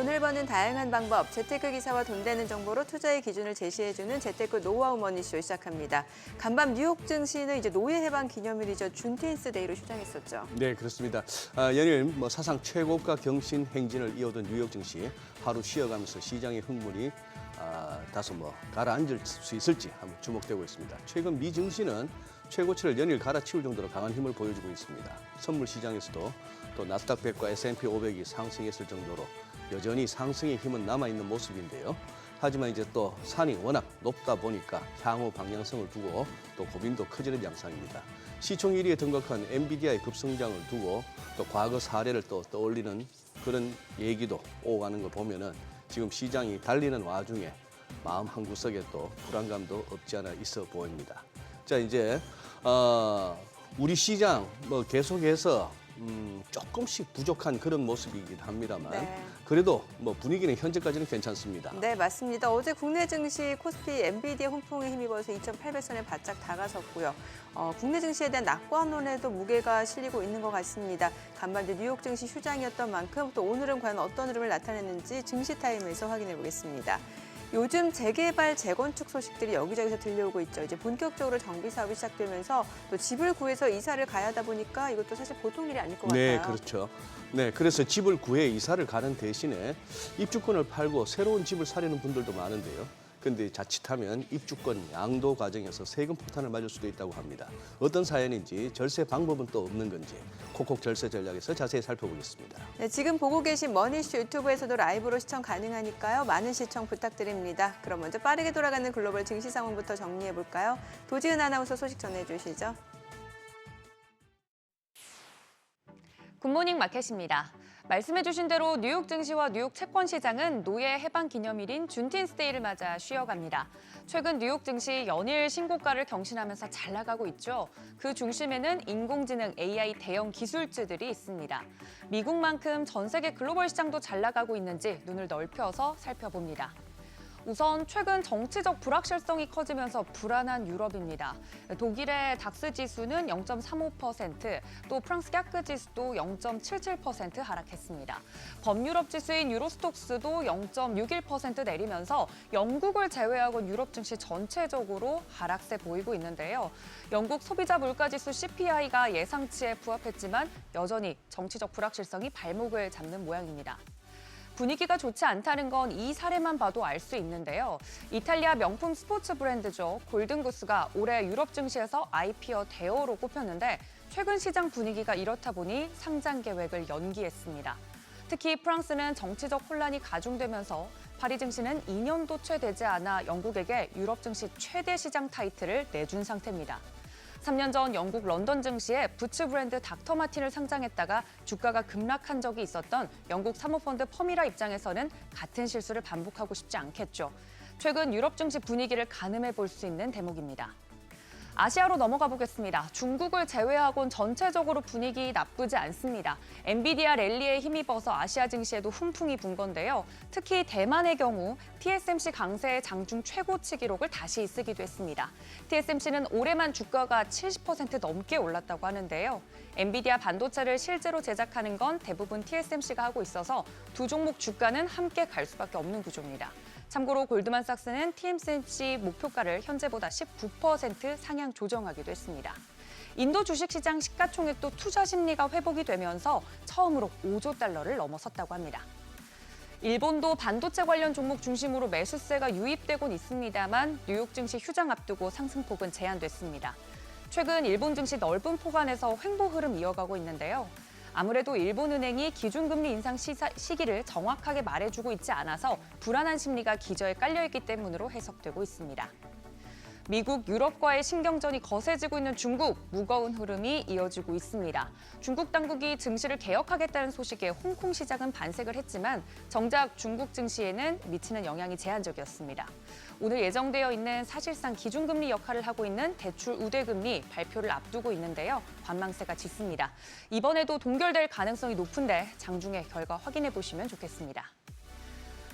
돈을 버는 다양한 방법, 재테크 기사와 돈 되는 정보로 투자의 기준을 제시해주는 재테크 노하우 머니쇼 시작합니다. 간밤 뉴욕 증시는 이제 노예 해방 기념일이죠. 준틴스 데이로 휴장했었죠. 네, 그렇습니다. 연일 사상 최고가 경신 행진을 이어던 뉴욕 증시 하루 쉬어가면서 시장의 흥분이 다소 가라앉을 수 있을지 한번 주목되고 있습니다. 최근 미 증시는 최고치를 연일 갈아치울 정도로 강한 힘을 보여주고 있습니다. 선물 시장에서도 또 나스닥 100과 S&P 500이 상승했을 정도로 여전히 상승의 힘은 남아있는 모습인데요. 하지만 이제 또 산이 워낙 높다 보니까 향후 방향성을 두고 또 고민도 커지는 양상입니다. 시총 1위에 등극한 엔비디아의 급성장을 두고 또 과거 사례를 또 떠올리는 그런 얘기도 오가는 걸 보면은 지금 시장이 달리는 와중에 마음 한구석에 또 불안감도 없지 않아 있어 보입니다. 자, 이제 우리 시장 계속해서 조금씩 부족한 그런 모습이긴 합니다만 그래도 분위기는 현재까지는 괜찮습니다. 네, 맞습니다. 어제 국내 증시 코스피 엔비디아 훈풍에 힘입어서 2,800선에 바짝 다가섰고요. 국내 증시에 대한 낙관론에도 무게가 실리고 있는 것 같습니다. 간밤 뉴욕 증시 휴장이었던 만큼 또 오늘은 과연 어떤 흐름을 나타냈는지 증시타임에서 확인해 보겠습니다. 요즘 재개발, 재건축 소식들이 여기저기서 들려오고 있죠. 이제 본격적으로 정비 사업이 시작되면서 또 집을 구해서 이사를 가야 하다 보니까 이것도 사실 보통 일이 아닐 것 같아요. 네, 그렇죠. 네, 그래서 집을 구해 이사를 가는 대신에 입주권을 팔고 새로운 집을 사려는 분들도 많은데요. 근데 자칫하면 입주권 양도 과정에서 세금 폭탄을 맞을 수도 있다고 합니다. 어떤 사연인지 절세 방법은 또 없는 건지 콕콕 절세 전략에서 자세히 살펴보겠습니다. 네, 지금 보고 계신 머니쇼 유튜브에서도 라이브로 시청 가능하니까요. 많은 시청 부탁드립니다. 그럼 먼저 빠르게 돌아가는 글로벌 증시 상황부터 정리해 볼까요? 도지은 아나운서 소식 전해주시죠. 굿모닝 마켓입니다. 말씀해주신 대로 뉴욕 증시와 뉴욕 채권 시장은 노예 해방 기념일인 준틴스데이를 맞아 쉬어갑니다. 최근 뉴욕 증시 연일 신고가를 경신하면서 잘 나가고 있죠. 그 중심에는 인공지능 AI 대형 기술주들이 있습니다. 미국만큼 전 세계 글로벌 시장도 잘 나가고 있는지 눈을 넓혀서 살펴봅니다. 우선 최근 정치적 불확실성이 커지면서 불안한 유럽입니다. 독일의 닥스 지수는 0.35%, 또 프랑스 캬크 지수도 0.77% 하락했습니다. 범유럽 지수인 유로스톡스도 0.61% 내리면서 영국을 제외하고 유럽 증시 전체적으로 하락세 보이고 있는데요. 영국 소비자 물가지수 CPI가 예상치에 부합했지만 여전히 정치적 불확실성이 발목을 잡는 모양입니다. 분위기가 좋지 않다는 건 이 사례만 봐도 알 수 있는데요. 이탈리아 명품 스포츠 브랜드죠. 골든구스가 올해 유럽 증시에서 IPO 대어로 꼽혔는데 최근 시장 분위기가 이렇다 보니 상장 계획을 연기했습니다. 특히 프랑스는 정치적 혼란이 가중되면서 파리 증시는 2년도 채 되지 않아 영국에게 유럽 증시 최대 시장 타이틀을 내준 상태입니다. 3년 전 영국 런던 증시에 부츠 브랜드 닥터 마틴을 상장했다가 주가가 급락한 적이 있었던 영국 사모펀드 퍼미라 입장에서는 같은 실수를 반복하고 싶지 않겠죠. 최근 유럽 증시 분위기를 가늠해 볼 수 있는 대목입니다. 아시아로 넘어가 보겠습니다. 중국을 제외하곤 전체적으로 분위기 나쁘지 않습니다. 엔비디아 랠리에 힘입어서 아시아 증시에도 훈풍이 분 건데요. 특히 대만의 경우 TSMC 강세의 장중 최고치 기록을 다시 쓰기도 했습니다. TSMC는 올해만 주가가 70% 넘게 올랐다고 하는데요. 엔비디아 반도체를 실제로 제작하는 건 대부분 TSMC가 하고 있어서 두 종목 주가는 함께 갈 수밖에 없는 구조입니다. 참고로 골드만삭스는 TSMC 목표가를 현재보다 19% 상향 조정하기도 했습니다. 인도 주식시장 시가총액도 투자 심리가 회복이 되면서 처음으로 5조 달러를 넘어섰다고 합니다. 일본도 반도체 관련 종목 중심으로 매수세가 유입되곤 있습니다만 뉴욕 증시 휴장 앞두고 상승폭은 제한됐습니다. 최근 일본 증시 넓은 폭 안에서 횡보 흐름 이어가고 있는데요. 아무래도 일본은행이 기준금리 인상 시기를 정확하게 말해주고 있지 않아서 불안한 심리가 기저에 깔려있기 때문으로 해석되고 있습니다. 미국, 유럽과의 신경전이 거세지고 있는 중국, 무거운 흐름이 이어지고 있습니다. 중국 당국이 증시를 개혁하겠다는 소식에 홍콩 시장은 반색을 했지만 정작 중국 증시에는 미치는 영향이 제한적이었습니다. 오늘 예정되어 있는 사실상 기준금리 역할을 하고 있는 대출 우대금리 발표를 앞두고 있는데요. 관망세가 짙습니다. 이번에도 동결될 가능성이 높은데 장중에 결과 확인해 보시면 좋겠습니다.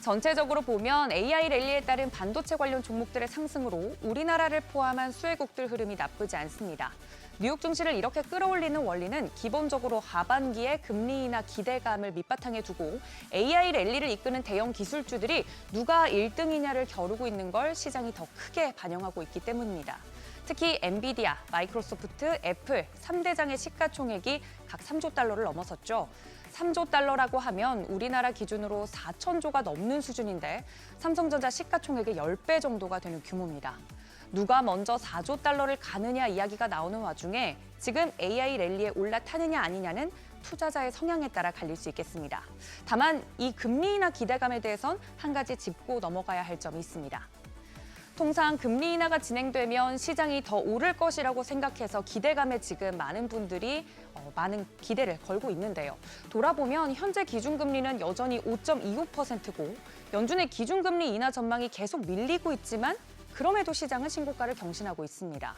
전체적으로 보면 AI 랠리에 따른 반도체 관련 종목들의 상승으로 우리나라를 포함한 수혜국들 흐름이 나쁘지 않습니다. 뉴욕 증시를 이렇게 끌어올리는 원리는 기본적으로 하반기에 금리 인하 기대감을 밑바탕에 두고 AI 랠리를 이끄는 대형 기술주들이 누가 1등이냐를 겨루고 있는 걸 시장이 더 크게 반영하고 있기 때문입니다. 특히 엔비디아, 마이크로소프트, 애플 3대장의 시가총액이 각 3조 달러를 넘어섰죠. 3조 달러라고 하면 우리나라 기준으로 4천조가 넘는 수준인데 삼성전자 시가총액의 10배 정도가 되는 규모입니다. 누가 먼저 4조 달러를 가느냐 이야기가 나오는 와중에 지금 AI 랠리에 올라타느냐 아니냐는 투자자의 성향에 따라 갈릴 수 있겠습니다. 다만 이 금리 인하 기대감에 대해선 한 가지 짚고 넘어가야 할 점이 있습니다. 통상 금리 인하가 진행되면 시장이 더 오를 것이라고 생각해서 기대감에 지금 많은 분들이 많은 기대를 걸고 있는데요. 돌아보면 현재 기준금리는 여전히 5.25%고 연준의 기준금리 인하 전망이 계속 밀리고 있지만 그럼에도 시장은 신고가를 경신하고 있습니다.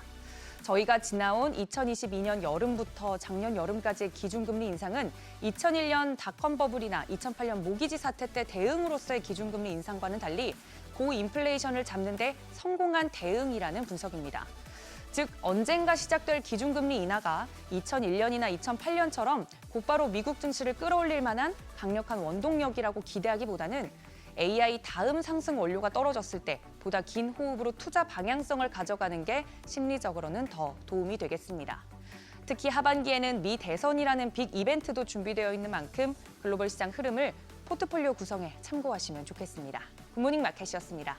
저희가 지나온 2022년 여름부터 작년 여름까지의 기준금리 인상은 2001년 닷컴 버블이나 2008년 모기지 사태 때 대응으로서의 기준금리 인상과는 달리 고인플레이션을 잡는 데 성공한 대응이라는 분석입니다. 즉 언젠가 시작될 기준금리 인하가 2001년이나 2008년처럼 곧바로 미국 증시를 끌어올릴 만한 강력한 원동력이라고 기대하기보다는 AI 다음 상승 원료가 떨어졌을 때 보다 긴 호흡으로 투자 방향성을 가져가는 게 심리적으로는 더 도움이 되겠습니다. 특히 하반기에는 미 대선이라는 빅 이벤트도 준비되어 있는 만큼 글로벌 시장 흐름을 포트폴리오 구성에 참고하시면 좋겠습니다. 굿모닝 마켓이었습니다.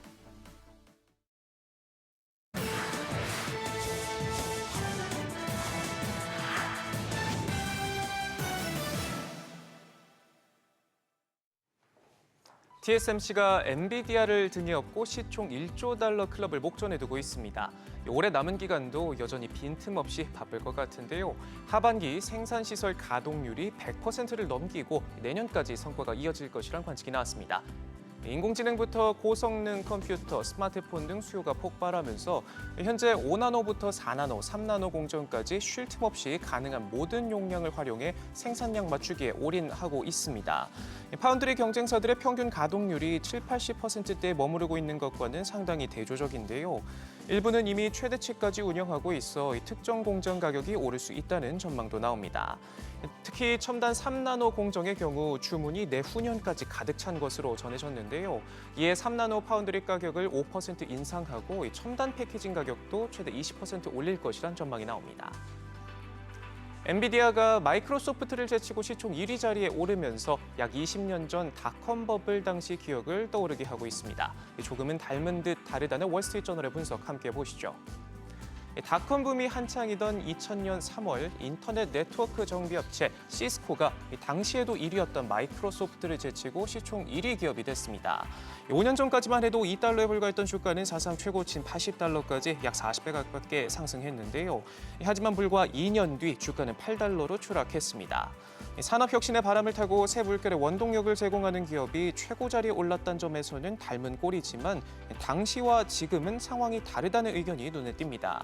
TSMC가 엔비디아를 등에 업고 시총 1조 달러 클럽을 목전에 두고 있습니다. 올해 남은 기간도 여전히 빈틈없이 바쁠 것 같은데요. 하반기 생산시설 가동률이 100%를 넘기고 내년까지 성과가 이어질 것이란 관측이 나왔습니다. 인공지능부터 고성능 컴퓨터, 스마트폰 등 수요가 폭발하면서 현재 5나노부터 4나노, 3나노 공정까지 쉴 틈 없이 가능한 모든 용량을 활용해 생산량 맞추기에 올인하고 있습니다. 파운드리 경쟁사들의 평균 가동률이 70-80%대에 머무르고 있는 것과는 상당히 대조적인데요. 일부는 이미 최대치까지 운영하고 있어 특정 공정 가격이 오를 수 있다는 전망도 나옵니다. 특히 첨단 3나노 공정의 경우 주문이 내후년까지 가득 찬 것으로 전해졌는데요. 이에 3나노 파운드리 가격을 5% 인상하고 첨단 패키징 가격도 최대 20% 올릴 것이란 전망이 나옵니다. 엔비디아가 마이크로소프트를 제치고 시총 1위 자리에 오르면서 약 20년 전 닷컴 버블 당시 기억을 떠오르게 하고 있습니다. 조금은 닮은 듯 다르다는 월스트리트저널의 분석 함께 보시죠. 닷컴 붐이 한창이던 2000년 3월 인터넷 네트워크 정비업체 시스코가 당시에도 1위였던 마이크로소프트를 제치고 시총 1위 기업이 됐습니다. 5년 전까지만 해도 2달러에 불과했던 주가는 사상 최고치인 80달러까지 약 40배 가깝게 상승했는데요. 하지만 불과 2년 뒤 주가는 8달러로 추락했습니다. 산업혁신의 바람을 타고 새 물결의 원동력을 제공하는 기업이 최고 자리에 올랐다는 점에서는 닮은 꼴이지만 당시와 지금은 상황이 다르다는 의견이 눈에 띕니다.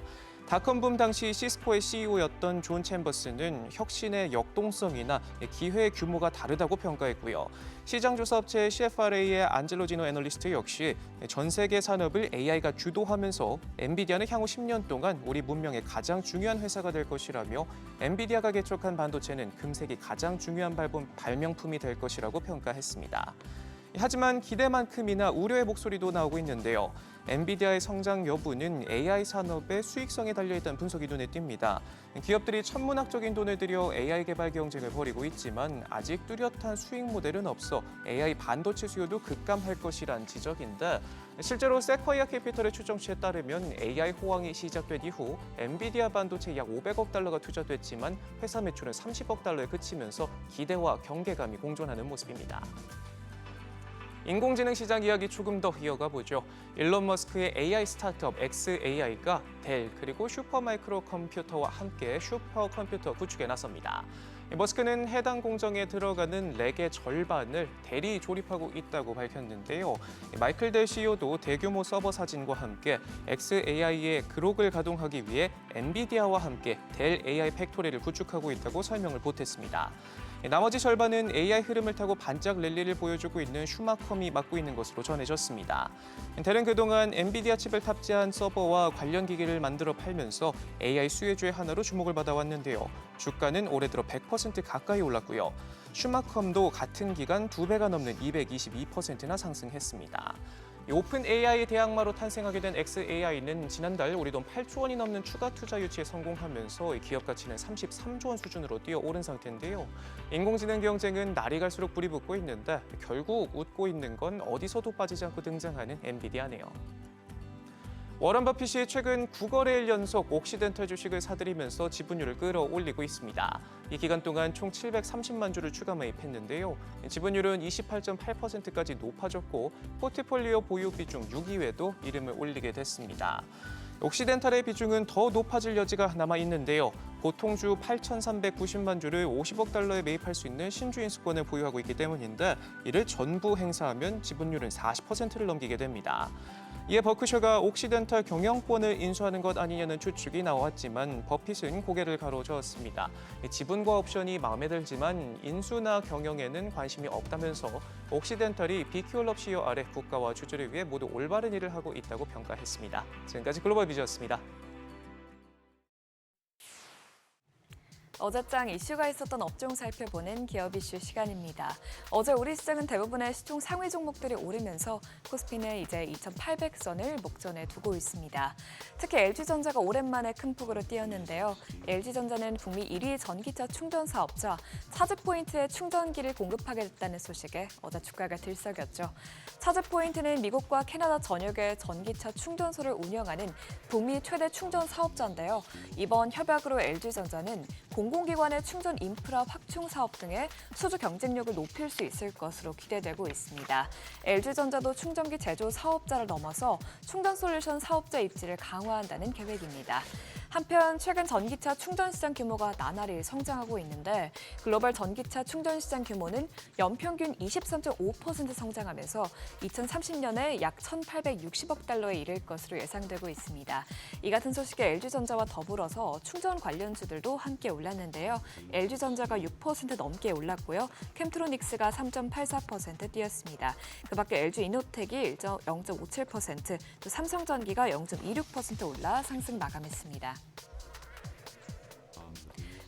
닷컴붐 당시 시스코의 CEO였던 존 챔버스는 혁신의 역동성이나 기회의 규모가 다르다고 평가했고요. 시장조사업체 CFRA의 안젤로 지노 애널리스트 역시 전 세계 산업을 AI가 주도하면서 엔비디아는 향후 10년 동안 우리 문명의 가장 중요한 회사가 될 것이라며 엔비디아가 개척한 반도체는 금세기 가장 중요한 발명품이 될 것이라고 평가했습니다. 하지만 기대만큼이나 우려의 목소리도 나오고 있는데요. 엔비디아의 성장 여부는 AI 산업의 수익성에 달려있다는 분석이 눈에 띕니다. 기업들이 천문학적인 돈을 들여 AI 개발 경쟁을 벌이고 있지만 아직 뚜렷한 수익 모델은 없어 AI 반도체 수요도 급감할 것이란 지적인데 실제로 세쿼이아 캐피털의 추정치에 따르면 AI 호황이 시작된 이후 엔비디아 반도체에 약 500억 달러가 투자됐지만 회사 매출은 30억 달러에 그치면서 기대와 경계감이 공존하는 모습입니다. 인공지능 시장 이야기 조금 더 이어가 보죠. 일론 머스크의 AI 스타트업 xAI가 델 그리고 슈퍼마이크로 컴퓨터와 함께 슈퍼컴퓨터 구축에 나섭니다. 머스크는 해당 공정에 들어가는 렉의 절반을 델이 조립하고 있다고 밝혔는데요. 마이클 델 CEO도 대규모 서버 사진과 함께 xAI의 그록을 가동하기 위해 엔비디아와 함께 델 AI 팩토리를 구축하고 있다고 설명을 보탰습니다. 나머지 절반은 AI 흐름을 타고 반짝 랠리를 보여주고 있는 슈마컴이 맡고 있는 것으로 전해졌습니다. 인텔은 그동안 엔비디아 칩을 탑재한 서버와 관련 기기를 만들어 팔면서 AI 수혜주의 하나로 주목을 받아왔는데요. 주가는 올해 들어 100% 가까이 올랐고요. 슈마컴도 같은 기간 2배가 넘는 222%나 상승했습니다. 오픈 AI 대항마로 탄생하게 된 xAI는 지난달 우리 돈 8조 원이 넘는 추가 투자 유치에 성공하면서 기업 가치는 33조 원 수준으로 뛰어오른 상태인데요. 인공지능 경쟁은 날이 갈수록 불이 붙고 있는데 결국 웃고 있는 건 어디서도 빠지지 않고 등장하는 엔비디아네요. 워런 버핏이 최근 9거래일 연속 옥시덴탈 주식을 사들이면서 지분율을 끌어올리고 있습니다. 이 기간 동안 총 730만 주를 추가 매입했는데요. 지분율은 28.8%까지 높아졌고 포트폴리오 보유 비중 6위에도 이름을 올리게 됐습니다. 옥시덴탈의 비중은 더 높아질 여지가 남아 있는데요. 보통 주 8,390만 주를 50억 달러에 매입할 수 있는 신주인 수권을 보유하고 있기 때문인데 이를 전부 행사하면 지분율은 40%를 넘기게 됩니다. 이에 버크셔가 옥시덴탈 경영권을 인수하는 것 아니냐는 추측이 나왔지만 버핏은 고개를 가로저었습니다. 지분과 옵션이 마음에 들지만 인수나 경영에는 관심이 없다면서 옥시덴탈이 비큐얼럽 CEO 아래 국가와 주주를 위해 모두 올바른 일을 하고 있다고 평가했습니다. 지금까지 글로벌 비즈였습니다. 어제장 이슈가 있었던 업종 살펴보는 기업 이슈 시간입니다. 어제 우리 시장은 대부분의 시총 상위 종목들이 오르면서 코스피는 이제 2,800선을 목전에 두고 있습니다. 특히 LG전자가 오랜만에 큰 폭으로 뛰었는데요. LG전자는 북미 1위 전기차 충전 사업자 차지포인트에 충전기를 공급하게 됐다는 소식에 어제 주가가 들썩였죠. 차지포인트는 미국과 캐나다 전역의 전기차 충전소를 운영하는 북미 최대 충전 사업자인데요. 이번 협약으로 LG전자는 공공기관의 충전 인프라 확충 사업 등의 수주 경쟁력을 높일 수 있을 것으로 기대되고 있습니다. LG전자도 충전기 제조 사업자를 넘어서 충전 솔루션 사업자 입지를 강화한다는 계획입니다. 한편 최근 전기차 충전 시장 규모가 나날이 성장하고 있는데 글로벌 전기차 충전 시장 규모는 연평균 23.5% 성장하면서 2030년에 약 1,860억 달러에 이를 것으로 예상되고 있습니다. 이 같은 소식에 LG전자와 더불어서 충전 관련주들도 함께 올랐는데요. LG전자가 6% 넘게 올랐고요. 캠트로닉스가 3.84% 뛰었습니다. 그 밖에 LG이노텍이 0.57%, 또 삼성전기가 0.26% 올라 상승 마감했습니다.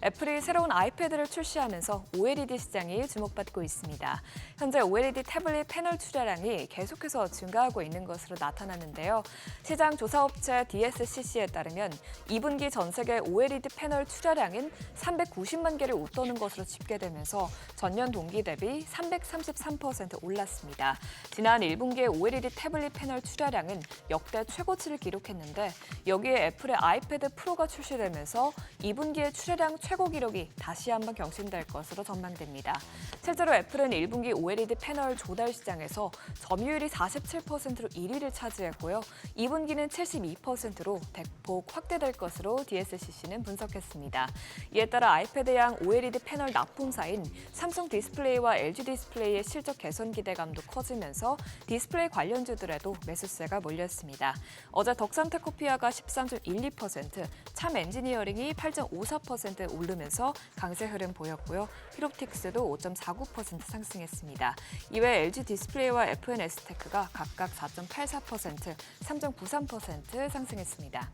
애플이 새로운 아이패드를 출시하면서 OLED 시장이 주목받고 있습니다. 현재 OLED 태블릿 패널 출하량이 계속해서 증가하고 있는 것으로 나타났는데요. 시장 조사업체 DSCC에 따르면 2분기 전 세계 OLED 패널 출하량은 390만 개를 웃도는 것으로 집계되면서 전년 동기 대비 333% 올랐습니다. 지난 1분기의 OLED 태블릿 패널 출하량은 역대 최고치를 기록했는데 여기에 애플의 아이패드 프로가 출시되면서 2분기의 출하량 최고 기록이 다시 한번 경신될 것으로 전망됩니다. 실제로 애플은 1분기 OLED 패널 조달 시장에서 점유율이 47%로 1위를 차지했고요. 2분기는 72%로 대폭 확대될 것으로 DSCC는 분석했습니다. 이에 따라 아이패드양 OLED 패널 납품사인 삼성 디스플레이와 LG 디스플레이의 실적 개선 기대감도 커지면서 디스플레이 관련주들에도 매수세가 몰렸습니다. 어제 덕산테크코피아가 13.12%, 참 엔지니어링이 8.54% 오르면서 강세 흐름 보였고요. 히롭틱스도 5.49% 상승했습니다. 이외 LG 디스플레이와 FNS테크가 각각 4.84%, 3.93% 상승했습니다.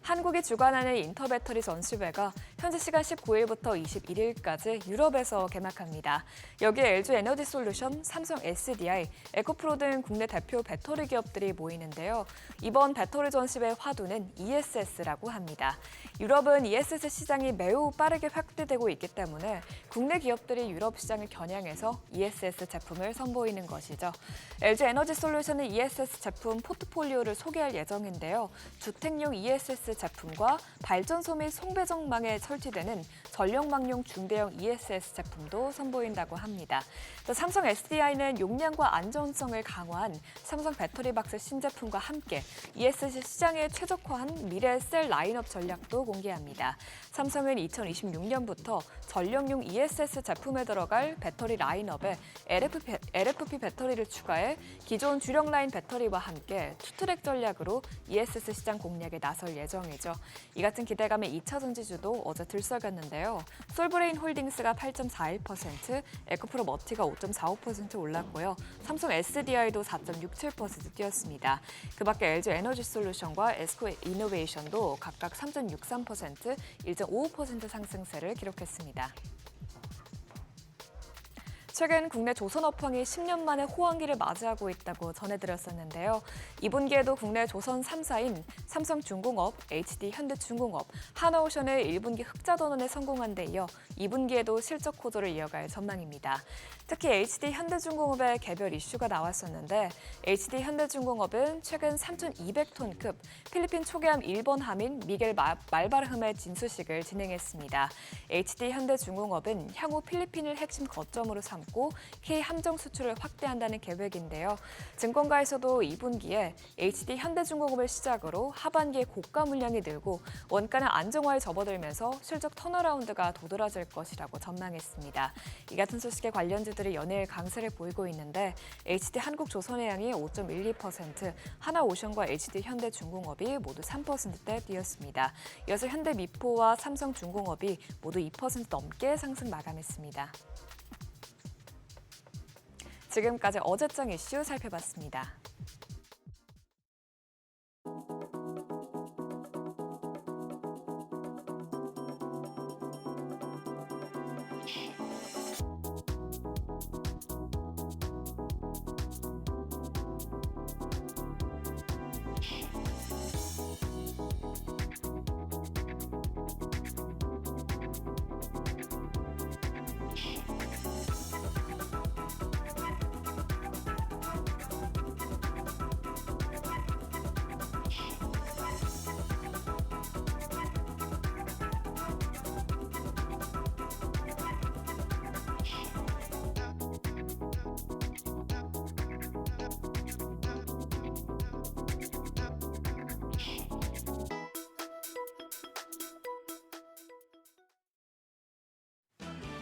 한국이 주관하는 인터배터리 전시회가 현지 시간 19일부터 21일까지 유럽에서 개막합니다. 여기에 LG 에너지 솔루션, 삼성 SDI, 에코프로 등 국내 대표 배터리 기업들이 모이는데요. 이번 배터리 전시회 화두는 ESS라고 합니다. 유럽은 ESS 시장이 매우 빠르게 확대되고 있기 때문에 국내 기업들이 유럽 시장을 겨냥해서 ESS 제품을 선보이는 것이죠. LG 에너지 솔루션은 ESS 제품 포트폴리오를 소개할 예정인데요. 주택용 ESS 제품과 발전소 및 송배정망에 설치되는 전력망용 중대형 ESS 제품도 선보인다고 합니다. 또 삼성 SDI는 용량과 안전성을 강화한 삼성 배터리 박스 신제품과 함께 ESS 시장에 최적화한 미래 셀 라인업 전략도 공개합니다. 삼성은 2026년부터 전력용 ESS 제품에 들어갈 배터리 라인업에 LFP 배터리를 추가해 기존 주력 라인 배터리와 함께 투트랙 전략으로 ESS 시장 공략에 나설 예정이죠. 이 같은 기대감에 2차 전지주도 어제 어제 들썩였는데요. 솔브레인 홀딩스가 8.41%, 에코프로 머티가 5.45% 올랐고요. 삼성 SDI도 4.67% 뛰었습니다. 그 밖에 LG 에너지 솔루션과 에스코 이노베이션도 각각 3.63%, 1.55% 상승세를 기록했습니다. 최근 국내 조선업황이 10년 만에 호황기를 맞이하고 있다고 전해드렸었는데요. 2분기에도 국내 조선 3사인 삼성중공업, HD 현대중공업, 하나오션의 1분기 흑자 전환에 성공한 데 이어 2분기에도 실적 호조를 이어갈 전망입니다. 특히 HD 현대중공업의 개별 이슈가 나왔었는데 HD 현대중공업은 최근 3,200톤급 필리핀 초계함 1번 함인 미겔 말바르흠의 진수식을 진행했습니다. HD 현대중공업은 향후 필리핀을 핵심 거점으로 삼고 K 함정 수출을 확대한다는 계획인데요. 증권가에서도 2분기에 HD 현대중공업을 시작으로 하반기에 고가 물량이 늘고 원가는 안정화에 접어들면서 실적 턴어라운드가 도드라질 것이라고 전망했습니다. 이 같은 소식에 관련주들이 연일 강세를 보이고 있는데 HD 한국조선해양이 5.12%, 하나오션과 HD 현대중공업이 모두 3%대 뛰었습니다. 이어서 현대미포와 삼성중공업이 모두 2% 넘게 상승 마감했습니다. 지금까지 어제장 이슈 살펴봤습니다.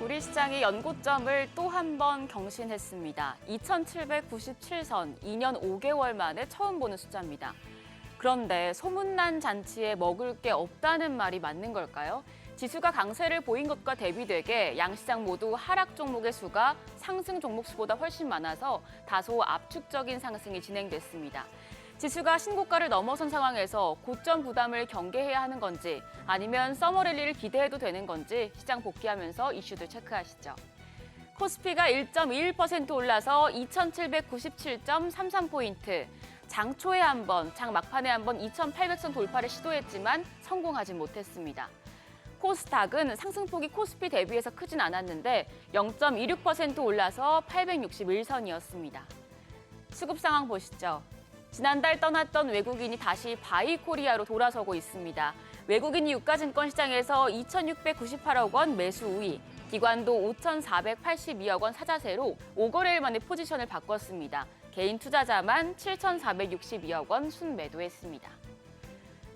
우리 시장이 연고점을 또 한 번 경신했습니다. 2,797선, 2년 5개월 만에 처음 보는 숫자입니다. 그런데 소문난 잔치에 먹을 게 없다는 말이 맞는 걸까요? 지수가 강세를 보인 것과 대비되게 양시장 모두 하락 종목의 수가 상승 종목 수보다 훨씬 많아서 다소 압축적인 상승이 진행됐습니다. 지수가 신고가를 넘어선 상황에서 고점 부담을 경계해야 하는 건지 아니면 서머랠리를 기대해도 되는 건지 시장 복귀하면서 이슈들 체크하시죠. 코스피가 1.21% 올라서 2,797.33포인트. 장 초에 한 번, 장 막판에 한 번 2,800선 돌파를 시도했지만 성공하지 못했습니다. 코스닥은 상승폭이 코스피 대비해서 크진 않았는데 0.26% 올라서 861선이었습니다. 수급 상황 보시죠. 지난달 떠났던 외국인이 다시 바이코리아로 돌아서고 있습니다. 외국인이 유가증권 시장에서 2,698억 원 매수 우위, 기관도 5,482억 원 사자세로 5거래일 만에 포지션을 바꿨습니다. 개인 투자자만 7,462억 원 순매도했습니다.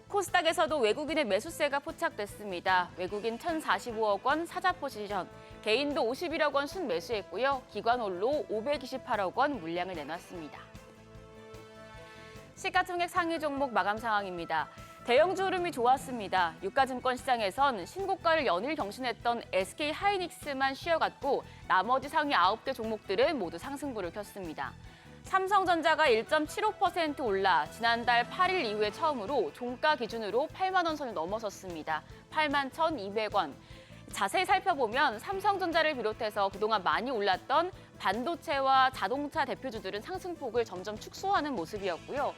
코스닥에서도 외국인의 매수세가 포착됐습니다. 외국인 1,045억 원 사자 포지션, 개인도 51억 원 순매수했고요. 기관 홀로 528억 원 물량을 내놨습니다. 시가총액 상위 종목 마감 상황입니다. 대형주 흐름이 좋았습니다. 유가증권 시장에선 신고가를 연일 경신했던 SK 하이닉스만 쉬어갔고 나머지 상위 9대 종목들은 모두 상승부를 켰습니다. 삼성전자가 1.75% 올라 지난달 8일 이후에 처음으로 종가 기준으로 8만 원 선을 넘어섰습니다. 8만 1,200원. 자세히 살펴보면 삼성전자를 비롯해서 그동안 많이 올랐던 반도체와 자동차 대표주들은 상승폭을 점점 축소하는 모습이었고요.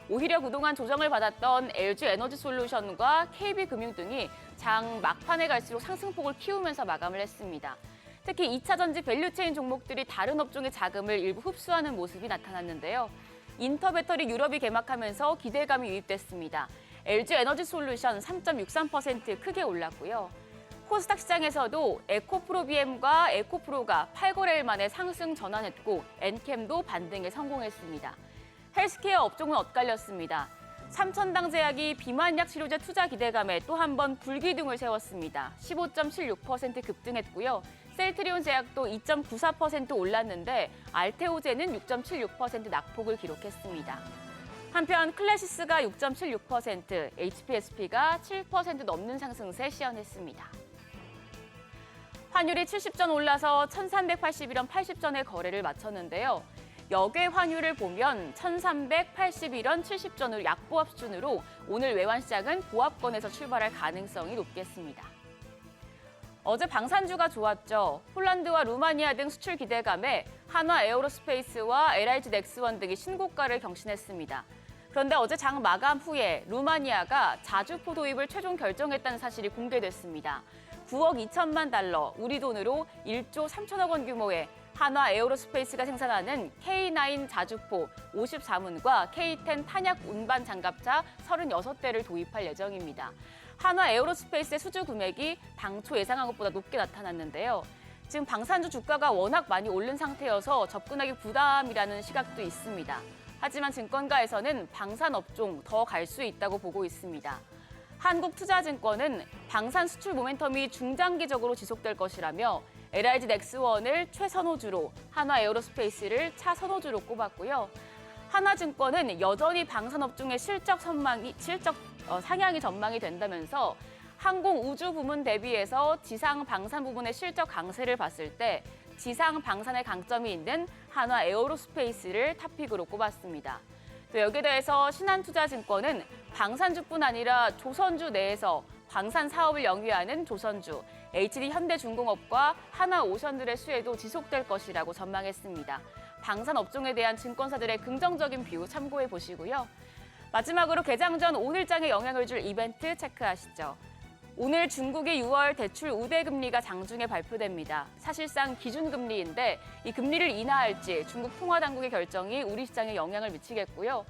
오히려 그동안 조정을 받았던 LG 에너지 솔루션과 KB금융 등이 장 막판에 갈수록 상승폭을 키우면서 마감을 했습니다. 특히 2차 전지 밸류체인 종목들이 다른 업종의 자금을 일부 흡수하는 모습이 나타났는데요. 인터배터리 유럽이 개막하면서 기대감이 유입됐습니다. LG 에너지 솔루션 3.63% 크게 올랐고요. 코스닥 시장에서도 에코프로비엠과 에코프로가 8거래일 만에 상승 전환했고 엔캠도 반등에 성공했습니다. 헬스케어 업종은 엇갈렸습니다. 삼천당제약이 비만약 치료제 투자 기대감에 또 한 번 불기둥을 세웠습니다. 15.76% 급등했고요. 셀트리온 제약도 2.94% 올랐는데 알테오제는 6.76% 낙폭을 기록했습니다. 한편 클래시스가 6.76%, HPSP가 7% 넘는 상승세 시현했습니다. 환율이 70전 올라서 1,381원 80전에 거래를 마쳤는데요. 역외 환율을 보면 1,381원 70전으로 약보합 수준으로 오늘 외환시장은 보합권에서 출발할 가능성이 높겠습니다. 어제 방산주가 좋았죠. 폴란드와 루마니아 등 수출 기대감에 한화 에어로스페이스와 LIG 넥스원 등이 신고가를 경신했습니다. 그런데 어제 장 마감 후에 루마니아가 자주포 도입을 최종 결정했다는 사실이 공개됐습니다. 9억 2천만 달러, 우리 돈으로 1조 3천억 원 규모의 한화 에어로스페이스가 생산하는 K9 자주포 54문과 K10 탄약 운반 장갑차 36대를 도입할 예정입니다. 한화 에어로스페이스의 수주 금액이 당초 예상한 것보다 높게 나타났는데요. 지금 방산주 주가가 워낙 많이 오른 상태여서 접근하기 부담이라는 시각도 있습니다. 하지만 증권가에서는 방산업종 더 갈 수 있다고 보고 있습니다. 한국투자증권은 방산 수출 모멘텀이 중장기적으로 지속될 것이라며 LIG 넥스원을 최선호주로, 한화 에어로스페이스를 차선호주로 꼽았고요. 하나증권은 여전히 방산업종의 상향이 전망이 된다면서 항공 우주 부문 대비해서 지상 방산 부문의 실적 강세를 봤을 때 지상 방산의 강점이 있는 한화 에어로스페이스를 탑픽으로 꼽았습니다. 또 여기에 대해서 신한투자증권은 방산주뿐 아니라 조선주 내에서 방산 사업을 영위하는 조선주, HD 현대중공업과 하나오션들의 수혜도 지속될 것이라고 전망했습니다. 방산 업종에 대한 증권사들의 긍정적인 뷰 참고해 보시고요. 마지막으로 개장 전 오늘장에 영향을 줄 이벤트 체크하시죠. 오늘 중국의 6월 대출 우대금리가 장중에 발표됩니다. 사실상 기준금리인데 이 금리를 인하할지 중국 통화당국의 결정이 우리 시장에 영향을 미치겠고요.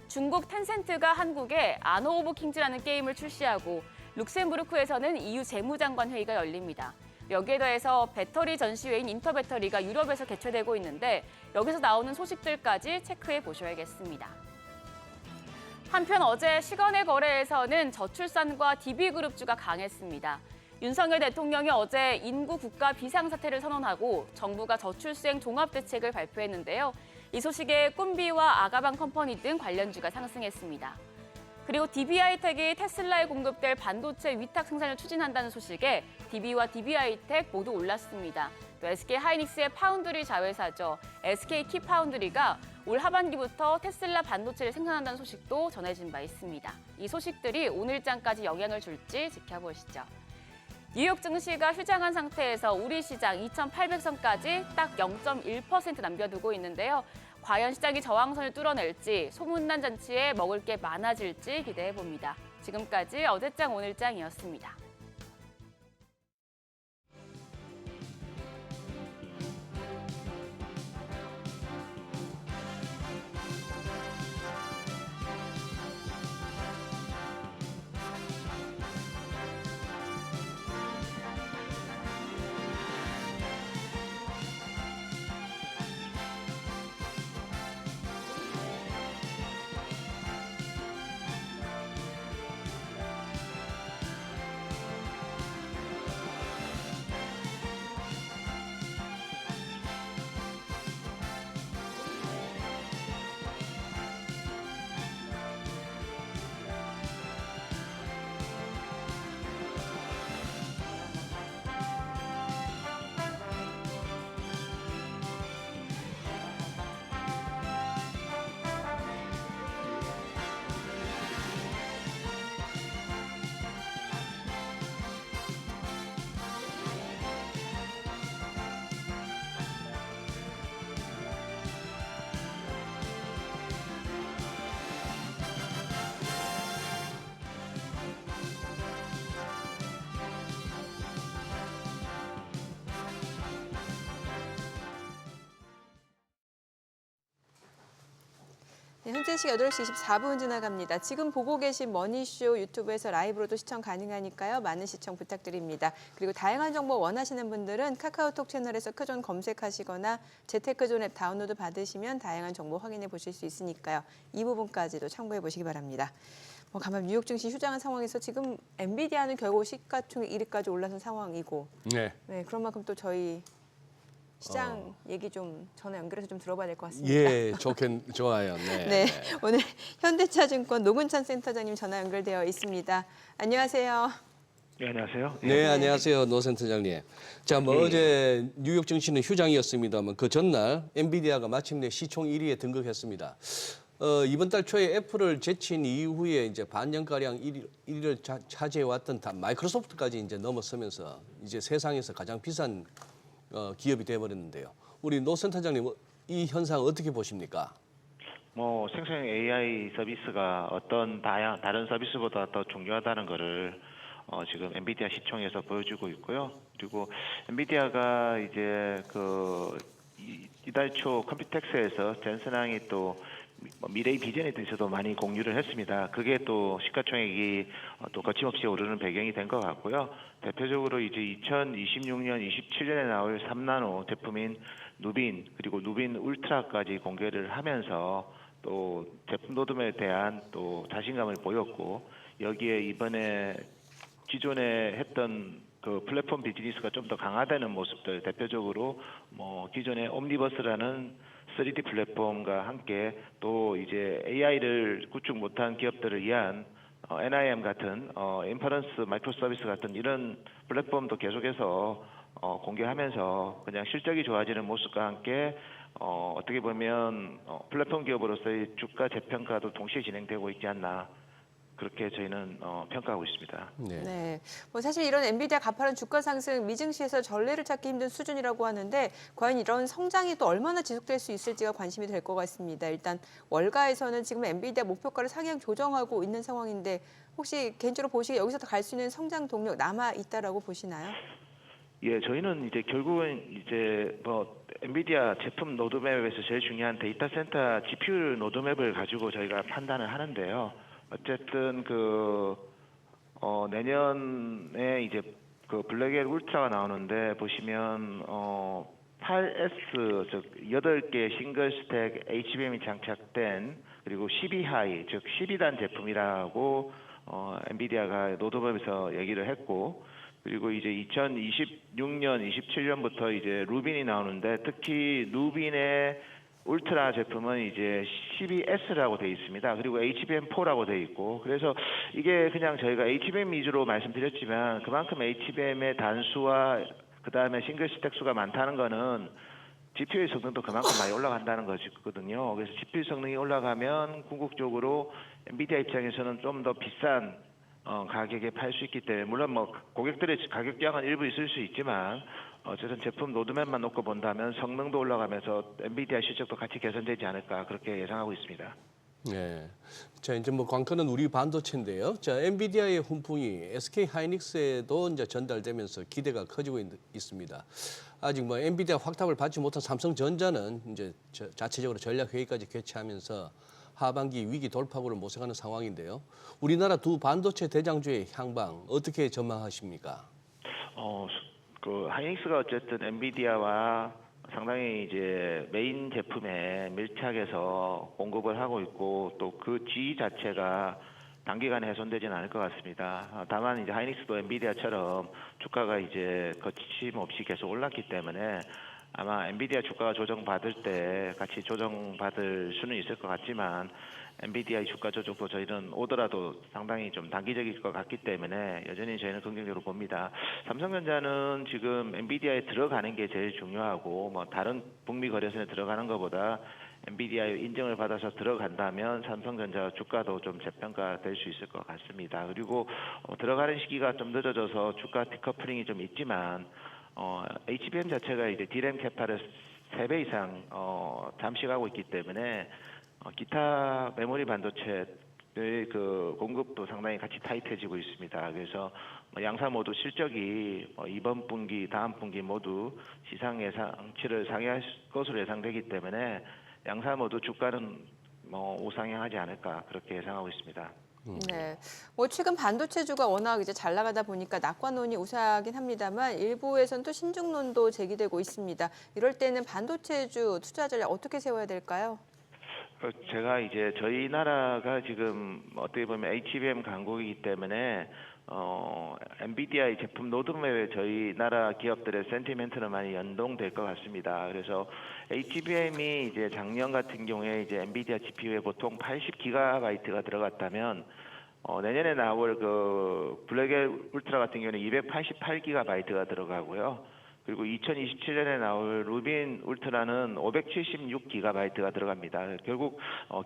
중국 텐센트가 한국에 아너 오브 킹즈라는 게임을 출시하고 룩셈부르크에서는 EU 재무장관 회의가 열립니다. 여기에 더해서 배터리 전시회인 인터배터리가 유럽에서 개최되고 있는데 여기서 나오는 소식들까지 체크해 보셔야겠습니다. 한편 어제 시간의 거래에서는 저출산과 DB그룹주가 강했습니다. 윤석열 대통령이 어제 인구 국가 비상사태를 선언하고 정부가 저출생 종합대책을 발표했는데요. 이 소식에 꿈비와 아가방 컴퍼니 등 관련주가 상승했습니다. 그리고 DB하이텍이 테슬라에 공급될 반도체 위탁 생산을 추진한다는 소식에 DB와 DB하이텍 모두 올랐습니다. 또 SK하이닉스의 파운드리 자회사죠. SK키파운드리가 올 하반기부터 테슬라 반도체를 생산한다는 소식도 전해진 바 있습니다. 이 소식들이 오늘장까지 영향을 줄지 지켜보시죠. 뉴욕 증시가 휴장한 상태에서 우리 시장 2,800선까지 딱 0.1% 남겨두고 있는데요. 과연 시장이 저항선을 뚫어낼지 소문난 잔치에 먹을 게 많아질지 기대해봅니다. 지금까지 어제장 오늘장이었습니다. 네, 현재 시각 8시 24분 지나갑니다. 지금 보고 계신 머니쇼 유튜브에서 라이브로도 시청 가능하니까요. 많은 시청 부탁드립니다. 그리고 다양한 정보 원하시는 분들은 카카오톡 채널에서 크존 검색하시거나 재테크존 앱 다운로드 받으시면 다양한 정보 확인해 보실 수 있으니까요. 이 부분까지도 참고해 보시기 바랍니다. 간밤 뉴욕 증시 휴장한 상황에서 지금 엔비디아는 결국 시가총액 1위까지 올라선 상황이고 네. 그런 만큼 또 저희 시장 얘기 좀 전화 연결해서 좀 들어봐야 될 것 같습니다. 예, 좋아요. 네. 네, 오늘 현대차증권 노근찬 센터장님 전화 연결되어 있습니다. 안녕하세요. 네, 안녕하세요. 네, 안녕하세요. 노 센터장님. 자, 뭐 어제 뉴욕 증시는 휴장이었습니다만 그 전날 엔비디아가 마침내 시총 1위에 등극했습니다. 이번 달 초에 애플을 제친 이후에 이제 반년가량 1위를 차지해왔던 마이크로소프트까지 이제 넘어서면서 이제 세상에서 가장 비싼 기업이 돼버렸는데요. 우리 노 센터장님 이 현상 어떻게 보십니까? 뭐 생성형 AI 서비스가 어떤 다른 서비스보다 더 중요하다는 것을 지금 엔비디아 시총에서 보여주고 있고요. 그리고 엔비디아가 이제 이달 초 컴퓨텍스에서 젠슨 항이 또 미래의 비전에 대해서도 많이 공유를 했습니다. 그게 또 시가총액이 또 거침없이 오르는 배경이 된 것 같고요. 대표적으로 이제 2026년, 27년에 나올 3나노 제품인 누빈 그리고 누빈 울트라까지 공개를 하면서 또 제품 로드맵에 대한 또 자신감을 보였고 여기에 이번에 기존에 했던 그 플랫폼 비즈니스가 좀 더 강화되는 모습들 대표적으로 뭐 기존의 옴니버스라는 3D 플랫폼과 함께 또 이제 AI를 구축 못한 기업들을 위한 NIM 같은 인퍼런스 마이크로 서비스 같은 이런 플랫폼도 계속해서 공개하면서 그냥 실적이 좋아지는 모습과 함께 어떻게 보면 플랫폼 기업으로서의 주가 재평가도 동시에 진행되고 있지 않나 그렇게 저희는 평가하고 있습니다. 네, 뭐 사실 이런 엔비디아 가파른 주가 상승 미증시에서 전례를 찾기 힘든 수준이라고 하는데 과연 이런 성장이 또 얼마나 지속될 수 있을지가 관심이 될 것 같습니다. 일단 월가에서는 지금 엔비디아 목표가를 상향 조정하고 있는 상황인데 혹시 개인적으로 보시기에 여기서 더 갈 수 있는 성장 동력 남아 있다라고 보시나요? 예, 저희는 이제 결국은 이제 뭐 엔비디아 제품 로드맵에서 제일 중요한 데이터 센터 GPU 로드맵을 가지고 저희가 판단을 하는데요. 어쨌든 내년에 이제 그 블랙엘 울트라가 나오는데 보시면 8S 즉 8개 싱글 스택 HBM이 장착된 그리고 12하이 즉 12단 제품이라고 엔비디아가 로드맵에서 얘기를 했고 그리고 이제 2026년, 27년부터 이제 루빈이 나오는데 특히 루빈의 울트라 제품은 이제 12S라고 되어 있습니다. 그리고 HBM4라고 되어 있고 그래서 이게 그냥 저희가 HBM 위주로 말씀드렸지만 그만큼 HBM의 단수와 그 다음에 싱글 스택 수가 많다는 거는 GPU의 성능도 그만큼 많이 올라간다는 것이거든요. 그래서 GPU 성능이 올라가면 궁극적으로 엔비디아 입장에서는 좀 더 비싼 가격에 팔 수 있기 때문에 물론 뭐 고객들의 가격 저항은 일부 있을 수 있지만 어쨌든 제품 로드맵만 놓고 본다면 성능도 올라가면서 엔비디아 실적도 같이 개선되지 않을까 그렇게 예상하고 있습니다. 네. 자, 이제 뭐 관건은 우리 반도체인데요. 자, 엔비디아의 훈풍이 SK 하이닉스에도 이제 전달되면서 기대가 커지고 있습니다. 아직 뭐 엔비디아 확답을 받지 못한 삼성전자는 이제 자체적으로 전략 회의까지 개최하면서 하반기 위기 돌파구를 모색하는 상황인데요. 우리나라 두 반도체 대장주의 향방 어떻게 전망하십니까? 그 하이닉스가 어쨌든 엔비디아와 상당히 이제 메인 제품에 밀착해서 공급을 하고 있고 또 그 지위 자체가 단기간에 훼손되지는 않을 것 같습니다. 다만 이제 하이닉스도 엔비디아처럼 주가가 이제 거침없이 계속 올랐기 때문에 아마 엔비디아 주가가 조정받을 때 같이 조정받을 수는 있을 것 같지만 엔비디아의 주가 조정도 저희는 오더라도 상당히 좀 단기적일 것 같기 때문에 여전히 저희는 긍정적으로 봅니다. 삼성전자는 지금 엔비디아에 들어가는 게 제일 중요하고 뭐 다른 북미 거래선에 들어가는 것보다 엔비디아의 인정을 받아서 들어간다면 삼성전자 주가도 좀 재평가될 수 있을 것 같습니다. 그리고 들어가는 시기가 좀 늦어져서 주가 디커플링이 좀 있지만 HBM 자체가 이제 D램 캐파를 3배 이상 잠식하고 있기 때문에 기타 메모리 반도체의 그 공급도 상당히 같이 타이트해지고 있습니다. 그래서 양사 모두 실적이 이번 분기, 다음 분기 모두 시장 예상치를 상회할 것으로 예상되기 때문에 양사 모두 주가는 우상향하지 않을까 그렇게 예상하고 있습니다. 네, 뭐 최근 반도체주가 워낙 이제 잘 나가다 보니까 낙관론이 우세하긴 합니다만 일부에서는 또 신중론도 제기되고 있습니다. 이럴 때는 반도체주 투자 전략 어떻게 세워야 될까요? 제가 이제 저희 나라가 지금 어떻게 보면 HBM 강국이기 때문에 엔비디아의 제품 로드맵에 저희 나라 기업들의 센티멘트는 많이 연동될 것 같습니다. 그래서 HBM이 이제 작년 같은 경우에 이제 엔비디아 GPU에 보통 80GB가 들어갔다면 내년에 나올 그 블랙 울트라 같은 경우는 288GB가 들어가고요. 그리고 2027년에 나올 루빈 울트라는 576GB가 들어갑니다. 결국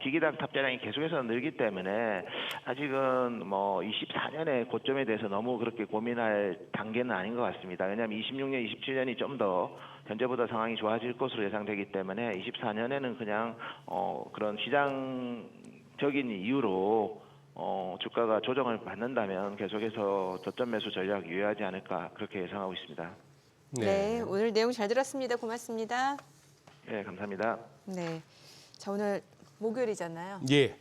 기기당 탑재량이 계속해서 늘기 때문에 아직은 뭐 24년의 고점에 대해서 너무 그렇게 고민할 단계는 아닌 것 같습니다. 왜냐하면 26년, 27년이 좀 더 현재보다 상황이 좋아질 것으로 예상되기 때문에 24년에는 그냥 그런 시장적인 이유로 주가가 조정을 받는다면 계속해서 저점 매수 전략 유효하지 않을까 그렇게 예상하고 있습니다. 네, 오늘 내용 잘 들었습니다. 고맙습니다. 네, 감사합니다. 네, 자 오늘 목요일이잖아요. 예.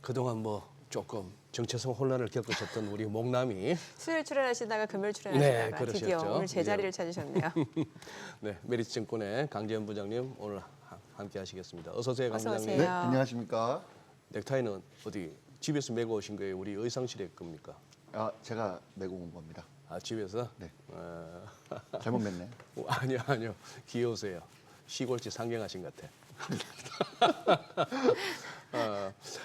그동안 뭐 조금 정체성 혼란을 겪으셨던 우리 목남이 수요일 출연하시다가 금요일 출연하시다가 네, 드디어 그러셨죠. 오늘 제자리를 예. 찾으셨네요. 네, 메리츠증권의 강재현 부장님 오늘 함께 하시겠습니다. 어서 오세요, 강 어서 부장님. 오세요. 네, 안녕하십니까. 넥타이는 어디 집에서 메고 오신 거예요? 우리 의상실에 겁니까? 제가 메고 온 겁니다. 아, 집에서? 네. 잘못 맸네요. 아니요. 귀여우세요. 시골집 상경하신 것 같아.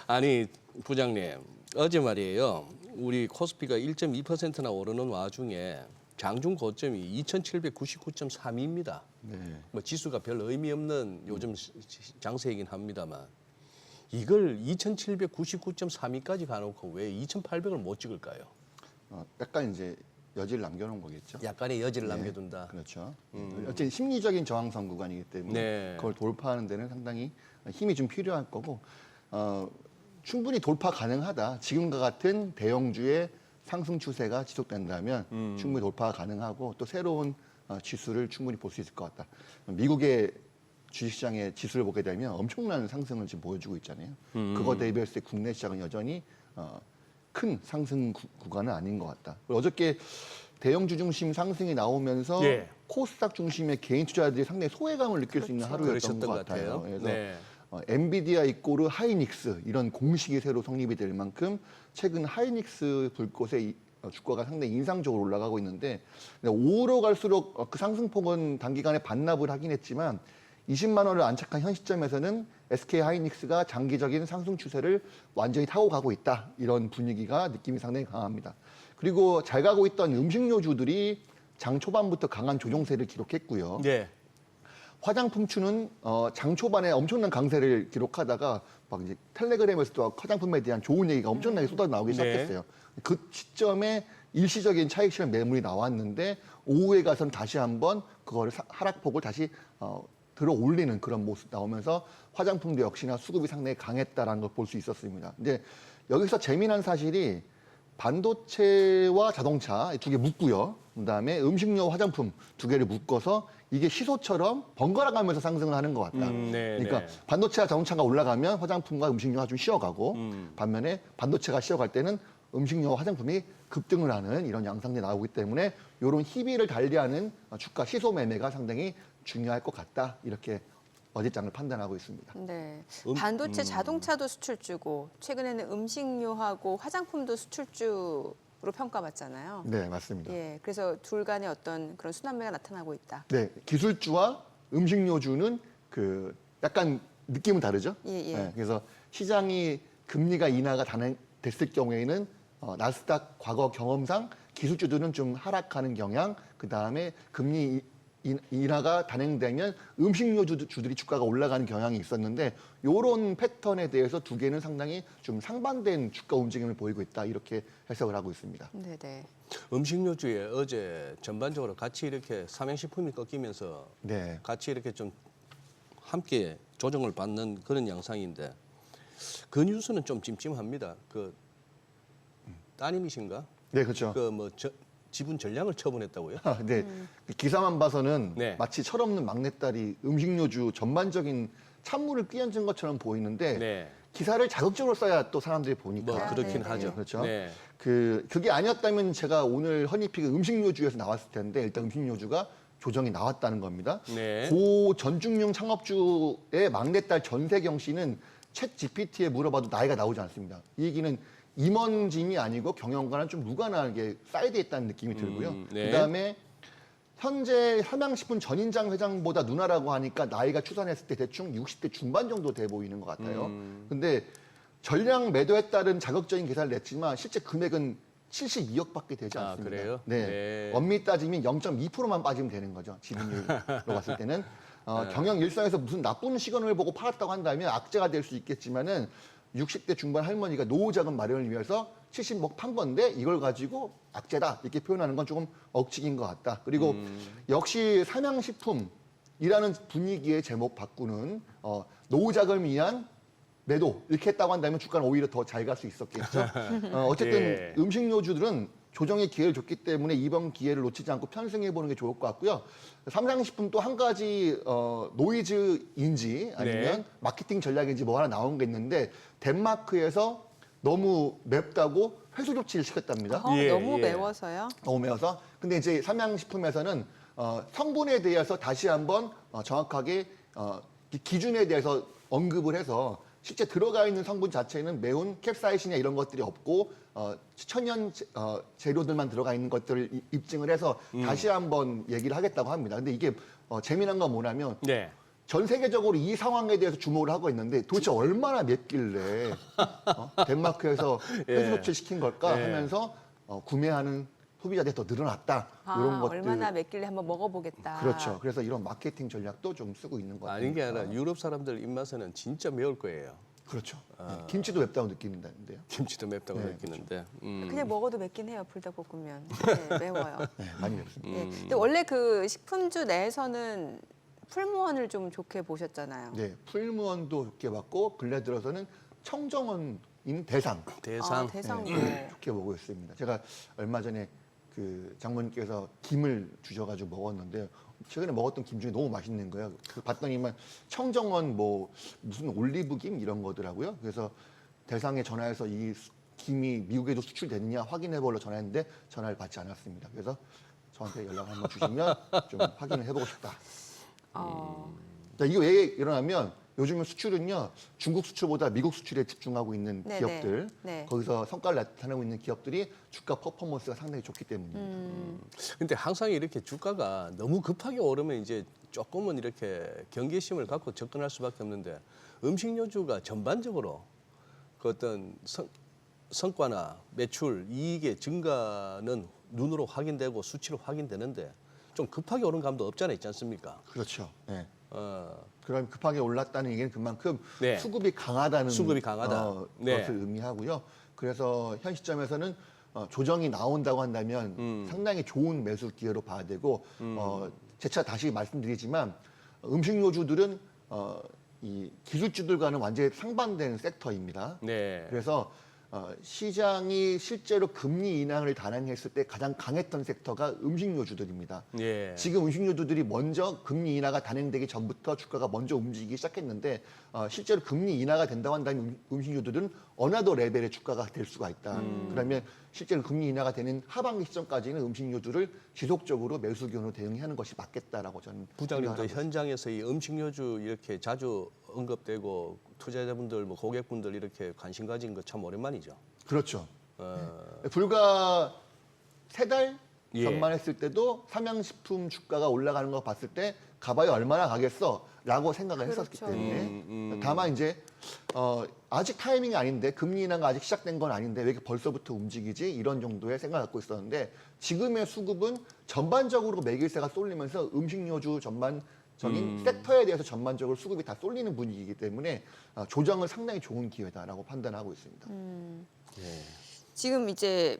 아니, 부장님. 어제 말이에요. 우리 코스피가 1.2%나 오르는 와중에 장중 고점이 2,799.3입니다. 네. 뭐 지수가 별 의미 없는 요즘 장세이긴 합니다만 이걸 2,799.3위까지 가놓고 왜 2,800을 못 찍을까요? 약간 이제 여지를 남겨놓은 거겠죠. 약간의 여지를 네, 남겨둔다. 그렇죠. 어쨌든 심리적인 저항선 구간이기 때문에 네. 그걸 돌파하는 데는 상당히 힘이 좀 필요할 거고 충분히 돌파 가능하다. 지금과 같은 대형주의 상승 추세가 지속된다면 충분히 돌파가 가능하고 또 새로운 지수를 충분히 볼 수 있을 것 같다. 미국의 주식시장의 지수를 보게 되면 엄청난 상승을 지금 보여주고 있잖아요. 그거 대비했을 때 국내 시장은 여전히 큰 상승 구간은 아닌 것 같다. 그리고 어저께 대형주 중심 상승이 나오면서 예. 코스닥 중심의 개인 투자자들이 상당히 소외감을 느낄 수 있는 하루였던 그러셨던 것 같아요. 그래서 네. 엔비디아 이꼬르 하이닉스 이런 공식이 새로 성립이 될 만큼 최근 하이닉스 불꽃의 주가가 상당히 인상적으로 올라가고 있는데 5로 갈수록 그 상승폭은 단기간에 반납을 하긴 했지만 20만 원을 안착한 현 시점에서는 SK 하이닉스가 장기적인 상승 추세를 완전히 타고 가고 있다. 이런 분위기가 느낌이 상당히 강합니다. 그리고 잘 가고 있던 음식료주들이 장 초반부터 강한 조정세를 기록했고요. 네. 화장품추는 장 초반에 엄청난 강세를 기록하다가 막 이제 텔레그램에서도 화장품에 대한 좋은 얘기가 엄청나게 쏟아 나오기 시작했어요. 그 시점에 일시적인 차익 실현 매물이 나왔는데 오후에 가서는 다시 한번 그거를 하락폭을 다시 들어 올리는 그런 모습 나오면서 화장품도 역시나 수급이 상당히 강했다라는 걸 볼 수 있었습니다. 근데 여기서 재미난 사실이 반도체와 자동차 두 개 묶고요. 그다음에 음식료, 화장품 두 개를 묶어서 이게 시소처럼 번갈아 가면서 상승을 하는 것 같다. 네, 그러니까 네. 반도체와 자동차가 올라가면 화장품과 음식료가 좀 쉬어가고 반면에 반도체가 쉬어갈 때는 음식료와 화장품이 급등을 하는 이런 양상들이 나오기 때문에 이런 희비를 달리하는 주가 시소 매매가 상당히 중요할 것 같다. 이렇게 어제장을 판단하고 있습니다. 네, 반도체, 자동차도 수출주고 최근에는 음식료하고 화장품도 수출주로 평가받잖아요. 네, 맞습니다. 예, 그래서 둘 간의 어떤 그런 순환매가 나타나고 있다. 네, 기술주와 음식료주는 그 약간 느낌은 다르죠. 예. 네, 그래서 시장이 금리가 인하가 단행됐을 경우에는 나스닥 과거 경험상 기술주들은 좀 하락하는 경향, 그 다음에 금리 인하가 단행되면 음식료주들이 주가가 올라가는 경향이 있었는데 이런 패턴에 대해서 두 개는 상당히 좀 상반된 주가 움직임을 보이고 있다 이렇게 해석을 하고 있습니다. 네네. 음식료주에 어제 전반적으로 같이 이렇게 삼양식품이 꺾이면서 네, 같이 이렇게 좀 함께 조정을 받는 그런 양상인데 그 뉴스는 좀 찜찜합니다. 그 따님이신가? 네 그렇죠. 그 뭐 지분 전량을 처분했다고요? 네, 기사만 봐서는 네. 마치 철없는 막내딸이 음식료주 전반적인 찬물을 끼얹은 것처럼 보이는데 네. 기사를 자극적으로 써야 또 사람들이 보니까. 뭐 그렇긴 네, 하죠. 그렇죠. 네. 그게 아니었다면 제가 오늘 허니픽 음식료주에서 나왔을 텐데 일단 음식료주가 조정이 나왔다는 겁니다. 네. 고 전중용 창업주의 막내딸 전세경 씨는 챗 GPT에 물어봐도 나이가 나오지 않습니다. 이 얘기는 임원진이 아니고 경영과는 좀 무관하게 사이드에 있다는 느낌이 들고요. 네. 그다음에 현재 삼양식품 전인장 회장보다 누나라고 하니까 나이가 추산했을 때 대충 60대 중반 정도 돼 보이는 것 같아요. 근데 전량 매도에 따른 자극적인 계산을 냈지만 실제 금액은 72억밖에 되지 아, 않습니다. 그래요? 네. 네. 엄밀히 따지면 0.2%만 빠지면 되는 거죠. 지분율로 봤을 때는. 경영 일선에서 무슨 나쁜 시그널을 보고 팔았다고 한다면 악재가 될 수 있겠지만은 60대 중반 할머니가 노후 자금 마련을 위해서 70억 판 건데 이걸 가지고 악재다 이렇게 표현하는 건 조금 억측인 것 같다. 그리고 역시 삼양식품이라는 분위기의 제목 바꾸는 노후 자금을 위한 매도 이렇게 했다고 한다면 주가는 오히려 더 잘 갈 수 있었겠죠. 어쨌든 예. 음식료주들은 조정의 기회를 줬기 때문에 이번 기회를 놓치지 않고 편승해 보는 게 좋을 것 같고요. 삼양식품 또 한 가지 노이즈인지 아니면 네. 마케팅 전략인지 뭐 하나 나온 게 있는데 덴마크에서 너무 맵다고 회수 조치를 시켰답니다. 어, 예, 너무 예. 매워서요. 너무 매워서. 근데 이제 삼양식품에서는 성분에 대해서 다시 한번 정확하게 기준에 대해서 언급을 해서 실제 들어가 있는 성분 자체는 매운 캡사이신이나 이런 것들이 없고 천연 재료들만 들어가 있는 것들을 입증을 해서 다시 한번 얘기를 하겠다고 합니다. 근데 이게 재미난 건 뭐냐면 네. 전 세계적으로 이 상황에 대해서 주목을 하고 있는데 도대체 얼마나 맵길래 덴마크에서 회수 조치를 시킨 걸까 예. 하면서 구매하는 소비자들이 더 늘어났다. 이런 것들. 얼마나 맵길래 한번 먹어보겠다. 그렇죠. 그래서 이런 마케팅 전략도 좀 쓰고 있는 것 같아요. 아닌 게 아니라 유럽 사람들 입맛에는 진짜 매울 거예요. 그렇죠. 네, 김치도 맵다고 느끼는데요. 김치도 맵다고 네, 느끼는데. 그냥 먹어도 맵긴 해요. 불닭볶음면. 네, 매워요. 네, 많이 맵습니다. 네. 근데 원래 그 식품주 내에서는 풀무원을 좀 좋게 보셨잖아요. 네, 풀무원도 좋게 봤고 근래 들어서는 청정원인 대상 대상. 대상도. 좋게 보고 있습니다. 제가 얼마 전에 그 장모님께서 김을 주셔가지고 먹었는데 최근에 먹었던 김 중에 너무 맛있는 거예요. 그 봤더니만 청정원 뭐 무슨 올리브김 이런 거더라고요. 그래서 대상에 전화해서 이 김이 미국에도 수출되느냐 확인해보려 전화했는데 전화를 받지 않았습니다. 그래서 저한테 연락 한번 주시면 좀 확인을 해보고 싶다. 자, 이거 왜 일어나면 요즘은 수출은요 중국 수출보다 미국 수출에 집중하고 있는 네네. 기업들 네. 거기서 성과를 나타내고 있는 기업들이 주가 퍼포먼스가 상당히 좋기 때문입니다. 근데 항상 이렇게 주가가 너무 급하게 오르면 이제 조금은 이렇게 경계심을 갖고 접근할 수밖에 없는데 음식료주가 전반적으로 그 어떤 성과나 매출, 이익의 증가는 눈으로 확인되고 수치로 확인되는데 좀 급하게 오른 감도 없잖아 있지 않습니까? 그렇죠. 네. 어, 그럼 급하게 올랐다는 얘기는 그만큼 네. 수급이 강하다는 수급이 강하다. 네. 것을 의미하고요. 그래서 현 시점에서는 조정이 나온다고 한다면 상당히 좋은 매수 기회로 봐야 되고 재차 다시 말씀드리지만 음식료주들은 이 기술주들과는 완전히 상반된 섹터입니다. 네. 그래서 시장이 실제로 금리 인하를 단행했을 때 가장 강했던 섹터가 음식료주들입니다. 예. 지금 음식료주들이 먼저 금리 인하가 단행되기 전부터 주가가 먼저 움직이기 시작했는데 실제로 금리 인하가 된다고 한다면 음식료주들은 어나더 레벨의 주가가 될 수가 있다. 그러면 실제로 금리 인하가 되는 하반기 시점까지는 음식료주를 지속적으로 매수 기온으로 대응하는 것이 맞겠다라고 저는 부장님도 생각을 하고 현장에서 이 음식료주 이렇게 자주 언급되고 투자자분들, 뭐 고객분들 이렇게 관심 가진 거 참 오랜만이죠. 그렇죠. 어, 불과 3달 예. 전만 했을 때도 삼양식품 주가가 올라가는 거 봤을 때 가봐야 얼마나 가겠어라고 생각을 했었기 그렇죠. 때문에 다만 이제 아직 타이밍이 아닌데 금리 인하가 아직 시작된 건 아닌데 왜 이렇게 벌써부터 움직이지 이런 정도의 생각을 갖고 있었는데 지금의 수급은 전반적으로 매길세가 쏠리면서 음식료주 전반적인 섹터에 대해서 전반적으로 수급이 다 쏠리는 분위기이기 때문에 조정은 상당히 좋은 기회다라고 판단하고 있습니다. 지금 이제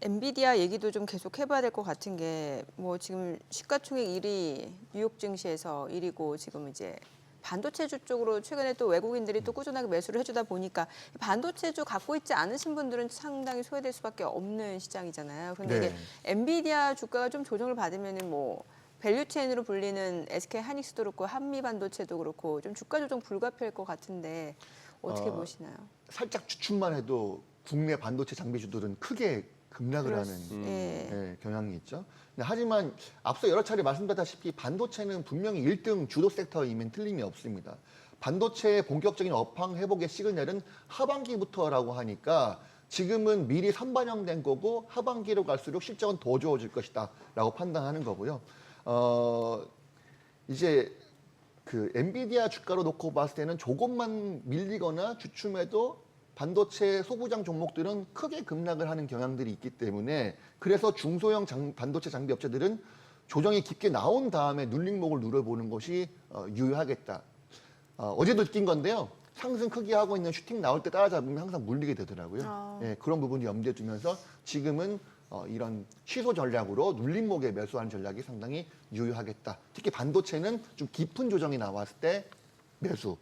엔비디아 얘기도 좀 계속 해봐야 될 것 같은 게 뭐 지금 시가총액 1위 뉴욕 증시에서 1위고 지금 이제 반도체주 쪽으로 최근에 또 외국인들이 또 꾸준하게 매수를 해주다 보니까 반도체주 갖고 있지 않으신 분들은 상당히 소외될 수밖에 없는 시장이잖아요. 그런데 네. 이게 엔비디아 주가가 좀 조정을 받으면은 뭐 밸류체인으로 불리는 SK 하이닉스도 그렇고 한미 반도체도 그렇고 좀 주가 조정 불가피할 것 같은데 어떻게 보시나요? 살짝 주춤만 해도 국내 반도체 장비주들은 크게 급락을 하는 예. 경향이 있죠. 근데 하지만 앞서 여러 차례 말씀드렸다시피 반도체는 분명히 1등 주도 섹터이면 틀림이 없습니다. 반도체의 본격적인 업황 회복의 시그널은 하반기부터라고 하니까 지금은 미리 선반영된 거고 하반기로 갈수록 실적은 더 좋아질 것이다라고 판단하는 거고요. 이제 그 엔비디아 주가로 놓고 봤을 때는 조금만 밀리거나 주춤해도 반도체 소부장 종목들은 크게 급락을 하는 경향들이 있기 때문에 그래서 중소형 반도체 장비 업체들은 조정이 깊게 나온 다음에 눌림목을 누려보는 것이 유효하겠다. 어제도 느낀 건데요. 상승 크게 하고 있는 슈팅 나올 때 따라잡으면 항상 물리게 되더라고요. 예, 그런 부분을 염두에 두면서 지금은 이런 취소 전략으로 눌림목에 매수하는 전략이 상당히 유효하겠다. 특히 반도체는 좀 깊은 조정이 나왔을 때 매수.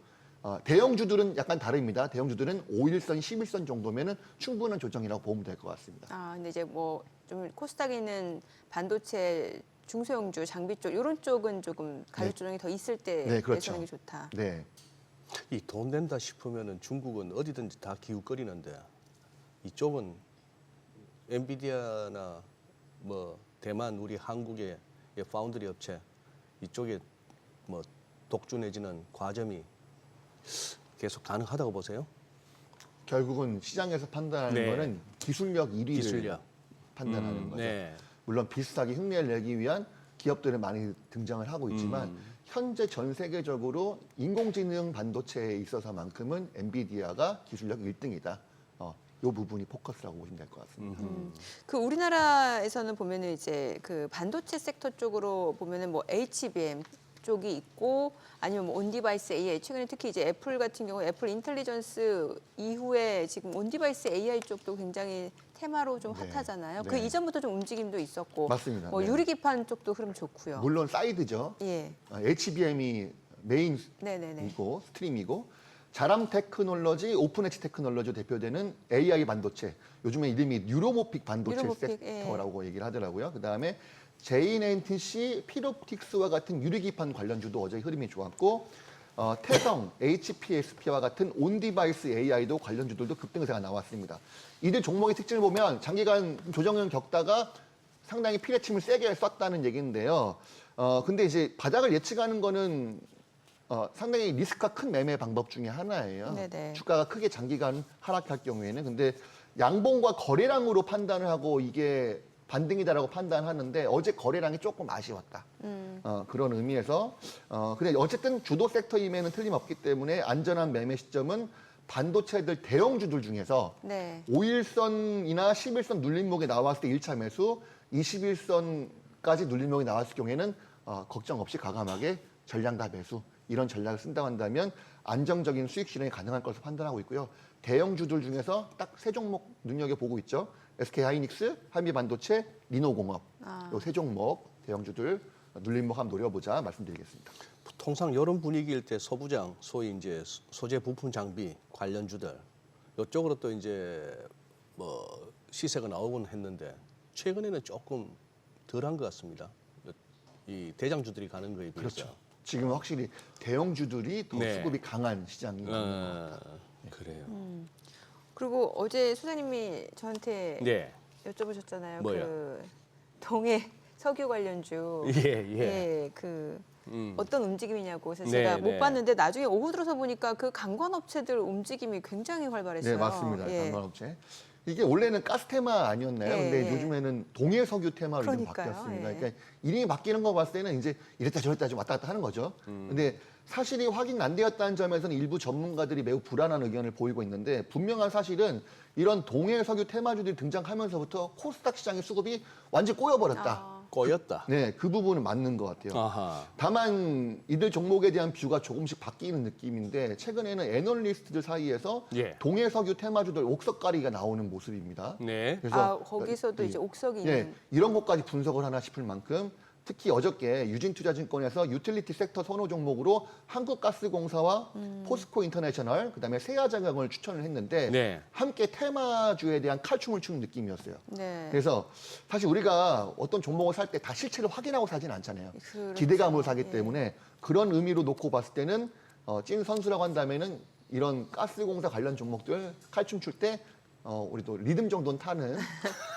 대형주들은 약간 다릅니다. 대형주들은 5일선, 11선 정도면은 충분한 조정이라고 보면 될 것 같습니다. 근데 이제 뭐 좀 코스닥에 있는 반도체 중소형주, 장비 쪽 이런 쪽은 조금 가격 조정이 더 있을 때 네, 그렇죠. 매수하는 게 좋다. 네. 이 돈 된다 싶으면은 중국은 어디든지 다 기웃거리는데 이쪽은 엔비디아나 뭐 대만 우리 한국의 파운드리 업체 이쪽에 뭐 독주 내지는 과점이 계속 가능하다고 보세요? 결국은 시장에서 판단하는 네. 거는 기술력 1위를 기술력. 판단하는 거죠. 네. 물론 비슷하게 흉내를 내기 위한 기업들은 많이 등장을 하고 있지만 현재 전 세계적으로 인공지능 반도체에 있어서만큼은 엔비디아가 기술력 1등이다. 이 부분이 포커스라고 보시면 될 것 같습니다. 그 우리나라에서는 보면은 이제 그 반도체 섹터 쪽으로 보면은 뭐 HBM 쪽이 있고 아니면 뭐 온디바이스 AI 최근에 특히 이제 애플 같은 경우 애플 인텔리전스 이후에 지금 온디바이스 AI 쪽도 굉장히 테마로 좀 네. 핫하잖아요. 네. 그 이전부터 좀 움직임도 있었고 맞습니다. 뭐 네. 유리기판 쪽도 흐름 좋고요. 물론 사이드죠. 예. HBM이 메인이고 네네네. 스트림이고 자람 테크놀로지, 오픈 엣지 테크놀로지 대표되는 AI 반도체. 요즘에 이름이 뉴로모픽 반도체 뉴로모픽, 섹터라고 얘기를 하더라고요. 그다음에 JNNTC, 피롭틱스와 같은 유리기판 관련주도 어제 흐름이 좋았고 태성, HPSP와 같은 온디바이스 AI도 관련주들도 급등세가 나왔습니다. 이들 종목의 특징을 보면 장기간 조정을 겪다가 상당히 피레침을 세게 썼다는 얘기인데요. 근데 이제 바닥을 예측하는 거는 상당히 리스크가 큰 매매 방법 중에 하나예요. 네네. 주가가 크게 장기간 하락할 경우에는. 근데 양봉과 거래량으로 판단을 하고 이게 반등이다라고 판단하는데 어제 거래량이 조금 아쉬웠다. 그런 의미에서 근데 어쨌든 주도 섹터임에는 틀림없기 때문에 안전한 매매 시점은 반도체들 대형주들 중에서 네. 5일선이나 11선 눌림목에 나왔을 때 1차 매수, 21선까지 눌림목이 나왔을 경우에는 걱정 없이 과감하게 전량 다 매수 이런 전략을 쓴다고 한다면 안정적인 수익 실현이 가능할 것으로 판단하고 있고요. 대형주들 중에서 딱 세 종목 눈여겨보고 있죠. SK하이닉스, 한미반도체, 리노공업 이 세 종목 대형주들 눌림목 한번 노려보자 말씀드리겠습니다. 통상 이런 분위기일 때 소부장, 소위 이제 소재 부품 장비 관련주들 이쪽으로 또 이제 뭐 시세가 나오곤 했는데 최근에는 조금 덜한 것 같습니다. 이 대장주들이 가는 거에 비해서. 그렇죠. 지금 확실히 대형주들이 더 네. 수급이 강한 시장인 것 같아요. 그래요. 그리고 어제 소장님이 저한테 네. 여쭤보셨잖아요. 뭐요? 그 동해 석유 관련주. 예. 그 어떤 움직임이냐고. 그래서 네, 제가 네. 못 봤는데 나중에 오후 들어서 보니까 그 관광업체들 움직임이 굉장히 활발했어요. 네, 맞습니다. 예. 관광업체. 이게 원래는 가스 테마 아니었나요? 예, 근데 예. 요즘에는 동해 석유 테마로 이름 그러니까요, 바뀌었습니다. 예. 그러니까 이름이 바뀌는 거 봤을 때는 이제 이랬다 저랬다 좀 왔다 갔다 하는 거죠. 근데 사실이 확인 안 되었다는 점에서는 일부 전문가들이 매우 불안한 의견을 보이고 있는데 분명한 사실은 이런 동해 석유 테마주들이 등장하면서부터 코스닥 시장의 수급이 완전히 꼬여버렸다. 꼬였다. 네, 그 부분은 맞는 것 같아요. 아하. 다만 이들 종목에 대한 뷰가 조금씩 바뀌는 느낌인데 최근에는 애널리스트들 사이에서 예. 동해 석유 테마주들 옥석가리가 나오는 모습입니다. 네. 거기서도 이제 옥석이 있는. 예, 이런 것까지 분석을 하나 싶을 만큼 특히 어저께 유진투자증권에서 유틸리티 섹터 선호 종목으로 한국가스공사와 포스코 인터내셔널 그다음에 세아자강을 추천을 했는데 네. 함께 테마주에 대한 칼춤을 추는 느낌이었어요. 네. 그래서 사실 우리가 어떤 종목을 살 때 다 실체를 확인하고 사지는 않잖아요. 그렇죠. 기대감으로 사기 예. 때문에 그런 의미로 놓고 봤을 때는 찐 선수라고 한다면은 이런 가스공사 관련 종목들 칼춤 출 때 우리도 리듬 정도는 타는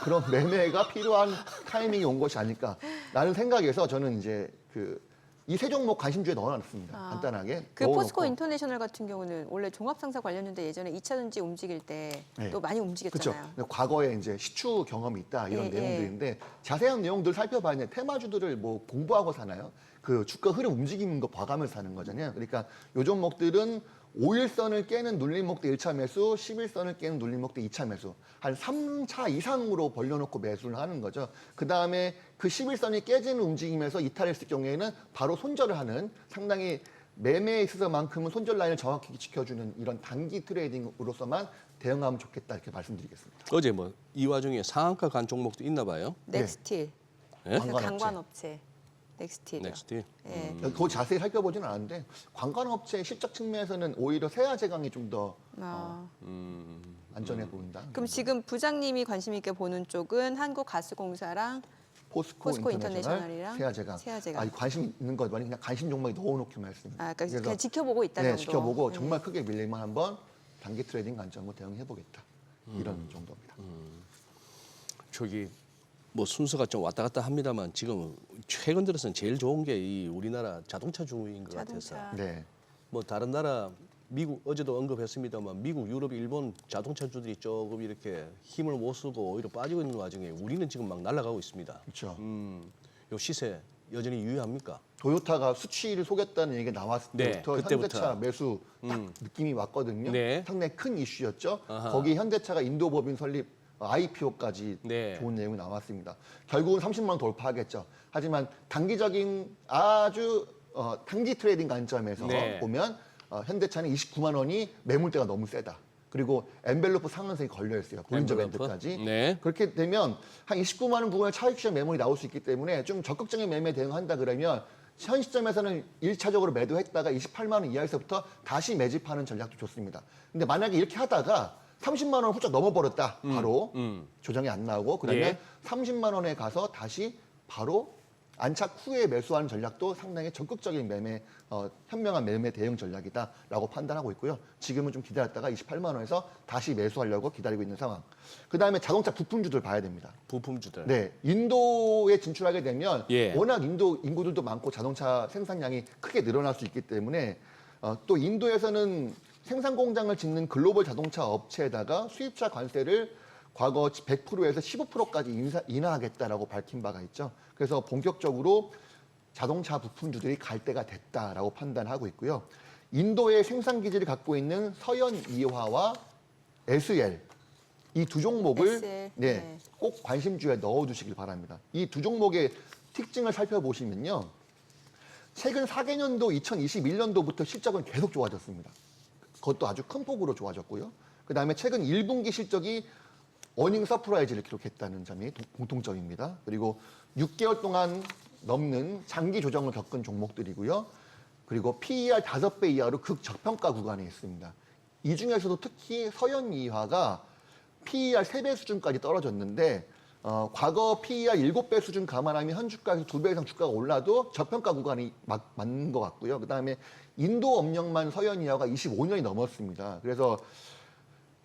그런 매매가 필요한 타이밍이 온 것이 아닐까라는 생각에서 저는 이제 그 이 세 종목 관심주에 넣어놨습니다. 간단하게. 그 넣어놓고. 포스코 인터내셔널 같은 경우는 원래 종합상사 관련주인데 예전에 2차전지 움직일 때 또 네. 많이 그렇죠. 움직였잖아요. 과거에 이제 시추 경험이 있다 이런 예, 내용들인데 자세한 내용들 살펴봐야 테마주들을 뭐 공부하고 사나요? 그 주가 흐름 움직이는 거 봐가면서 사는 거잖아요. 그러니까 요 종목들은 5일선을 깨는 눌림목대 1차 매수, 11선을 깨는 눌림목대 2차 매수. 한 3차 이상으로 벌려놓고 매수를 하는 거죠. 그다음에 그 11선이 깨지는 움직임에서 이탈했을 경우에는 바로 손절을 하는 상당히 매매에 있어서만큼은 손절 라인을 정확히 지켜주는 이런 단기 트레이딩으로서만 대응하면 좋겠다 이렇게 말씀드리겠습니다. 어제 뭐 이 와중에 상한가 간 종목도 있나 봐요. 넥스틸, 예? 그 관광업체. 강관업체, 넥스틸. 넥스트. 예. 그거 자세히 살펴보지는 않았는데 관광업체 실적 측면에서는 오히려 세아제강이 좀 더 아. 안전해 보인다. 그럼 지금 부장님이 관심 있게 보는 쪽은 한국가스공사랑 포스코 인터내셔널이랑 세아제강. 세아제강. 관심 있는 것 많이 그냥 관심 종목에 넣어놓기만 했습니다. 아, 그러니까 그래서 그냥 지켜보고 있다 네, 정도. 지켜보고 네. 정말 크게 밀리면 한번 단기 트레이딩 관점으로 대응해보겠다. 이런 정도입니다. 저기 뭐 순서가 좀 왔다 갔다 합니다만 지금 최근 들어서는 제일 좋은 게 이 우리나라 자동차 주인 것 자동차. 같아서 네. 뭐 다른 나라 미국 어제도 언급했습니다만 미국, 유럽, 일본 자동차주들이 조금 이렇게 힘을 못 쓰고 오히려 빠지고 있는 와중에 우리는 지금 막 날아가고 있습니다. 그렇죠. 요 시세 여전히 유효합니까? 토요타가 수치를 속였다는 얘기가 나왔을 네, 때부터 그때부터. 현대차 매수 딱 느낌이 왔거든요. 네. 상당히 큰 이슈였죠. 아하. 거기 현대차가 인도 법인 설립 IPO까지 네. 좋은 내용이 나왔습니다. 결국은 30만 원 돌파하겠죠. 하지만 단기적인 아주 단기 트레이딩 관점에서 네. 보면 현대차는 29만 원이 매물대가 너무 세다. 그리고 엔벨로프 상한선이 걸려 있어요. 볼린저 엔벨로프? 밴드까지. 네. 그렇게 되면 한 29만 원 부근의 차익 시장 매물이 나올 수 있기 때문에 좀 적극적인 매매 대응한다 그러면 현 시점에서는 1차적으로 매도했다가 28만 원 이하에서부터 다시 매집하는 전략도 좋습니다. 근데 만약에 이렇게 하다가 30만 원 훌쩍 넘어버렸다. 바로 조정이 안 나오고 그러면 예. 30만 원에 가서 다시 바로 안착 후에 매수하는 전략도 상당히 적극적인 매매, 현명한 매매 대응 전략이다라고 판단하고 있고요. 지금은 좀 기다렸다가 28만 원에서 다시 매수하려고 기다리고 있는 상황. 그다음에 자동차 부품주들 봐야 됩니다. 부품주들. 네, 인도에 진출하게 되면 예. 워낙 인도 인구들도 많고 자동차 생산량이 크게 늘어날 수 있기 때문에 또 인도에서는 생산 공장을 짓는 글로벌 자동차 업체에다가 수입차 관세를 과거 100%에서 15%까지 인하하겠다라고 밝힌 바가 있죠. 그래서 본격적으로 자동차 부품주들이 갈 때가 됐다라고 판단하고 있고요. 인도의 생산 기지를 갖고 있는 서현이화와 SL 이 두 종목을 SL, 네, 네. 꼭 관심주에 넣어두시길 바랍니다. 이 두 종목의 특징을 살펴보시면요. 최근 4개년도 2021년도부터 실적은 계속 좋아졌습니다. 그것도 아주 큰 폭으로 좋아졌고요. 그다음에 최근 1분기 실적이 어닝 서프라이즈를 기록했다는 점이 공통점입니다. 그리고 6개월 동안 넘는 장기 조정을 겪은 종목들이고요. 그리고 PER 5배 이하로 극저평가 구간에 있습니다. 이 중에서도 특히 서현이화가 PER 3배 수준까지 떨어졌는데 과거 PER 7배 수준 감안하면 현 주가에서 2배 이상 주가가 올라도 저평가 구간이 맞는 것 같고요. 그다음에 인도 업력만 서현이화가 25년이 넘었습니다. 그래서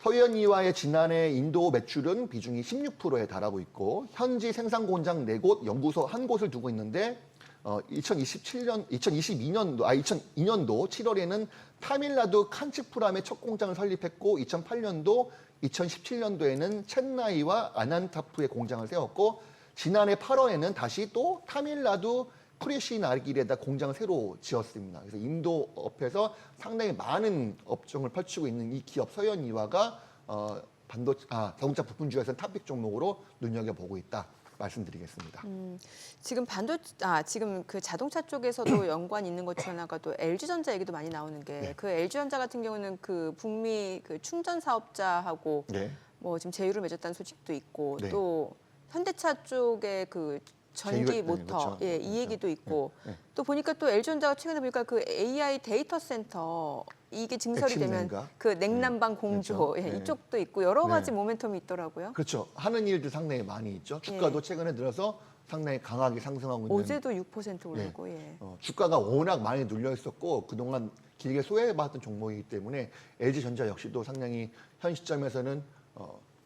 서현이화의 지난해 인도 매출은 비중이 16%에 달하고 있고 현지 생산 공장 4곳, 연구소 1곳을 두고 있는데 2022년도 7월에는 타밀나두 칸치푸람의 첫 공장을 설립했고 2008년도, 2017년도에는 첸나이와 아난타프의 공장을 세웠고 지난해 8월에는 다시 또 타밀나두 프레시나길에다 공장을 새로 지었습니다. 그래서 인도 업에서 상당히 많은 업종을 펼치고 있는 이 기업 서현이화가 자동차 부품주에서는 탑픽 종목으로 눈여겨보고 있다 말씀드리겠습니다. 지금 그 자동차 쪽에서도 연관 있는 것 중 하나가 또 LG전자 얘기도 많이 나오는 게 그 LG전자 같은 경우는 그 북미 그 충전 사업자하고 네. 뭐 지금 제휴를 맺었다는 소식도 있고 네. 또 현대차 쪽에 그 전기 제휴했다는 모터 거죠. 이 그렇죠. 얘기도 있고 네. 또 보니까 또 LG전자가 최근에 보니까 그 AI 데이터 센터 이게 증설이 되면 엑심젠가? 그 냉난방 공조 그렇죠. 네. 이쪽도 있고 여러 가지 네. 모멘텀이 있더라고요. 그렇죠. 하는 일도 상당히 많이 있죠. 주가도 최근에 들어서 상당히 강하게 상승하고 있는. 어제도 6% 오르고 예. 주가가 워낙 많이 눌려 있었고 그동안 길게 소외받았던 종목이기 때문에 LG전자 역시도 상당히 현 시점에서는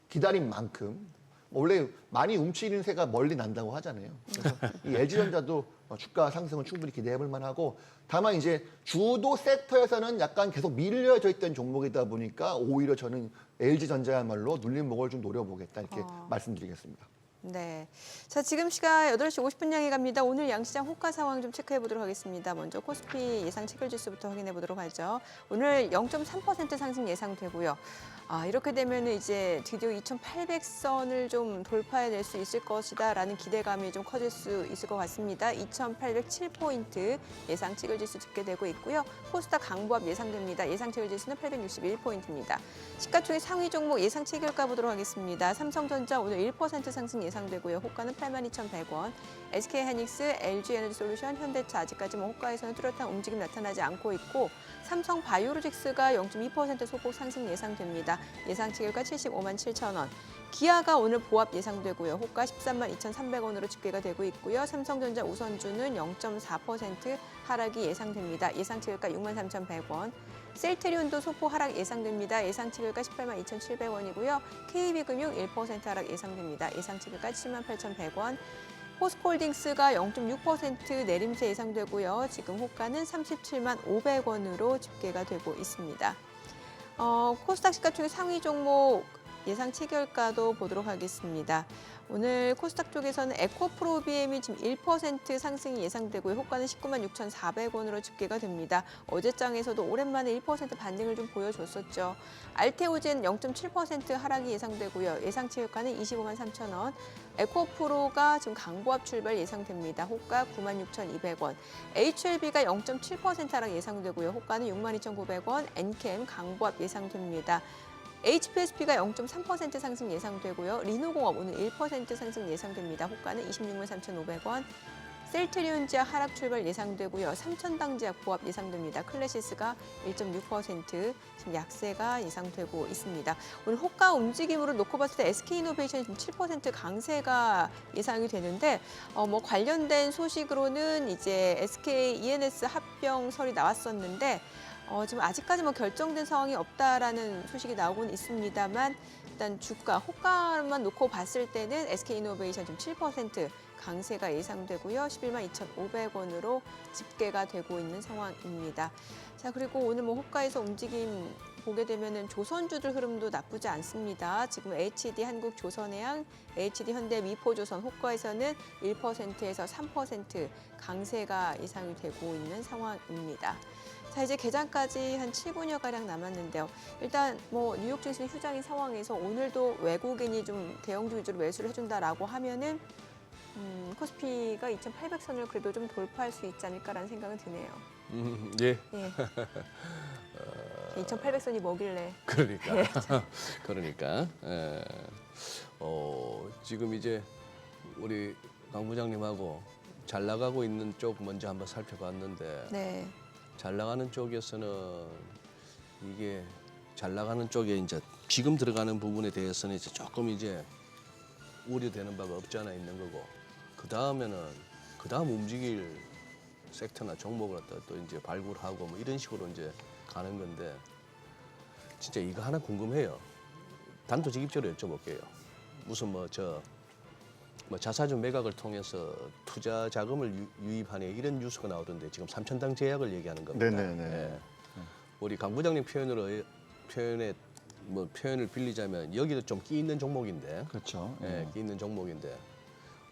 기다린 만큼 원래 많이 움츠리는 새가 멀리 난다고 하잖아요. 그래서 이 LG전자도 주가 상승은 충분히 기대해볼 만하고 다만 이제 주도 섹터에서는 약간 계속 밀려져 있던 종목이다 보니까 오히려 저는 LG전자야말로 눌림목을 좀 노려보겠다 이렇게 말씀드리겠습니다. 네. 자, 지금 시각 8시 50분 향해 갑니다. 오늘 양시장 호가 상황 좀 체크해 보도록 하겠습니다. 먼저 코스피 예상 체결 지수부터 확인해 보도록 하죠. 오늘 0.3% 상승 예상되고요. 이렇게 되면 이제 드디어 2,800선을 좀 돌파해낼 수 있을 것이다라는 기대감이 좀 커질 수 있을 것 같습니다. 2,807포인트 예상 체결 지수 집계되고 있고요. 코스닥 강보합 예상됩니다. 예상 체결 지수는 861포인트입니다. 시가총액 상위 종목 예상 체결가 보도록 하겠습니다. 삼성전자 오늘 1% 상승 예상되고요. 호가는 82,100원. SK하이닉스, LG에너지솔루션, 현대차 아직까지 호가에서는 뚜렷한 움직임 나타나지 않고 있고 삼성바이오로직스가 0.2% 소폭 상승 예상됩니다. 예상 체결가 757,000원. 기아가 오늘 보합 예상되고요. 호가 132,300원으로 집계가 되고 있고요. 삼성전자 우선주는 0.4% 하락이 예상됩니다. 예상 체결가 63,100원. 셀트리온도 소폭 하락 예상됩니다. 예상 체결가 182,700원이고요. KB금융 1% 하락 예상됩니다. 예상 체결가 78,100원. 포스코홀딩스가 0.6% 내림세 예상되고요. 지금 호가는 375,000원으로 집계가 되고 있습니다. 코스닥 시가총액 상위 종목 예상 체결가도 보도록 하겠습니다. 오늘 코스닥 쪽에서는 에코프로비엠이 지금 1% 상승이 예상되고요. 호가는 196,400원으로 집계가 됩니다. 어제장에서도 오랜만에 1% 반등을 좀 보여줬었죠. 알테오젠 0.7% 하락이 예상되고요. 예상 체결가는 253,000원. 에코프로가 지금 강보합 출발 예상됩니다. 호가 96,200원. HLB가 0.7% 하락 예상되고요. 호가는 62,900원. 엔캠 강보합 예상됩니다. HPSP가 0.3% 상승 예상되고요. 리노공업 오늘 1% 상승 예상됩니다. 호가는 263,500원. 셀트리온지아 하락 출발 예상되고요. 삼천당지아 보합 예상됩니다. 클래시스가 1.6% 지금 약세가 예상되고 있습니다. 오늘 호가 움직임으로 놓고 봤을 때 SK이노베이션이 7% 강세가 예상이 되는데 관련된 소식으로는 이제 SK ENS 합병설이 나왔었는데 지금 아직까지 결정된 상황이 없다라는 소식이 나오고는 있습니다만 일단 주가, 호가만 놓고 봤을 때는 SK이노베이션 좀 7% 강세가 예상되고요. 112,250원으로 집계가 되고 있는 상황입니다. 자, 그리고 오늘 호가에서 움직임 보게 되면은 조선주들 흐름도 나쁘지 않습니다. 지금 HD 한국 조선해양, HD 현대 미포조선 호가에서는 1%에서 3% 강세가 예상이 되고 있는 상황입니다. 자, 이제 개장까지 한 7분여가량 남았는데요. 일단 뉴욕 증시 휴장인 상황에서 오늘도 외국인이 좀 대형주 위주로 매수를 해준다라고 하면은 코스피가 2,800선을 그래도 좀 돌파할 수 있지 않을까라는 생각은 드네요. 예. 예. 2,800선이 뭐길래? 그러니까. 지금 이제 우리 강 부장님하고 잘 나가고 있는 쪽 먼저 한번 살펴봤는데 네. 잘 나가는 쪽에서는 이게 잘 나가는 쪽에 이제 지금 들어가는 부분에 대해서는 이제 조금 이제 우려되는 바가 없지 않아 있는 거고 그 다음 움직일 섹터나 종목을 또 이제 발굴하고 이런 식으로 이제 가는 건데 진짜 이거 하나 궁금해요. 단도직입적으로 여쭤볼게요. 무슨 자사주 매각을 통해서 투자 자금을 유입하네 이런 뉴스가 나오던데 지금 삼천당 제약을 얘기하는 겁니다. 네네네. 예. 우리 강 부장님 표현을 빌리자면 여기도 좀 끼 있는 종목인데. 그렇죠. 예, 끼 있는 종목인데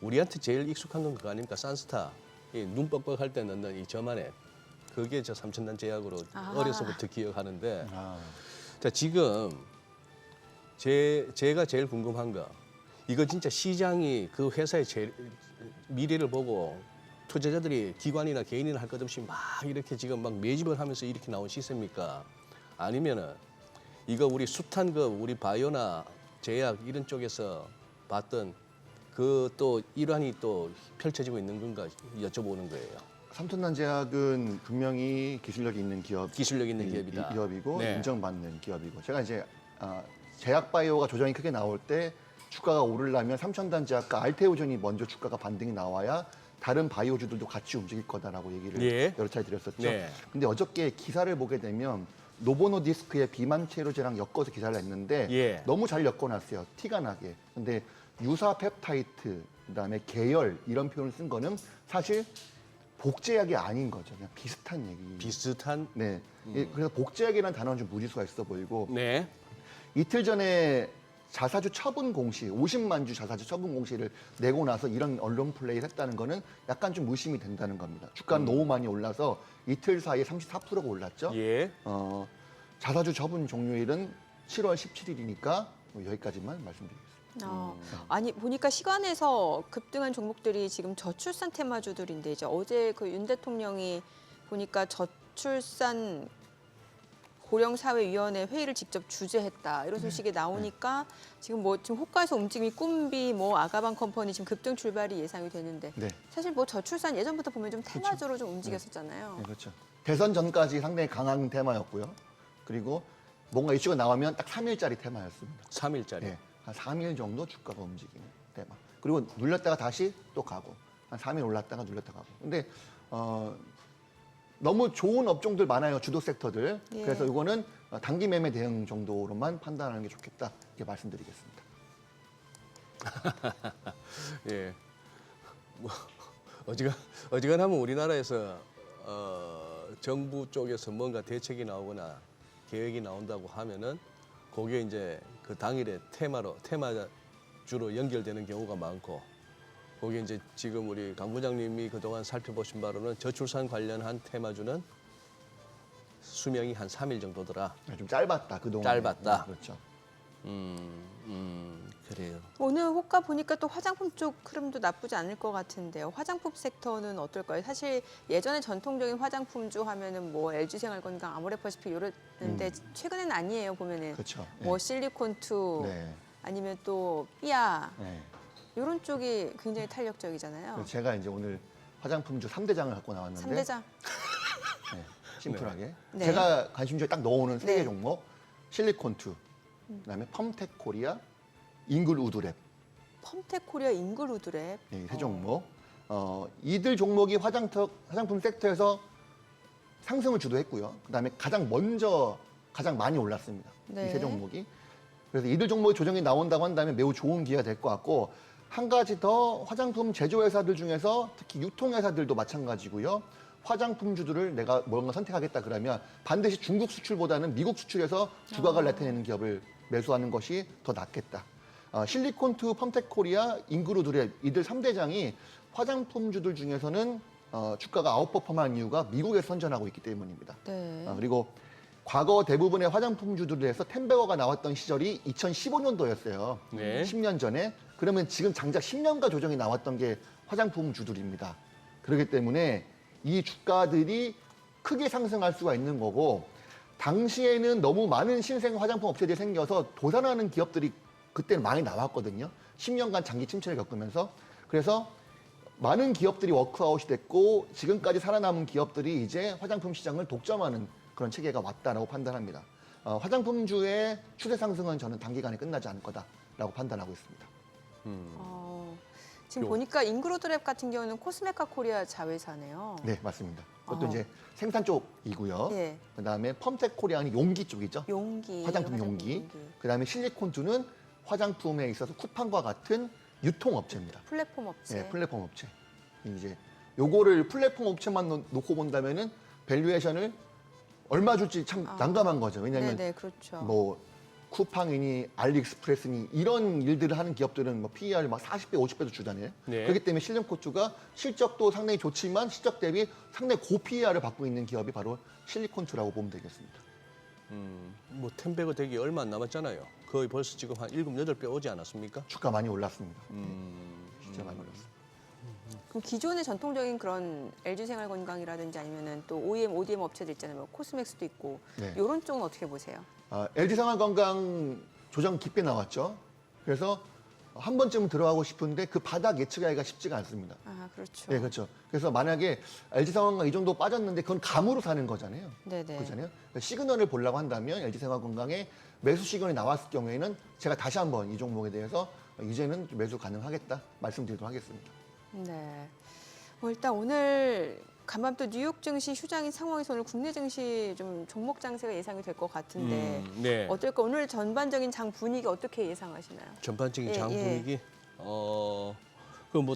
우리한테 제일 익숙한 건 그거 아닙니까? 산스타. 눈 뻑뻑할 때 넣는 이 저만의 그게 저 삼천당 제약으로 어려서부터 기억하는데 자 지금 제가 제일 궁금한 거 이거 진짜 시장이 그 회사의 미래를 보고 투자자들이 기관이나 개인이나 할 것 없이 막 이렇게 지금 막 매집을 하면서 이렇게 나온 시세입니까? 아니면은 이거 우리 숱한 우리 바이오나 제약 이런 쪽에서 봤던 그 또 일환이 또 펼쳐지고 있는 건가 여쭤보는 거예요. 삼천단제약은 분명히 기술력이 있는 기술력 있는 기업이다. 기업이고 네. 인정받는 기업이고 제가 이제 제약바이오가 조정이 크게 나올 때 주가가 오르려면 삼천단제약과 알테오젠이 먼저 주가가 반등이 나와야 다른 바이오주들도 같이 움직일 거다라고 얘기를 예. 여러 차례 드렸었죠. 네. 근데 어저께 기사를 보게 되면 노보노디스크의 비만 치료제랑 엮어서 기사를 냈는데 예. 너무 잘 엮어놨어요. 티가 나게. 근데 유사 펩타이드, 그다음에 계열 이런 표현을 쓴 거는 사실 복제약이 아닌 거죠. 그냥 비슷한 얘기. 비슷한. 네. 그래서 복제약이라는 단어는 좀 무리수가 있어 보이고 네. 이틀 전에 자사주 처분 공시, 50만 주 자사주 처분 공시를 내고 나서 이런 언론 플레이를 했다는 거는 약간 좀 의심이 된다는 겁니다. 주가는 너무 많이 올라서 이틀 사이에 34%가 올랐죠. 예. 자사주 처분 종료일은 7월 17일이니까 여기까지만 말씀드리겠습니다. 아니 보니까 시간에서 급등한 종목들이 지금 저출산 테마주들인데 이제 어제 그 윤 대통령이 보니까 저출산 고령사회위원회 회의를 직접 주재했다 이런 소식이 나오니까 지금 지금 호가에서 움직임이 꿈비 아가방 컴퍼니 지금 급등 출발이 예상이 되는데 네. 사실 저출산 예전부터 보면 좀 테마주로 좀 움직였었잖아요. 네, 그렇죠. 대선 전까지 상당히 강한 테마였고요. 그리고 뭔가 이슈가 나오면 딱 3일짜리 테마였습니다. 3일짜리. 네, 한 3일 정도 주가가 움직이는 테마. 그리고 눌렸다가 다시 또 가고 한 3일 올랐다가 눌렸다가 가고. 근데 너무 좋은 업종들 많아요. 주도 섹터들. 예. 그래서 이거는 단기 매매 대응 정도로만 판단하는 게 좋겠다. 이렇게 말씀드리겠습니다. 예. 어지간하면 우리나라에서 정부 쪽에서 뭔가 대책이 나오거나 계획이 나온다고 하면은 그게 이제 그 당일의 테마주로 연결되는 경우가 많고, 거기 이제 지금 우리 강 부장님이 그동안 살펴보신 바로는 저출산 관련한 테마주는 수명이 한 3일 정도더라. 좀 짧았다. 그동안. 짧았다. 그렇죠. 그래요. 오늘 호가 보니까 또 화장품 쪽 흐름도 나쁘지 않을 것 같은데요. 화장품 섹터는 어떨까요? 사실 예전에 전통적인 화장품주 하면은 LG생활건강, 아모레퍼시픽 이랬는데 최근에는 아니에요. 보면은 그렇죠. 실리콘투 네. 아니면 또 삐아 네. 이런 쪽이 굉장히 탄력적이잖아요. 그래서 제가 이제 오늘 화장품주 3대장을 갖고 나왔는데 3대장. 네, 심플하게. 네. 제가 관심주에 딱 넣어오는 세 개 네. 종목. 실리콘투, 그다음에 펌텍 코리아, 잉글 우드랩. 펌텍 코리아, 잉글 우드랩. 네, 세 종목. 이들 종목이 화장품 섹터에서 상승을 주도했고요. 그다음에 가장 많이 올랐습니다. 네. 이 세 종목이. 그래서 이들 종목의 조정이 나온다고 한다면 매우 좋은 기회가 될 것 같고, 한 가지 더 화장품 제조회사들 중에서 특히 유통회사들도 마찬가지고요. 화장품주들을 내가 뭔가 선택하겠다 그러면 반드시 중국 수출보다는 미국 수출해서 주가를 나타내는 기업을 매수하는 것이 더 낫겠다. 실리콘투, 펌텍코리아, 잉그루드랩 이들 3대장이 화장품주들 중에서는 주가가 아웃퍼폼한 이유가 미국에서 선전하고 있기 때문입니다. 네. 그리고 과거 대부분의 화장품주들에서 텐베거가 나왔던 시절이 2015년도였어요. 네. 10년 전에. 그러면 지금 장작 10년가 조정이 나왔던 게 화장품주들입니다. 그렇기 때문에 이 주가들이 크게 상승할 수가 있는 거고, 당시에는 너무 많은 신생 화장품 업체들이 생겨서 도산하는 기업들이 그때는 많이 나왔거든요. 10년간 장기 침체를 겪으면서. 그래서 많은 기업들이 워크아웃이 됐고 지금까지 살아남은 기업들이 이제 화장품 시장을 독점하는 그런 체계가 왔다라고 판단합니다. 화장품주의 추세 상승은 저는 단기간에 끝나지 않을 거다라고 판단하고 있습니다. 지금 보니까 잉그루드랩 같은 경우는 코스메카 코리아 자회사네요. 네, 맞습니다. 그것도 이제 생산 쪽이고요. 예. 그다음에 펌텍 코리아는 용기 쪽이죠. 용기. 화장품 용기. 그다음에 실리콘주는 화장품에 있어서 쿠팡과 같은 유통업체입니다. 플랫폼 업체. 네, 플랫폼 업체. 이제 요거를 플랫폼 업체만 놓고 본다면은 밸류에이션을 얼마 줄지 참 난감한 거죠. 왜냐하면 네, 그렇죠. 뭐 쿠팡이니 알리익스프레스니 이런 일들을 하는 기업들은 뭐 PER 막 40배, 50배도 주잖아요. 네. 그렇기 때문에 실리콘투가 실적도 상당히 좋지만 실적 대비 상당히 고 PER을 받고 있는 기업이 바로 실리콘투라고 보면 되겠습니다. 뭐 텐베거 되기 얼마 안 남았잖아요. 거의 벌써 지금 한 7, 8배 오지 않았습니까? 주가 많이 올랐습니다. 진짜 많이 올랐습니다. 그럼 기존의 전통적인 그런 LG생활건강이라든지 아니면은 또 OEM, ODM 업체들 있잖아요. 뭐 코스맥스도 있고 네. 이런 쪽은 어떻게 보세요? LG생활건강 조정 깊게 나왔죠. 그래서 한 번쯤 들어가고 싶은데 그 바닥 예측하기가 쉽지가 않습니다. 아, 그렇죠. 네, 그렇죠. 그래서 만약에 LG생활건강 이 정도 빠졌는데 그건 감으로 사는 거잖아요. 네네. 그렇잖아요. 시그널을 보려고 한다면 LG생활건강에 매수 시그널이 나왔을 경우에는 제가 다시 한번 이 종목에 대해서 이제는 매수 가능하겠다 말씀드리도록 하겠습니다. 네. 일단 오늘 간밤 또 뉴욕 증시 휴장인 상황에서 오늘 국내 증시 좀 종목 장세가 예상이 될 것 같은데 네. 어떨까? 오늘 전반적인 장 분위기 어떻게 예상하시나요? 전반적인 예, 장 예. 분위기 그 뭐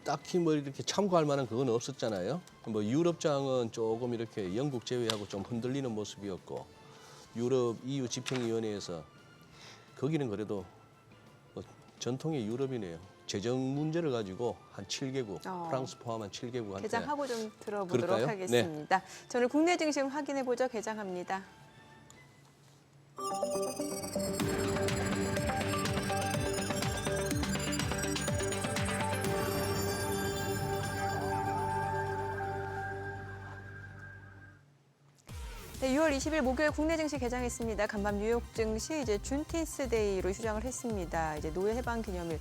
딱히 뭐 이렇게 참고할 만한 그건 없었잖아요. 뭐 유럽장은 조금 이렇게 영국 제외하고 좀 흔들리는 모습이었고 유럽 EU 집행위원회에서 거기는 그래도 뭐 전통의 유럽이네요. 재정 문제를 가지고 한 7개국, 프랑스 포함한 7개국한테 개장하고 좀 들어보도록 그럴까요? 하겠습니다. 저는 국내 증시 확인해 보죠. 개장합니다. 네, 6월 20일 목요일 국내 증시 개장했습니다. 간밤 뉴욕 증시 이제 준틴스 데이로 휴장을 했습니다. 이제 노예 해방 기념일.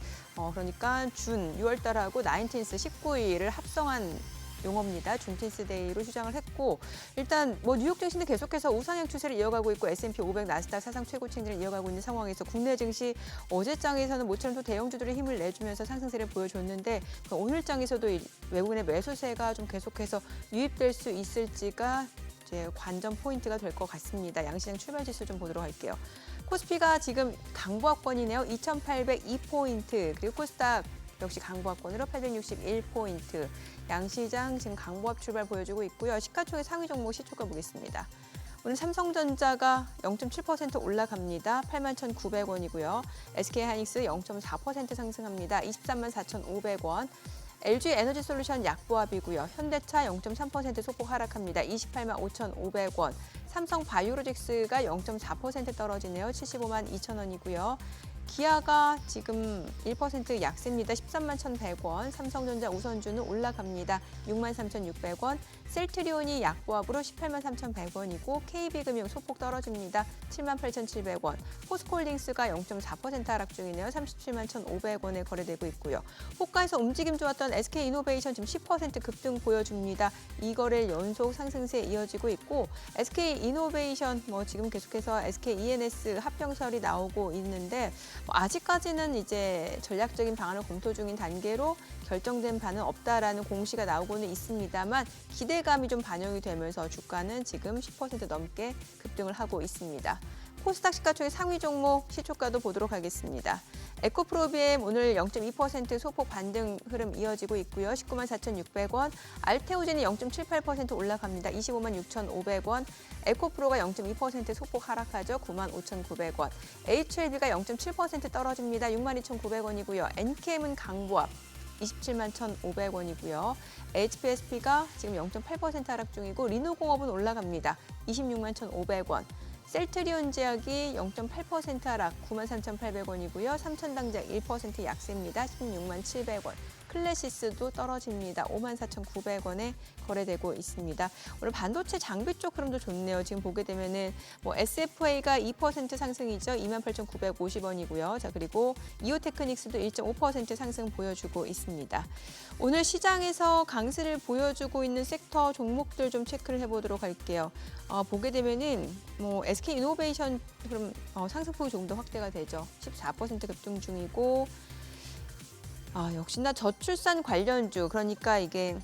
그러니까 준 6월 달하고 나인틴스 19일을 합성한 용어입니다. 준틴스 데이로 휴장을 했고 일단 뭐 뉴욕 증시는 계속해서 우상향 추세를 이어가고 있고 S&P 500 나스닥 사상 최고 챙진을 이어가고 있는 상황에서 국내 증시 어제 장에서는 모처럼 또 대형주들이 힘을 내주면서 상승세를 보여줬는데 오늘 장에서도 외국인의 매수세가 좀 계속해서 유입될 수 있을지가 관전 포인트가 될 것 같습니다. 양시장 출발 지수 좀 보도록 할게요. 코스피가 지금 강보합권이네요. 2,802포인트. 그리고 코스닥 역시 강보합권으로 861포인트. 양시장 지금 강보합 출발 보여주고 있고요. 시가총액 상위 종목 시초가 보겠습니다. 오늘 삼성전자가 0.7% 올라갑니다. 81,900원이고요. SK하이닉스 0.4% 상승합니다. 234,500원. LG 에너지솔루션 약보합이고요. 현대차 0.3% 소폭 하락합니다. 285,500원. 삼성 바이오로직스가 0.4% 떨어지네요. 752,000원이고요. 기아가 지금 1% 약세입니다. 131,100원. 삼성전자 우선주는 올라갑니다. 63,600원. 셀트리온이 약보합으로 183,100원이고 KB금융 소폭 떨어집니다. 78,700원. 포스코홀딩스가 0.4% 하락 중이네요. 371,500원에 거래되고 있고요. 호가에서 움직임 좋았던 SK이노베이션 지금 10% 급등 보여줍니다. 2거래일 연속 상승세 이어지고 있고 SK이노베이션 지금 계속해서 SKENS 합병설이 나오고 있는데 아직까지는 이제 전략적인 방안을 검토 중인 단계로 결정된 바는 없다라는 공시가 나오고는 있습니다만 기대감이 좀 반영이 되면서 주가는 지금 10% 넘게 급등을 하고 있습니다. 코스닥 시가총액 상위 종목 시초가도 보도록 하겠습니다. 에코프로비엠 오늘 0.2% 소폭 반등 흐름 이어지고 있고요. 194,600원. 알테오젠이 0.78% 올라갑니다. 256,500원. 에코프로가 0.2% 소폭 하락하죠. 95,900원. HLB가 0.7% 떨어집니다. 62,900원이고요. NKM은 강보합. 271,500원이고요. HPSP가 지금 0.8% 하락 중이고 리노공업은 올라갑니다. 261,500원. 셀트리온 제약이 0.8% 하락 93,800원이고요. 삼천당제약 1% 약세입니다. 167,700원. 클래시스도 떨어집니다. 54,900원에 거래되고 있습니다. 오늘 반도체 장비 쪽 흐름도 좋네요. 지금 보게 되면은 SFA가 2% 상승이죠. 28,950원이고요. 자, 그리고 이오테크닉스도 1.5% 상승 보여주고 있습니다. 오늘 시장에서 강세를 보여주고 있는 섹터 종목들 좀 체크를 해보도록 할게요. 보게 되면은 SK이노베이션 그럼 상승폭이 조금 더 확대가 되죠. 14% 급등 중이고. 역시나 저출산 관련주, 그러니까 이게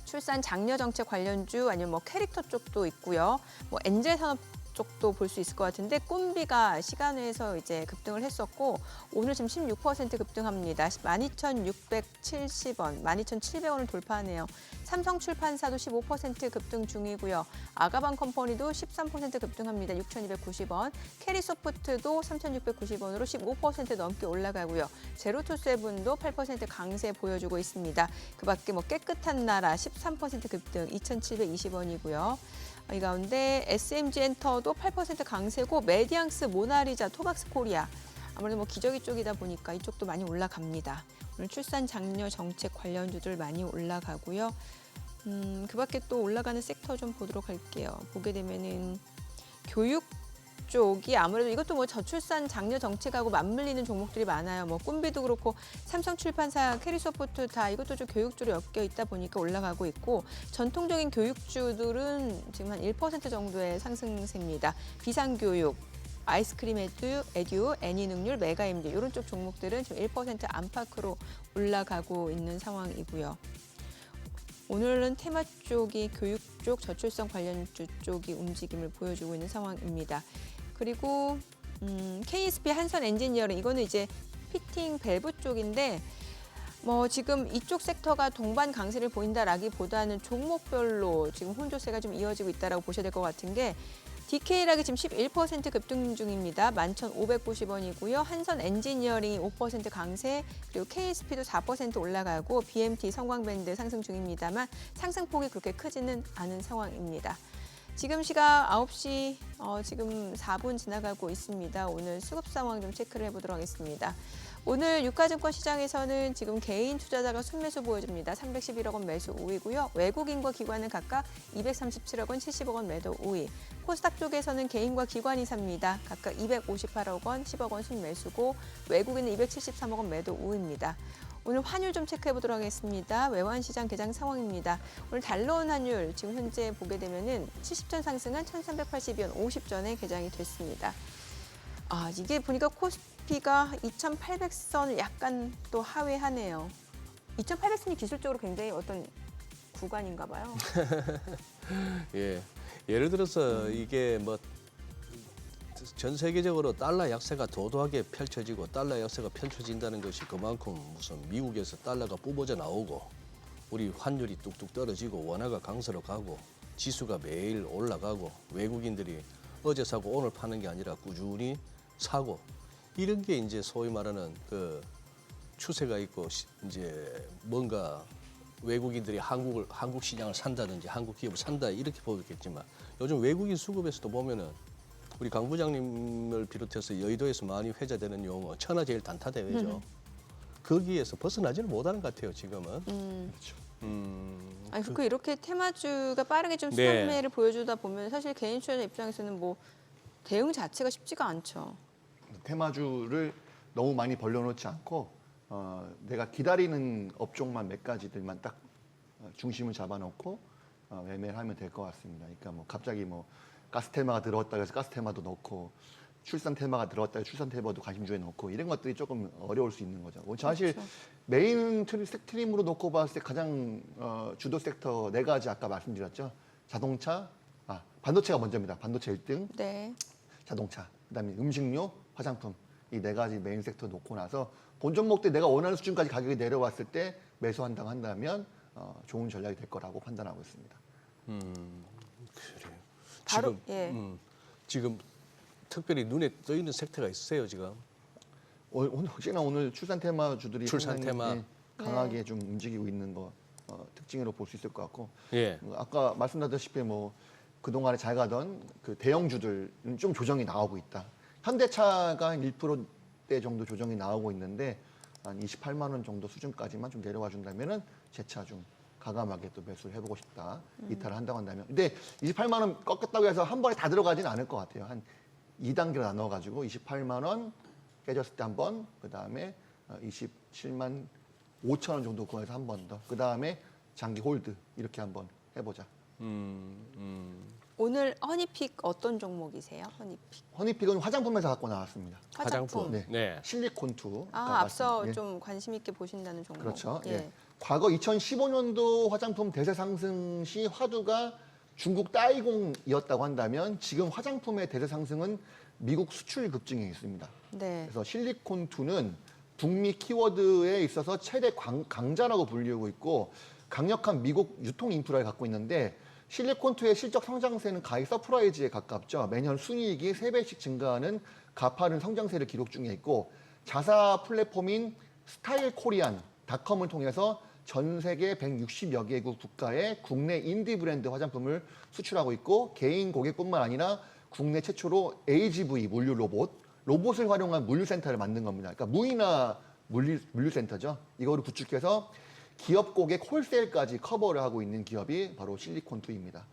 출산 장려 정책 관련주 아니면 캐릭터 쪽도 있고요. 엔젤 산업 쪽도 볼 수 있을 것 같은데 꿈비가 시간외에서 이제 급등을 했었고 오늘 지금 16% 급등합니다. 12,670원, 12,700원을 돌파하네요. 삼성출판사도 15% 급등 중이고요. 아가방 컴퍼니도 13% 급등합니다. 6,290원. 캐리소프트도 3,690원으로 15% 넘게 올라가고요. 제로투세븐도 8% 강세 보여주고 있습니다. 그밖에 깨끗한 나라 13% 급등 2,720원이고요. 이 가운데 SMG엔터도 8% 강세고 메디앙스, 모나리자, 토박스 코리아 아무래도 기저귀 쪽이다 보니까 이쪽도 많이 올라갑니다. 오늘 출산 장려 정책 관련주들 많이 올라가고요. 그밖에 또 올라가는 섹터 좀 보도록 할게요. 보게 되면은 교육 쪽이 아무래도 이것도 저출산 장려 정책하고 맞물리는 종목들이 많아요. 꿈비도 그렇고 삼성출판사, 캐리소프트 다 이것도 좀 교육주로 엮여 있다 보니까 올라가고 있고 전통적인 교육주들은 지금 한 1% 정도의 상승세입니다. 비상교육, 아이스크림 에듀, 애니능률, 메가임디 이런 쪽 종목들은 지금 1% 안팎으로 올라가고 있는 상황이고요. 오늘은 테마 쪽이 교육 쪽, 저출산 관련주 쪽이 움직임을 보여주고 있는 상황입니다. 그리고 KSP 한선 엔지니어링 이거는 이제 피팅 밸브 쪽인데 뭐 지금 이쪽 섹터가 동반 강세를 보인다라기보다는 종목별로 지금 혼조세가 좀 이어지고 있다라고 보셔야 될 것 같은 게 DK락이 지금 11% 급등 중입니다. 11,590원이고요. 한선 엔지니어링이 5% 강세, 그리고 KSP도 4% 올라가고 BMT 성광밴드 상승 중입니다만 상승폭이 그렇게 크지는 않은 상황입니다. 지금 시각 9시 지금 4분 지나가고 있습니다. 오늘 수급 상황 좀 체크를 해보도록 하겠습니다. 오늘 유가증권 시장에서는 지금 개인 투자자가 순매수 보여줍니다. 311억 원 매수 우위고요. 외국인과 기관은 각각 237억 원, 70억 원 매도 우위. 코스닥 쪽에서는 개인과 기관이 삽니다. 각각 258억 원, 10억 원 순매수고 외국인은 273억 원 매도 우위입니다. 오늘 환율 좀 체크해 보도록 하겠습니다. 외환시장 개장 상황입니다. 오늘 달러원 환율 지금 현재 보게 되면은 70전 상승한 1,382원 50전에 개장이 됐습니다. 이게 보니까 코스피가 2,800선을 약간 또 하회하네요. 2,800선이 기술적으로 굉장히 어떤 구간인가 봐요. 예. 예를 들어서 이게 뭐 전 세계적으로 달러 약세가 도도하게 펼쳐지고 달러 약세가 펼쳐진다는 것이 그만큼 무슨 미국에서 달러가 뽑아져 나오고 우리 환율이 뚝뚝 떨어지고 원화가 강세로 가고 지수가 매일 올라가고 외국인들이 어제 사고 오늘 파는 게 아니라 꾸준히 사고 이런 게 이제 소위 말하는 그 추세가 있고 이제 뭔가 외국인들이 한국 시장을 산다든지 한국 기업을 산다 이렇게 보겠지만 요즘 외국인 수급에서도 보면은 우리 강 부장님을 비롯해서 여의도에서 많이 회자되는 용어 천하제일 단타 대회죠. 거기에서 벗어나지는 못하는 것 같아요 지금은. 그렇죠. 아니 그 이렇게 테마주가 빠르게 좀 네. 수급매를 보여주다 보면 사실 개인 투자자 입장에서는 뭐 대응 자체가 쉽지가 않죠. 테마주를 너무 많이 벌려놓지 않고 내가 기다리는 업종만 몇 가지들만 딱 중심을 잡아놓고 매매를 하면 될 것 같습니다. 그러니까 뭐 갑자기 뭐 가스 테마가 들어왔다 해서 가스 테마도 넣고 출산 테마가 들어왔다 해서 출산 테마도 관심주에 넣고 이런 것들이 조금 어려울 수 있는 거죠. 사실 그렇죠. 메인 트림으로 놓고 봤을 때 가장 주도 섹터 네 가지 아까 말씀드렸죠. 자동차, 반도체가 먼저입니다. 반도체 1등, 네. 자동차, 그다음에 음식료, 화장품 이 네 가지 메인 섹터 놓고 나서 본 종목들 내가 원하는 수준까지 가격이 내려왔을 때 매수한다고 한다면 좋은 전략이 될 거라고 판단하고 있습니다. 그래요. 바로 지금, 예. 지금 특별히 눈에 떠있는 섹터가 있으세요 지금? 혹시나 오늘 출산 테마주들이 출산 상당히, 테마. 강하게 좀 움직이고 있는 거 특징으로 볼 수 있을 것 같고 예. 아까 말씀드렸다시피 뭐 그동안에 잘 가던 그 대형주들은 좀 조정이 나오고 있다. 현대차가 한 1%대 정도 조정이 나오고 있는데 한 28만 원 정도 수준까지만 좀 내려와 준다면은 제 차 좀 과감하게 또 매수를 해보고 싶다. 이탈을 한다고 한다면. 근데 28만 원 꺾었다고 해서 한 번에 다 들어가진 않을 것 같아요. 한 2단계로 나눠가지고 28만 원 깨졌을 때 한 번, 그 다음에 27만 5천 원 정도 구간에서 한 번 더, 그 다음에 장기 홀드 이렇게 한번 해보자. 오늘 허니픽 어떤 종목이세요? 허니픽. 허니픽은 화장품에서 갖고 나왔습니다. 화장품. 네. 네. 실리콘2. 앞서 좀 관심 있게 보신다는 종목. 그렇죠. 예. 예. 과거 2015년도 화장품 대세 상승 시 화두가 중국 따이공이었다고 한다면 지금 화장품의 대세 상승은 미국 수출 급증에 있습니다. 네. 그래서 실리콘2는 북미 키워드에 있어서 최대 강자라고 불리우고 있고 강력한 미국 유통 인프라를 갖고 있는데 실리콘2의 실적 성장세는 가히 서프라이즈에 가깝죠. 매년 순이익이 3배씩 증가하는 가파른 성장세를 기록 중에 있고 자사 플랫폼인 스타일 코리안 닷컴을 통해서 전 세계 160여 개국 국가에 국내 인디 브랜드 화장품을 수출하고 있고 개인 고객뿐만 아니라 국내 최초로 AGV 물류 로봇을 활용한 물류센터를 만든 겁니다. 그러니까 무이나 물류센터죠. 이거를 구축해서 기업 고객 홀세일까지 커버를 하고 있는 기업이 바로 실리콘2입니다.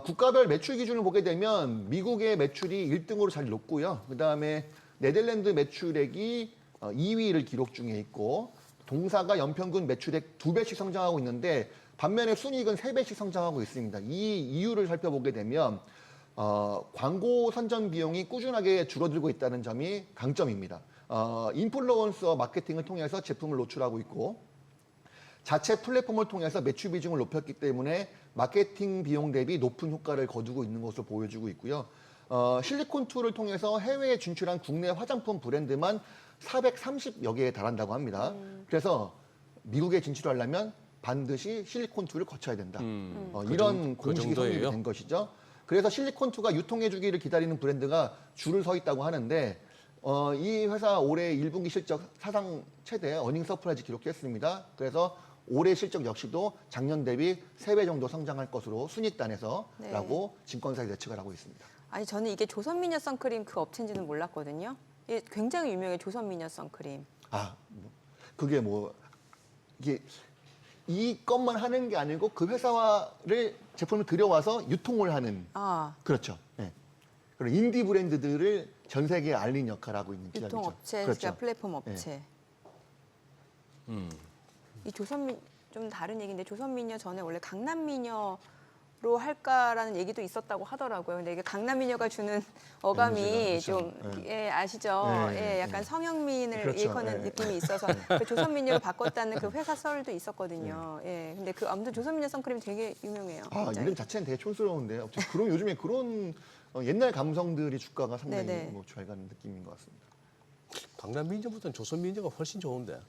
국가별 매출 기준을 보게 되면 미국의 매출이 1등으로 자리 높고요. 그다음에 네덜란드 매출액이 2위를 기록 중에 있고 동사가 연평균 매출액 2배씩 성장하고 있는데 반면에 순이익은 3배씩 성장하고 있습니다. 이 이유를 살펴보게 되면 광고 선전 비용이 꾸준하게 줄어들고 있다는 점이 강점입니다. 인플루언서 마케팅을 통해서 제품을 노출하고 있고 자체 플랫폼을 통해서 매출 비중을 높였기 때문에 마케팅 비용 대비 높은 효과를 거두고 있는 것으로 보여지고 있고요. 실리콘2를 통해서 해외에 진출한 국내 화장품 브랜드만 430여 개에 달한다고 합니다. 그래서 미국에 진출하려면 반드시 실리콘2를 거쳐야 된다. 이런 공식이 성립이 된 것이죠. 그래서 실리콘2가 유통해 주기를 기다리는 브랜드가 줄을 서 있다고 하는데 이 회사 올해 1분기 실적 사상 최대 어닝 서프라이즈 기록했습니다. 그래서 올해 실적 역시도 작년 대비 3배 정도 성장할 것으로 순익단에서라고 증권사에 예측을 하고 있습니다. 아니 저는 이게 조선미녀 선크림 그 업체인지는 몰랐거든요. 이게 굉장히 유명해요. 조선미녀 선크림. 그게 이게 이것만 하는 게 아니고 그 회사를 제품을 들여와서 유통을 하는 그렇죠. 네. 그리고 인디 브랜드들을 전 세계에 알린 역할을 하고 있는 기업이죠. 유통업체, 그렇죠. 플랫폼 업체. 이 조선미 좀 다른 얘기인데 조선미녀 전에 원래 강남미녀로 할까라는 얘기도 있었다고 하더라고요. 근데 이게 강남미녀가 주는 어감이 좀 아시죠? 약간 성형미인을 그렇죠. 일컫는 느낌이 있어서 그 조선미녀로 바꿨다는 그 회사 썰도 있었거든요. 근데 그 아무튼 조선미녀 선크림이 되게 유명해요. 이름 자체는 되게 촌스러운데 그런 요즘에 그런 옛날 감성들이 주가가 상당히 잘 가는 느낌인 것 같습니다. 강남미녀보다는 조선미녀가 훨씬 좋은데.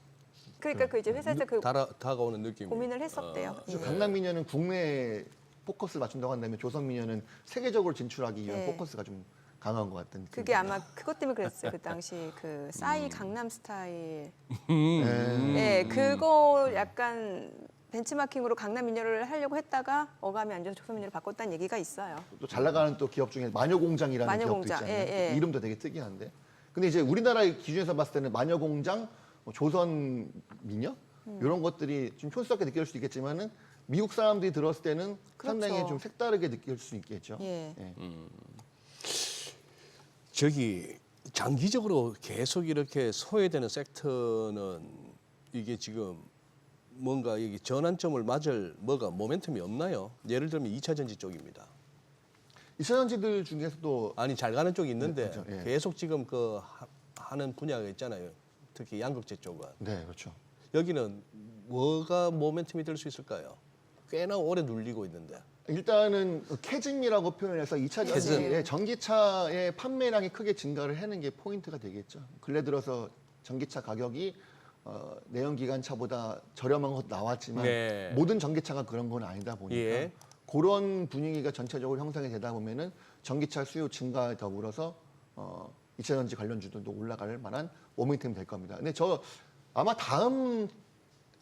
그러니까 그 이제 회사에서 그 다가오는 느낌. 고민을 했었대요. 강남미녀는 국내 포커스를 맞춘다고 한다면 조선미녀는 세계적으로 진출하기 위한 포커스가 좀 강한 것 같은. 그게 아마 그것 때문에 그랬어요. 그 당시 그 싸이 강남 스타일. 그거 약간 벤치마킹으로 강남미녀를 하려고 했다가 어감이 안 좋아서 조선미녀로 바꿨다는 얘기가 있어요. 또 잘 나가는 또 기업 중에 마녀공장이라는 마녀공장, 기업도 있잖아요. 이름도 되게 특이한데. 근데 이제 우리나라의 기준에서 봤을 때는 마녀공장, 조선미녀 이런 것들이 좀 촌스럽게 느낄 수 있겠지만은 미국 사람들이 들었을 때는 상당히 좀 색다르게 느낄 수 있겠죠. 저기 장기적으로 계속 이렇게 소외되는 섹터는 이게 지금 뭔가 여기 전환점을 맞을 모멘텀이 없나요? 예를 들면 2차 전지 쪽입니다. 2차 전지들 중에서도 잘 가는 쪽이 있는데 그렇죠. 계속 지금 하는 분야가 있잖아요. 특히 양극재 쪽은. 네, 그렇죠. 여기는 뭐가 모멘텀이 될 수 있을까요? 꽤나 오래 눌리고 있는데. 일단은 캐즘이라고 표현해서 2차 전지의 전기차의 판매량이 크게 증가를 하는 게 포인트가 되겠죠. 근래 들어서 전기차 가격이 내연기관차보다 저렴한 것도 나왔지만 모든 전기차가 그런 건 아니다 보니까 그런 분위기가 전체적으로 형성이 되다 보면은 전기차 수요 증가에 더불어서 2차 전지 관련주들도 올라갈 만한 모멘텀이 될 겁니다. 근데 아마 다음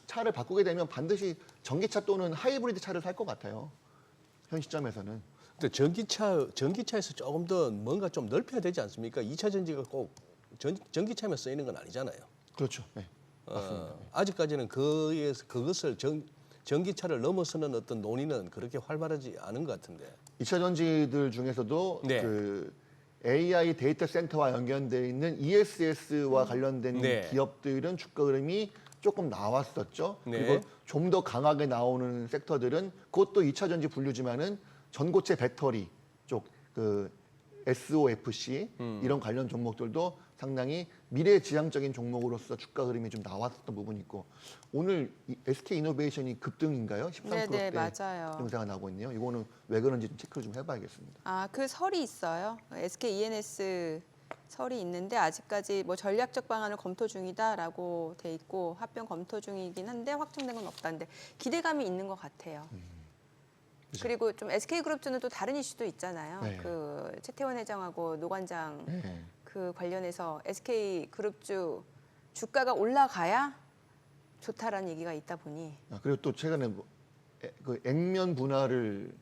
차를 바꾸게 되면 반드시 전기차 또는 하이브리드 차를 살 것 같아요. 현 시점에서는. 근데 전기차에서 조금 더 뭔가 좀 넓혀야 되지 않습니까? 2차 전지가 꼭 전기차에만 쓰이는 건 아니잖아요. 그렇죠. 네. 맞습니다. 아직까지는 그것을 전기차를 넘어서는 어떤 논의는 그렇게 활발하지 않은 것 같은데. 2차 전지들 중에서도 그 AI 데이터 센터와 연결되어 있는 ESS와 관련된 기업들은 주가 흐름이 조금 나왔었죠. 그리고 좀 더 강하게 나오는 섹터들은 그것도 2차 전지 분류지만은 전고체 배터리 쪽, 그 SOFC 이런 관련 종목들도 상당히 미래지향적인 종목으로서 주가 흐름이 좀 나왔었던 부분이 있고 오늘 SK 이노베이션이 급등인가요? 13%대 맞아요. 증세가 나오고 있네요. 이거는 왜 그런지 좀 체크를 좀 해봐야겠습니다. 그 설이 있어요. SK ENS 설이 있는데 아직까지 뭐 전략적 방안을 검토 중이다라고 돼 있고 합병 검토 중이긴 한데 확정된 건 없다는데 기대감이 있는 것 같아요. 그리고 좀 SK그룹주는 또 다른 이슈도 있잖아요. 그 최태원 회장하고 노관장 그 관련해서 SK그룹주 주가가 올라가야 좋다라는 얘기가 있다 보니. 그리고 또 최근에 그 액면 분할을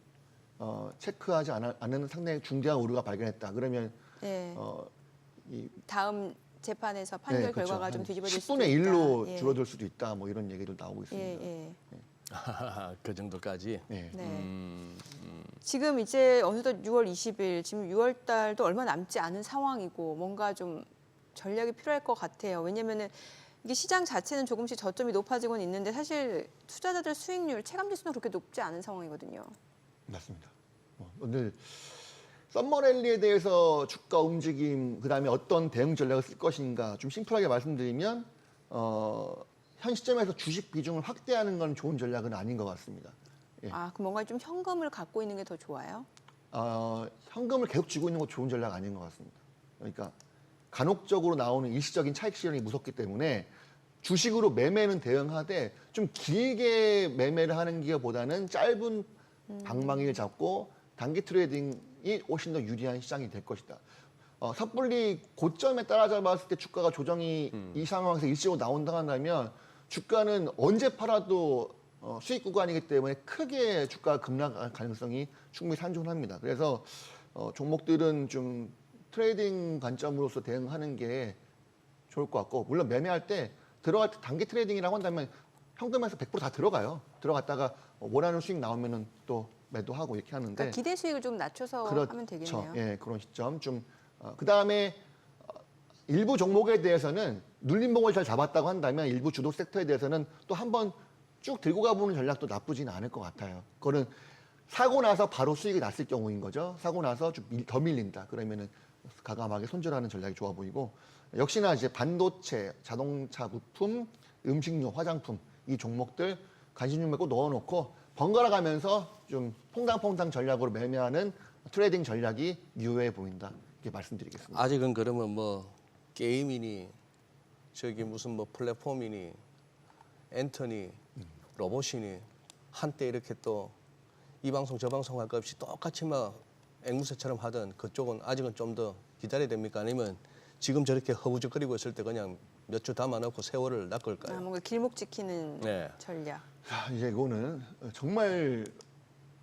체크하지 않은 상당히 중대한 오류가 발견했다. 그러면 다음 재판에서 판결 결과가 좀 뒤집어질 수도 10분의 있다. 1로 줄어들 수도 있다. 뭐 이런 얘기도 나오고 있습니다. 그 정도까지. 지금 이제 어느덧 6월 20일, 지금 6월 달도 얼마 남지 않은 상황이고 뭔가 좀 전략이 필요할 것 같아요. 왜냐면은 이게 시장 자체는 조금씩 저점이 높아지고는 있는데 사실 투자자들 수익률, 체감지수는 그렇게 높지 않은 상황이거든요. 맞습니다. 오늘 썸머랠리에 대해서 주가 움직임, 그다음에 어떤 대응 전략을 쓸 것인가 좀 심플하게 말씀드리면 현 시점에서 주식 비중을 확대하는 건 좋은 전략은 아닌 것 같습니다. 예. 아, 그럼 뭔가 좀 현금을 갖고 있는 게 더 좋아요? 현금을 계속 쥐고 있는 건 좋은 전략 아닌 것 같습니다. 그러니까 간혹적으로 나오는 일시적인 차익 실현이 무섭기 때문에 주식으로 매매는 대응하되 좀 길게 매매를 하는 기보다는 짧은 방망이를 잡고 단기 트레이딩이 훨씬 더 유리한 시장이 될 것이다. 섣불리 고점에 따라잡았을 때 주가가 조정이 이 상황에서 일시적으로 나온다 한다면 주가는 언제 팔아도 수익 구간이기 때문에 크게 주가가 급락할 가능성이 충분히 산존합니다. 그래서 종목들은 좀 트레이딩 관점으로서 대응하는 게 좋을 것 같고, 물론 매매할 때 들어갈 때 단기 트레이딩이라고 한다면 현금에서 100% 다 들어가요. 들어갔다가 원하는 수익 나오면은 또 매도하고 이렇게 하는데, 그러니까 기대 수익을 좀 낮춰서 하면 되겠네요. 예, 그런 시점 좀 그다음에 일부 종목에 대해서는 눌림목을 잘 잡았다고 한다면 일부 주도 섹터에 대해서는 또 한번 쭉 들고 가보는 전략도 나쁘지는 않을 것 같아요. 그거는 사고 나서 바로 수익이 났을 경우인 거죠. 사고 나서 좀 더 밀린다. 그러면은 과감하게 손절하는 전략이 좋아 보이고, 역시나 이제 반도체, 자동차 부품, 음식료, 화장품 이 종목들 관심 좀 꼭 넣어놓고 번갈아 가면서 좀 퐁당퐁당 전략으로 매매하는 트레이딩 전략이 유효해 보인다. 이렇게 말씀드리겠습니다. 아직은 그러면 뭐 게임이니 저기 무슨 뭐 플랫폼이니 엔터니 로봇이니 한때 이렇게 또 이 방송 저 방송 할 것 없이 똑같이 막 앵무새처럼 하던 그쪽은 아직은 좀 더 기다려야 됩니까? 아니면 지금 저렇게 허우적거리고 있을 때 그냥 몇 주 담아놓고 세월을 낚을까요? 아, 뭔가 길목 지키는 네. 전략. 자, 이제 이거는 정말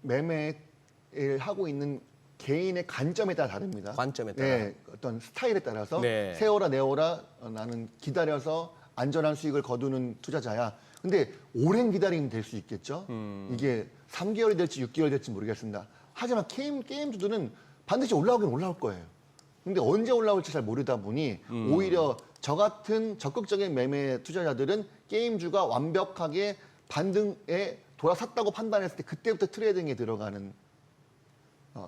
매매를 하고 있는 개인의 관점에 따라 다릅니다. 관점에 따라. 네, 어떤 스타일에 따라서 네. 세워라 내워라 나는 기다려서 안전한 수익을 거두는 투자자야. 근데 오랜 기다림이 될 수 있겠죠. 이게 3개월이 될지 6개월이 될지 모르겠습니다. 하지만 게임주들은 반드시 올라오긴 올라올 거예요. 근데 언제 올라올지 잘 모르다 보니 오히려 저 같은 적극적인 매매 투자자들은 게임주가 완벽하게 반등에 돌아섰다고 판단했을 때 그때부터 트레이딩에 들어가는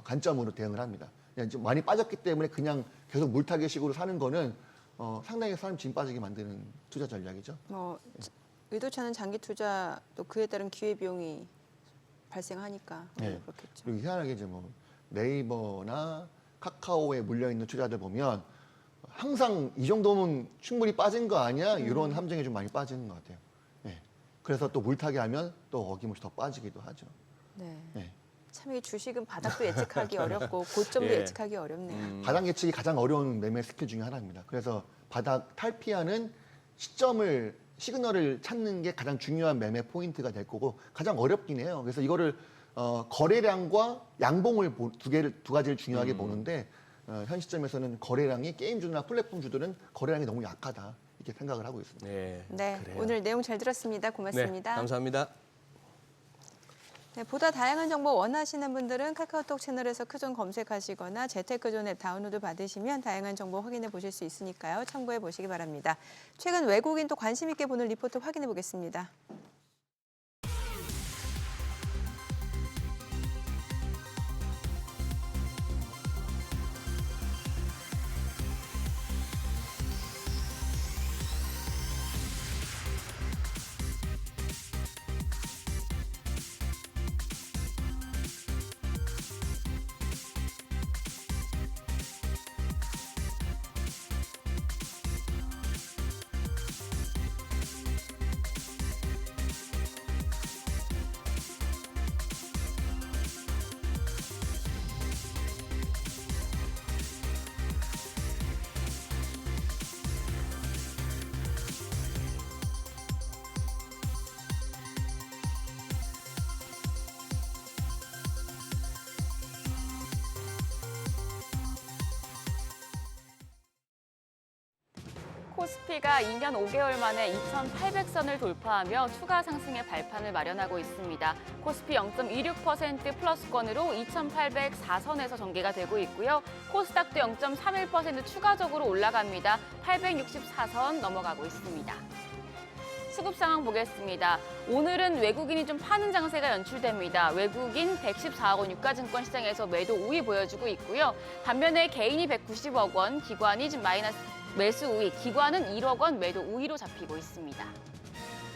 관점으로 대응을 합니다. 그냥 좀 많이 빠졌기 때문에 그냥 계속 물타기식으로 사는 거는 상당히 사람 진 빠지게 만드는 투자 전략이죠. 뭐 의도치 않은 장기 투자 또 그에 따른 기회 비용이 발생하니까 네. 그렇겠죠. 그리고 희한하게 이제 뭐 네이버나 카카오에 물려 있는 투자들 보면 항상 이 정도면 충분히 빠진 거 아니야? 이런 함정에 좀 많이 빠지는 것 같아요. 네. 그래서 또 물타기 하면 또 어김없이 더 빠지기도 하죠. 네. 네. 참 이 주식은 바닥도 예측하기 어렵고 고점도 예. 예측하기 어렵네요. 바닥 예측이 가장 어려운 매매 스킬 중에 하나입니다. 그래서 바닥 탈피하는 시그널을 찾는 게 가장 중요한 매매 포인트가 될 거고 가장 어렵긴 해요. 그래서 이거를 거래량과 양봉을 두 가지를 중요하게 보는데 현 시점에서는 거래량이 게임주나 플랫폼주들은 거래량이 너무 약하다 이렇게 생각을 하고 있습니다. 네. 네, 그래요. 오늘 내용 잘 들었습니다. 네, 고맙습니다. 감사합니다. 네, 보다 다양한 정보 원하시는 분들은 카카오톡 채널에서 크존 검색하시거나 재테크존 앱 다운로드 받으시면 다양한 정보 확인해 보실 수 있으니까요. 참고해 보시기 바랍니다. 최근 외국인 또 관심 있게 보는 리포트 확인해 보겠습니다. 코스피가 2년 5개월 만에 2,800선을 돌파하며 추가 상승의 발판을 마련하고 있습니다. 코스피 0.26% 플러스권으로 2,804선에서 전개가 되고 있고요. 코스닥도 0.31% 추가적으로 올라갑니다. 864선 넘어가고 있습니다. 수급 상황 보겠습니다. 오늘은 외국인이 좀 파는 장세가 연출됩니다. 외국인 114억 원 유가증권 시장에서 매도 우위 보여주고 있고요. 반면에 개인이 190억 원, 기관이 좀 매수 우위, 기관은 1억 원 매도 우위로 잡히고 있습니다.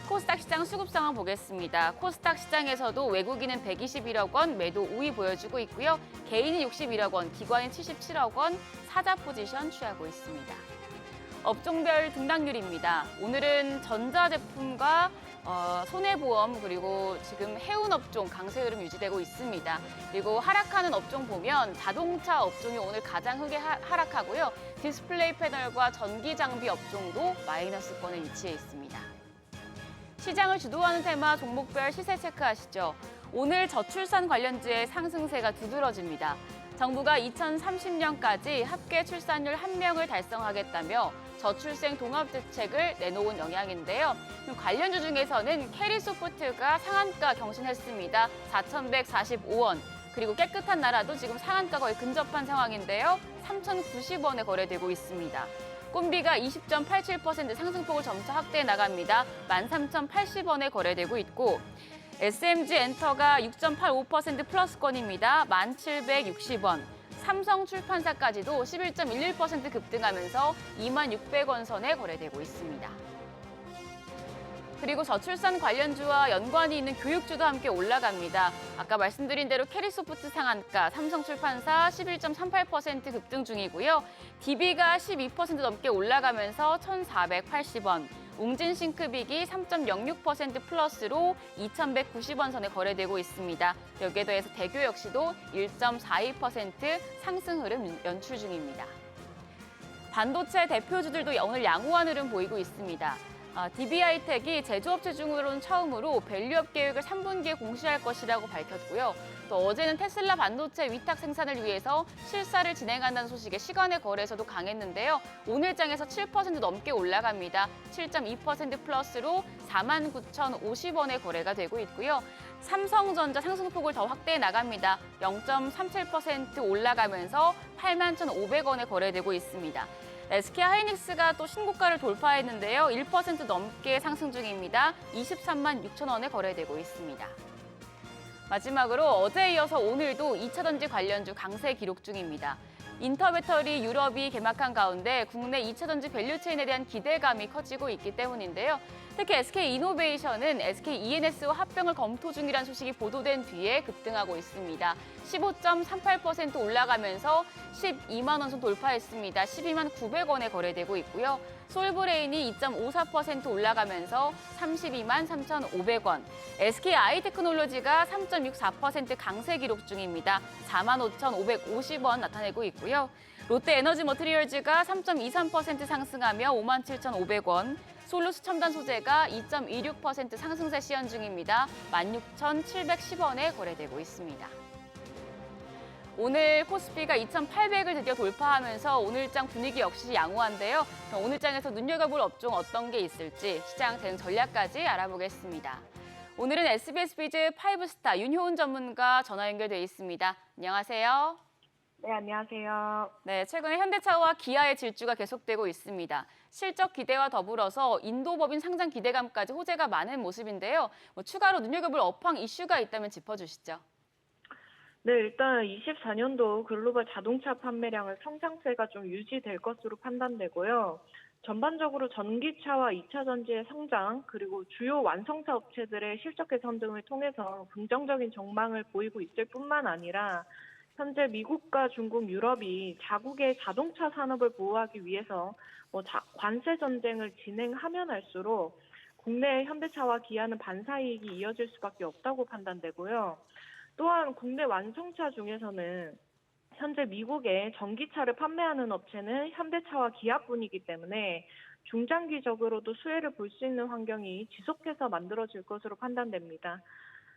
코스닥 시장 수급 상황 보겠습니다. 코스닥 시장에서도 외국인은 121억 원 매도 우위 보여주고 있고요. 개인이 61억 원, 기관이 77억 원 사자 포지션 취하고 있습니다. 업종별 등락률입니다. 오늘은 전자제품과 손해보험 그리고 지금 해운 업종 강세 흐름 유지되고 있습니다. 그리고 하락하는 업종 보면 자동차 업종이 오늘 가장 크게 하락하고요. 디스플레이 패널과 전기 장비 업종도 마이너스권에 위치해 있습니다. 시장을 주도하는 테마 종목별 시세 체크하시죠. 오늘 저출산 관련주의 상승세가 두드러집니다. 정부가 2030년까지 합계 출산율 1명을 달성하겠다며 저출생 동합대책을 내놓은 영향인데요. 관련주 중에서는 캐리소프트가 상한가 경신했습니다. 4,145원. 그리고 깨끗한 나라도 지금 상한가 거의 근접한 상황인데요. 3,090원에 거래되고 있습니다. 꼼비가 20.87% 상승폭을 점차 확대해 나갑니다. 13,080원에 거래되고 있고 SMG 엔터가 6.85% 플러스권입니다. 1,760원. 삼성출판사까지도 11.11% 급등하면서 26,600원 선에 거래되고 있습니다. 그리고 저출산 관련주와 연관이 있는 교육주도 함께 올라갑니다. 아까 말씀드린 대로 캐리소프트 상한가, 삼성출판사 11.38% 급등 중이고요. DB가 12% 넘게 올라가면서 1,480원. 웅진싱크빅이 3.06% 플러스로 2,190원 선에 거래되고 있습니다. 여기에 더해서 대교 역시도 1.42% 상승 흐름 연출 중입니다. 반도체 대표주들도 오늘 양호한 흐름 보이고 있습니다. DB하이텍이 제조업체 중으로는 처음으로 밸류업 계획을 3분기에 공시할 것이라고 밝혔고요. 또 어제는 테슬라 반도체 위탁 생산을 위해서 실사를 진행한다는 소식에 시간의 거래에서도 강했는데요. 오늘장에서 7% 넘게 올라갑니다. 7.2% 플러스로 49,050원에 거래가 되고 있고요. 삼성전자 상승폭을 더 확대해 나갑니다. 0.37% 올라가면서 81,500원에 거래되고 있습니다. SK하이닉스가 또 신고가를 돌파했는데요. 1% 넘게 상승 중입니다. 23만 6천 원에 거래되고 있습니다. 마지막으로 어제에 이어서 오늘도 2차전지 관련주 강세 기록 중입니다. 인터배터리 유럽이 개막한 가운데 국내 2차전지 밸류체인에 대한 기대감이 커지고 있기 때문인데요. 특히 SK이노베이션은 SKENS와 합병을 검토 중이라는 소식이 보도된 뒤에 급등하고 있습니다. 15.38% 올라가면서 12만 원 선 돌파했습니다. 12만 900원에 거래되고 있고요. 솔브레인이 2.54% 올라가면서 32만 3,500원. SK아이테크놀로지가 3.64% 강세 기록 중입니다. 4만 5,550원 나타내고 있고요. 롯데에너지머티리얼즈가 3.23% 상승하며 5만 7,500원. 솔루스 첨단 소재가 2.26% 상승세 시현 중입니다. 16,710원에 거래되고 있습니다. 오늘 코스피가 2,800을 드디어 돌파하면서 오늘장 분위기 역시 양호한데요. 오늘장에서 눈여겨볼 업종 어떤 게 있을지 시장 대응 전략까지 알아보겠습니다. 오늘은 SBS 비즈 5스타 윤효은 전문가 전화 연결돼 있습니다. 안녕하세요. 네, 안녕하세요. 네, 최근에 현대차와 기아의 질주가 계속되고 있습니다. 실적 기대와 더불어서 인도법인 상장 기대감까지 호재가 많은 모습인데요. 추가로 눈여겨볼 업황 이슈가 있다면 짚어주시죠. 네, 일단 24년도 글로벌 자동차 판매량은 성장세가 좀 유지될 것으로 판단되고요. 전반적으로 전기차와 2차 전지의 성장, 그리고 주요 완성차 업체들의 실적 개선 등을 통해서 긍정적인 전망을 보이고 있을 뿐만 아니라 현재 미국과 중국, 유럽이 자국의 자동차 산업을 보호하기 위해서 관세 전쟁을 진행하면 할수록 국내 현대차와 기아는 반사이익이 이어질 수밖에 없다고 판단되고요. 또한 국내 완성차 중에서는 현재 미국에 전기차를 판매하는 업체는 현대차와 기아뿐이기 때문에 중장기적으로도 수혜를 볼 수 있는 환경이 지속해서 만들어질 것으로 판단됩니다.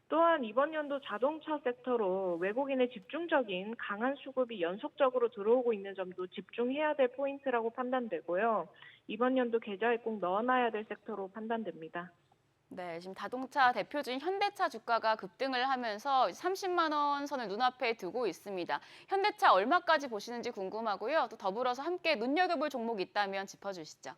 또한 이번 연도 자동차 섹터로 외국인의 집중적인 강한 수급이 연속적으로 들어오고 있는 점도 집중해야 될 포인트라고 판단되고요. 이번 연도 계좌에 꼭 넣어놔야 될 섹터로 판단됩니다. 네, 지금 자동차 대표주인 현대차 주가가 급등을 하면서 30만 원 선을 눈앞에 두고 있습니다. 현대차 얼마까지 보시는지 궁금하고요. 또 더불어서 함께 눈여겨볼 종목 있다면 짚어주시죠.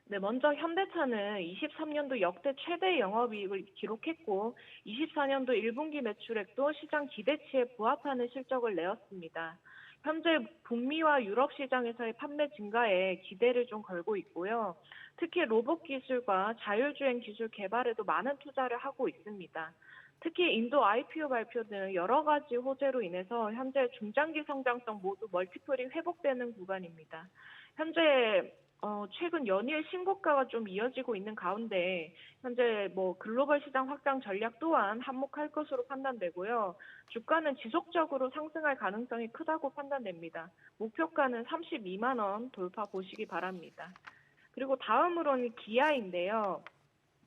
네, 먼저 현대차는 23년도 역대 최대 영업이익을 기록했고 24년도 1분기 매출액도 시장 기대치에 부합하는 실적을 내었습니다. 현재 북미와 유럽 시장에서의 판매 증가에 기대를 좀 걸고 있고요. 특히 로봇 기술과 자율주행 기술 개발에도 많은 투자를 하고 있습니다. 특히 인도 IPO 발표 등 여러 가지 호재로 인해서 현재 중장기 성장성 모두 멀티플이 회복되는 구간입니다. 현재 최근 연일 신고가가 좀 이어지고 있는 가운데 현재 글로벌 시장 확장 전략 또한 한몫할 것으로 판단되고요. 주가는 지속적으로 상승할 가능성이 크다고 판단됩니다. 목표가는 32만 원 돌파 보시기 바랍니다. 그리고 다음으로는 기아인데요.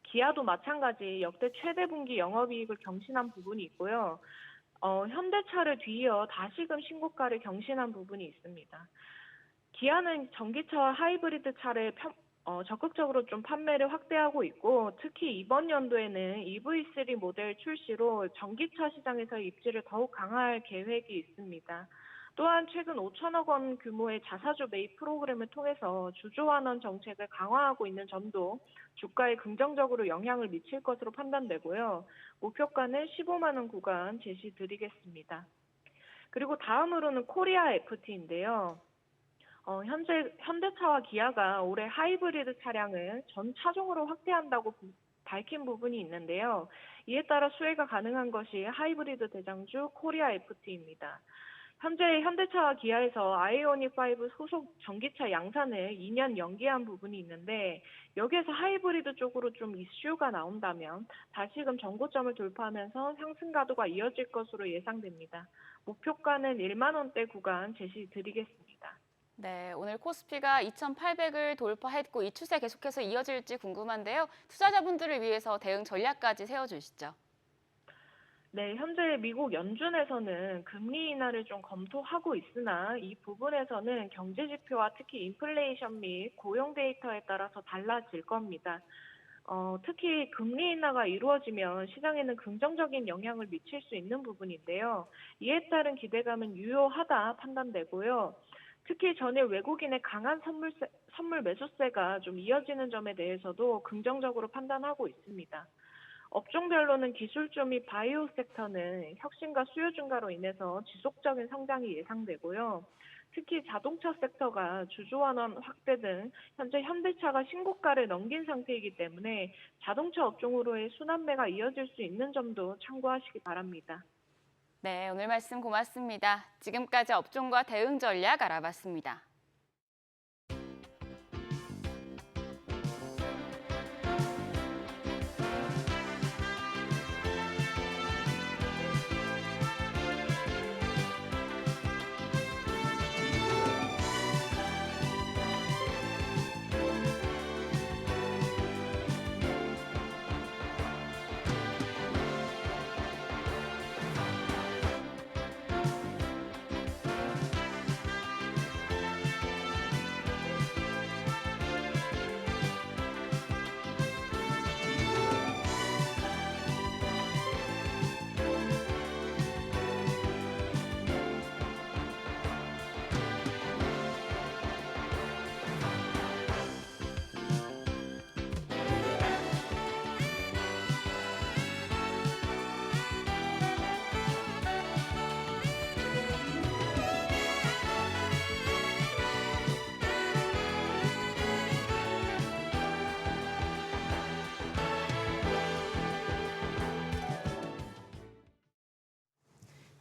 기아도 마찬가지 역대 최대 분기 영업이익을 경신한 부분이 있고요. 현대차를 뒤이어 다시금 신고가를 경신한 부분이 있습니다. 기아는 전기차와 하이브리드 차를 적극적으로 좀 판매를 확대하고 있고 특히 이번 연도에는 EV3 모델 출시로 전기차 시장에서의 입지를 더욱 강화할 계획이 있습니다. 또한 최근 5천억 원 규모의 자사주 매입 프로그램을 통해서 주주환원 정책을 강화하고 있는 점도 주가에 긍정적으로 영향을 미칠 것으로 판단되고요. 목표가는 15만 원 구간 제시드리겠습니다. 그리고 다음으로는 코리아 FT인데요. 현대차와 기아가 올해 하이브리드 차량을 전 차종으로 확대한다고 밝힌 부분이 있는데요. 이에 따라 수혜가 가능한 것이 하이브리드 대장주 코리아 FT입니다. 현재 현대차와 기아에서 아이오닉5 소속 전기차 양산을 2년 연기한 부분이 있는데 여기에서 하이브리드 쪽으로 좀 이슈가 나온다면 다시금 정고점을 돌파하면서 상승 가도가 이어질 것으로 예상됩니다. 목표가는 1만 원대 구간 제시드리겠습니다. 네, 오늘 코스피가 2,800을 돌파했고 이 추세 계속해서 이어질지 궁금한데요. 투자자분들을 위해서 대응 전략까지 세워주시죠. 네, 현재 미국 연준에서는 금리 인하를 좀 검토하고 있으나 이 부분에서는 경제 지표와 특히 인플레이션 및 고용 데이터에 따라서 달라질 겁니다. 특히 금리 인하가 이루어지면 시장에는 긍정적인 영향을 미칠 수 있는 부분인데요. 이에 따른 기대감은 유효하다 판단되고요. 특히 전일 외국인의 강한 선물 매수세가 좀 이어지는 점에 대해서도 긍정적으로 판단하고 있습니다. 업종별로는 기술주 및 바이오 섹터는 혁신과 수요 증가로 인해서 지속적인 성장이 예상되고요. 특히 자동차 섹터가 주주환원 확대 등 현재 현대차가 신고가를 넘긴 상태이기 때문에 자동차 업종으로의 순환매가 이어질 수 있는 점도 참고하시기 바랍니다. 네, 오늘 말씀 고맙습니다. 지금까지 업종과 대응 전략 알아봤습니다.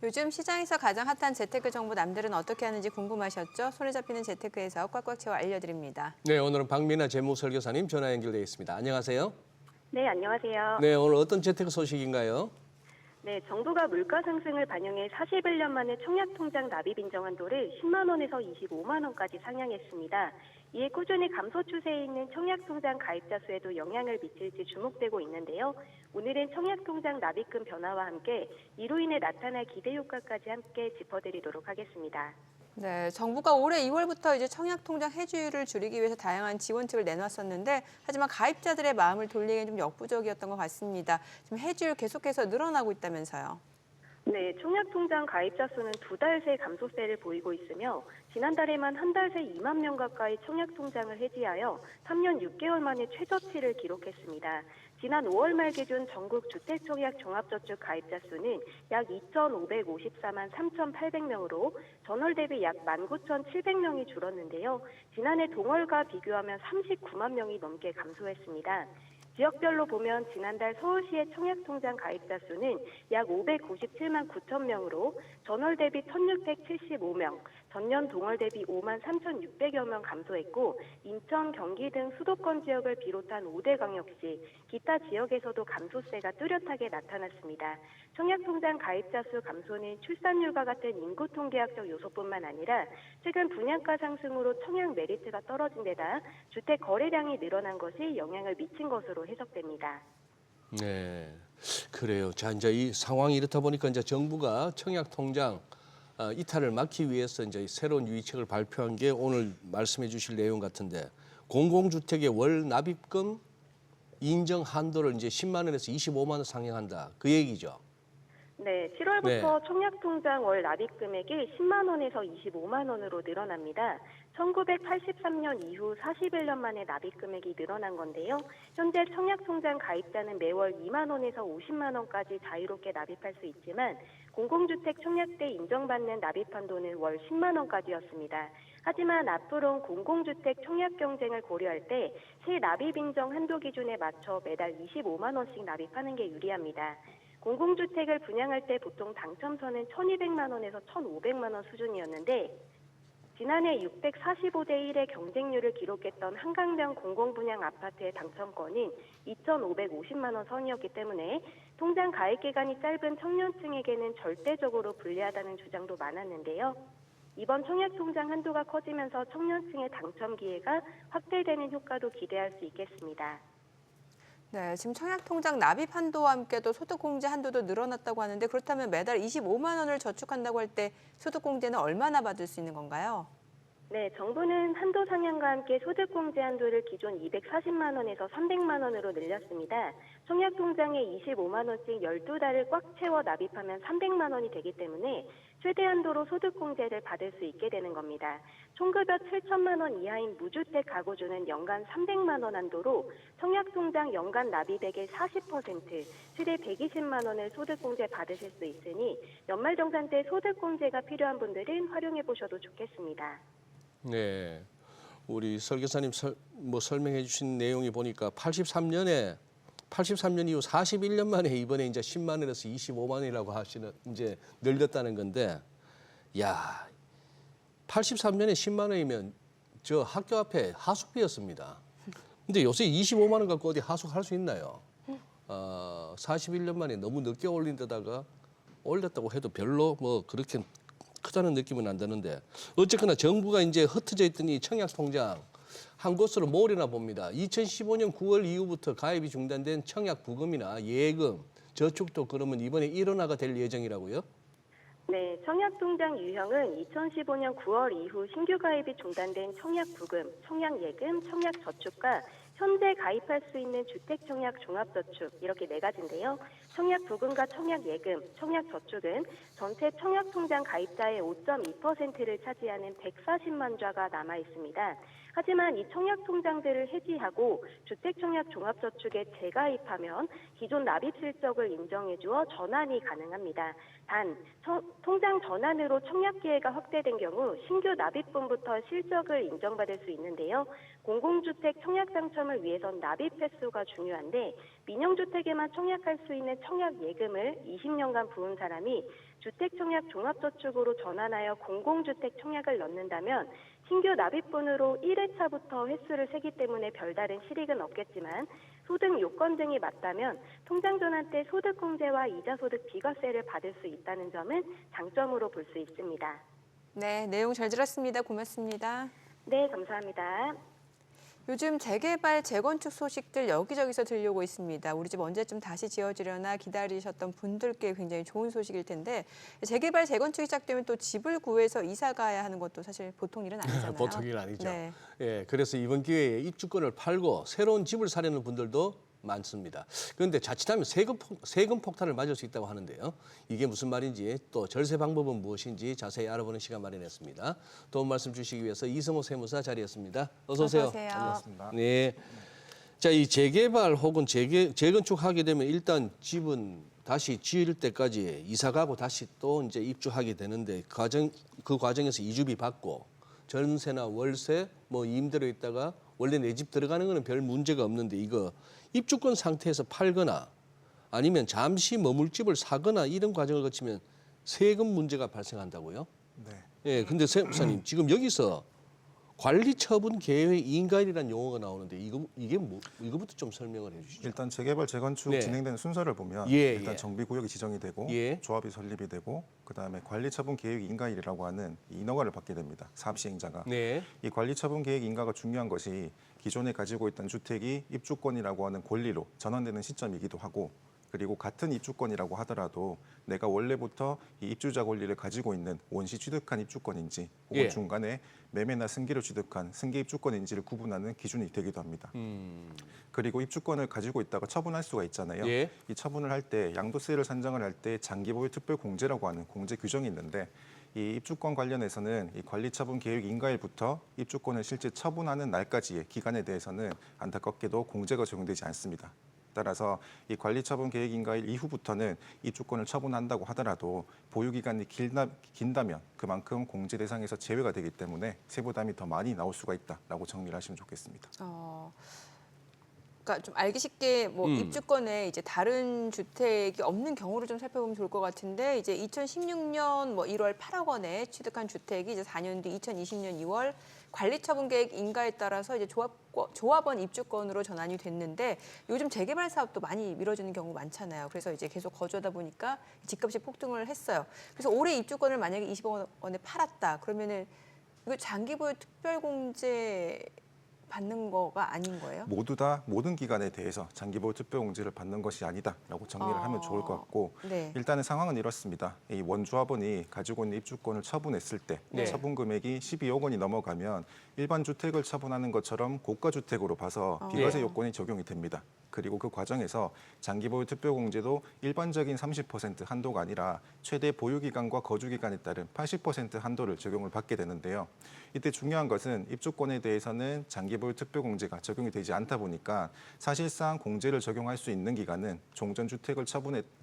요즘 시장에서 가장 핫한 재테크 정보 남들은 어떻게 하는지 궁금하셨죠? 손에 잡히는 재테크에서 꽉꽉 채워 알려드립니다. 네, 오늘은 박민아 재무설계사님 전화 연결돼 있습니다. 안녕하세요. 네, 안녕하세요. 네, 오늘 어떤 재테크 소식인가요? 네, 정부가 물가 상승을 반영해 41년 만에 청약통장 납입 인정 한도를 10만 원에서 25만 원까지 상향했습니다. 이에 꾸준히 감소 추세에 있는 청약통장 가입자 수에도 영향을 미칠지 주목되고 있는데요. 오늘은 청약통장 납입금 변화와 함께 이로 인해 나타날 기대 효과까지 함께 짚어드리도록 하겠습니다. 네, 정부가 올해 2월부터 이제 청약통장 해지율을 줄이기 위해서 다양한 지원책을 내놨었는데 하지만 가입자들의 마음을 돌리기엔 좀 역부족이었던 것 같습니다. 지금 해지율 계속해서 늘어나고 있다면서요. 네, 청약통장 가입자 수는 2달 새 감소세를 보이고 있으며 지난달에만 한 달 새 2만 명 가까이 청약통장을 해지하여 3년 6개월 만에 최저치를 기록했습니다. 지난 5월 말 기준 전국 주택청약 종합저축 가입자 수는 약 2,554만 3,800명으로 전월 대비 약 19,700명이 줄었는데요. 지난해 동월과 비교하면 39만 명이 넘게 감소했습니다. 지역별로 보면 지난달 서울시의 청약통장 가입자 수는 약 597만 9천 명으로 전월 대비 1,675명, 전년 동월 대비 5만 3,600여 명 감소했고 인천, 경기 등 수도권 지역을 비롯한 5대 광역시, 기타 지역에서도 감소세가 뚜렷하게 나타났습니다. 청약통장 가입자 수 감소는 출산율과 같은 인구 통계학적 요소뿐만 아니라 최근 분양가 상승으로 청약 메리트가 떨어진 데다 주택 거래량이 늘어난 것이 영향을 미친 것으로 해석됩니다. 네, 그래요. 자, 이제 이 상황이 이렇다 보니까 이제 정부가 청약통장 이탈을 막기 위해서 이제 새로운 유의책을 발표한 게 오늘 말씀해 주실 내용 같은데 공공주택의 월 납입금 인정 한도를 이제 10만 원에서 25만 원 상향한다. 그 얘기죠. 네, 7월부터 청약통장 월 납입 금액이 10만 원에서 25만 원으로 늘어납니다. 1983년 이후 41년 만에 납입 금액이 늘어난 건데요. 현재 청약통장 가입자는 매월 2만 원에서 50만 원까지 자유롭게 납입할 수 있지만 공공주택 청약 때 인정받는 납입 한도는 월 10만 원까지였습니다. 하지만 앞으로는 공공주택 청약 경쟁을 고려할 때 새 납입 인정 한도 기준에 맞춰 매달 25만 원씩 납입하는 게 유리합니다. 공공주택을 분양할 때 보통 당첨선은 1,200만 원에서 1,500만 원 수준이었는데 지난해 645대 1의 경쟁률을 기록했던 한강변 공공분양 아파트의 당첨권은 2,550만 원 선이었기 때문에 통장 가입 기간이 짧은 청년층에게는 절대적으로 불리하다는 주장도 많았는데요. 이번 청약통장 한도가 커지면서 청년층의 당첨 기회가 확대되는 효과도 기대할 수 있겠습니다. 네, 지금 청약통장 납입 한도와 함께 또 소득공제 한도도 늘어났다고 하는데 그렇다면 매달 25만 원을 저축한다고 할 때 소득공제는 얼마나 받을 수 있는 건가요? 네, 정부는 한도 상향과 함께 소득공제 한도를 기존 240만 원에서 300만 원으로 늘렸습니다. 청약통장에 25만 원씩 12달을 꽉 채워 납입하면 300만 원이 되기 때문에 최대 한도로 소득공제를 받을 수 있게 되는 겁니다. 총급여 7천만 원 이하인 무주택 가구주는 연간 300만 원 한도로 청약통장 연간 납입액의 40%, 최대 120만 원을 소득공제 받으실 수 있으니 연말정산 때 소득공제가 필요한 분들은 활용해 보셔도 좋겠습니다. 네, 우리 설계사님 설명해 주신 내용이 보니까 83년 이후 41년 만에 이번에 이제 10만 원에서 25만 원이라고 하시는 이제 늘렸다는 건데, 야, 83년에 10만 원이면 저 학교 앞에 하숙비였습니다. 근데 요새 25만 원 갖고 어디 하숙할 수 있나요? 41년 만에 너무 늦게 올린 데다가 올렸다고 해도 별로 뭐 그렇게 크다는 느낌은 안 드는데 어쨌거나 정부가 이제 흩어져 있던 이 청약통장 한 곳으로 모으려나 봅니다. 2015년 9월 이후부터 가입이 중단된 청약부금이나 예금, 저축도 그러면 이번에 일원화가 될 예정이라고요? 네, 청약통장 유형은 2015년 9월 이후 신규 가입이 중단된 청약부금, 청약예금, 청약저축과 현재 가입할 수 있는 주택청약 종합저축 이렇게 4가지인데요. 청약부금과 청약예금, 청약저축은 전체 청약통장 가입자의 5.2%를 차지하는 140만 좌가 남아 있습니다. 하지만 이 청약통장들을 해지하고 주택청약 종합저축에 재가입하면 기존 납입 실적을 인정해 주어 전환이 가능합니다. 단, 통장 전환으로 청약 기회가 확대된 경우 신규 납입분부터 실적을 인정받을 수 있는데요. 공공주택 청약 당첨을 위해선 납입 횟수가 중요한데 민영주택에만 청약할 수 있는 청약예금을 20년간 부은 사람이 주택청약 종합저축으로 전환하여 공공주택 청약을 넣는다면 신규 납입분으로 1회차부터 횟수를 세기 때문에 별다른 실익은 없겠지만 소득 요건 등이 맞다면 통장 전환 때 소득공제와 이자소득 비과세를 받을 수 있다는 점은 장점으로 볼 수 있습니다. 네, 내용 잘 들었습니다. 고맙습니다. 네, 감사합니다. 요즘 재개발, 재건축 소식들 여기저기서 들려오고 있습니다. 우리 집 언제쯤 다시 지어지려나 기다리셨던 분들께 굉장히 좋은 소식일 텐데 재개발, 재건축이 시작되면 또 집을 구해서 이사 가야 하는 것도 사실 보통 일은 아니잖아요. 보통 일 아니죠. 네. 예, 그래서 이번 기회에 입주권을 팔고 새로운 집을 사려는 분들도 많습니다. 그런데 자칫하면 세금 폭탄을 맞을 수 있다고 하는데요. 이게 무슨 말인지 또 절세 방법은 무엇인지 자세히 알아보는 시간 마련했습니다. 도움 말씀 주시기 위해서 이성호 세무사 자리했습니다. 어서 오세요. 안녕하세요. 네. 자, 이 재개발 혹은 재건축하게 되면 일단 집은 다시 지을 때까지 이사 가고 다시 또 이제 입주하게 되는데 그 과정에서 이주비 받고 전세나 월세 뭐 임대로 있다가 원래 내 집 들어가는 거는 별 문제가 없는데 이거 입주권 상태에서 팔거나 아니면 잠시 머물 집을 사거나 이런 과정을 거치면 세금 문제가 발생한다고요? 네. 예, 근데 세무사님 지금 여기서 관리 처분 계획 인가일이라는 용어가 나오는데 이거부터 좀 설명을 해주시죠. 일단 재개발 재건축 네. 진행되는 순서를 보면 예, 일단 예. 정비구역이 지정이 되고 예. 조합이 설립이 되고 그다음에 관리처분 계획 인가일이라고 하는 인허가를 받게 됩니다. 사업 시행자가. 네. 이 관리처분 계획 인가가 중요한 것이 기존에 가지고 있던 주택이 입주권이라고 하는 권리로 전환되는 시점이기도 하고 그리고 같은 입주권이라고 하더라도 내가 원래부터 이 입주자 권리를 가지고 있는 원시 취득한 입주권인지 혹은 예. 중간에 매매나 승계로 취득한 승계 입주권인지를 구분하는 기준이 되기도 합니다. 그리고 입주권을 가지고 있다가 처분할 수가 있잖아요. 예. 이 처분을 할 때 양도세를 산정을 할 때 장기보유 특별공제라고 하는 공제 규정이 있는데 이 입주권 관련해서는 이 관리처분 계획 인가일부터 입주권을 실제 처분하는 날까지의 기간에 대해서는 안타깝게도 공제가 적용되지 않습니다. 따라서 이 관리처분 계획 인가일 이후부터는 입주권을 처분한다고 하더라도 보유기간이 긴다면 그만큼 공제 대상에서 제외가 되기 때문에 세부담이 더 많이 나올 수가 있다라고 정리를 하시면 좋겠습니다. 그러니까 좀 알기 쉽게 뭐 입주권에 이제 다른 주택이 없는 경우를 좀 살펴보면 좋을 것 같은데 이제 2016년 뭐 1월 8억 원에 취득한 주택이 이제 4년 뒤 2020년 2월 관리처분 계획 인가에 따라서 이제 조합원 입주권으로 전환이 됐는데 요즘 재개발 사업도 많이 미뤄지는 경우 많잖아요. 그래서 이제 계속 거주하다 보니까 집값이 폭등을 했어요. 그래서 올해 입주권을 만약에 20억 원에 팔았다 그러면은 이거 장기 보유 특별공제 받는 거가 아닌 거예요? 모두 다 모든 기간에 대해서 장기보유 특별공제를 받는 것이 아니다라고 정리를 하면 좋을 것 같고 네. 일단은 상황은 이렇습니다. 이 원조합원이 가지고 있는 입주권을 처분했을 때 네. 처분 금액이 12억 원이 넘어가면 일반 주택을 처분하는 것처럼 고가 주택으로 봐서 비과세 네. 요건이 적용이 됩니다. 그리고 그 과정에서 장기보유 특별공제도 일반적인 30% 한도가 아니라 최대 보유기간과 거주기간에 따른 80% 한도를 적용을 받게 되는데요. 이때 중요한 것은 입주권에 대해서는 장기보유 특별공제가 적용이 되지 않다 보니까 사실상 공제를 적용할 수 있는 기간은 종전주택을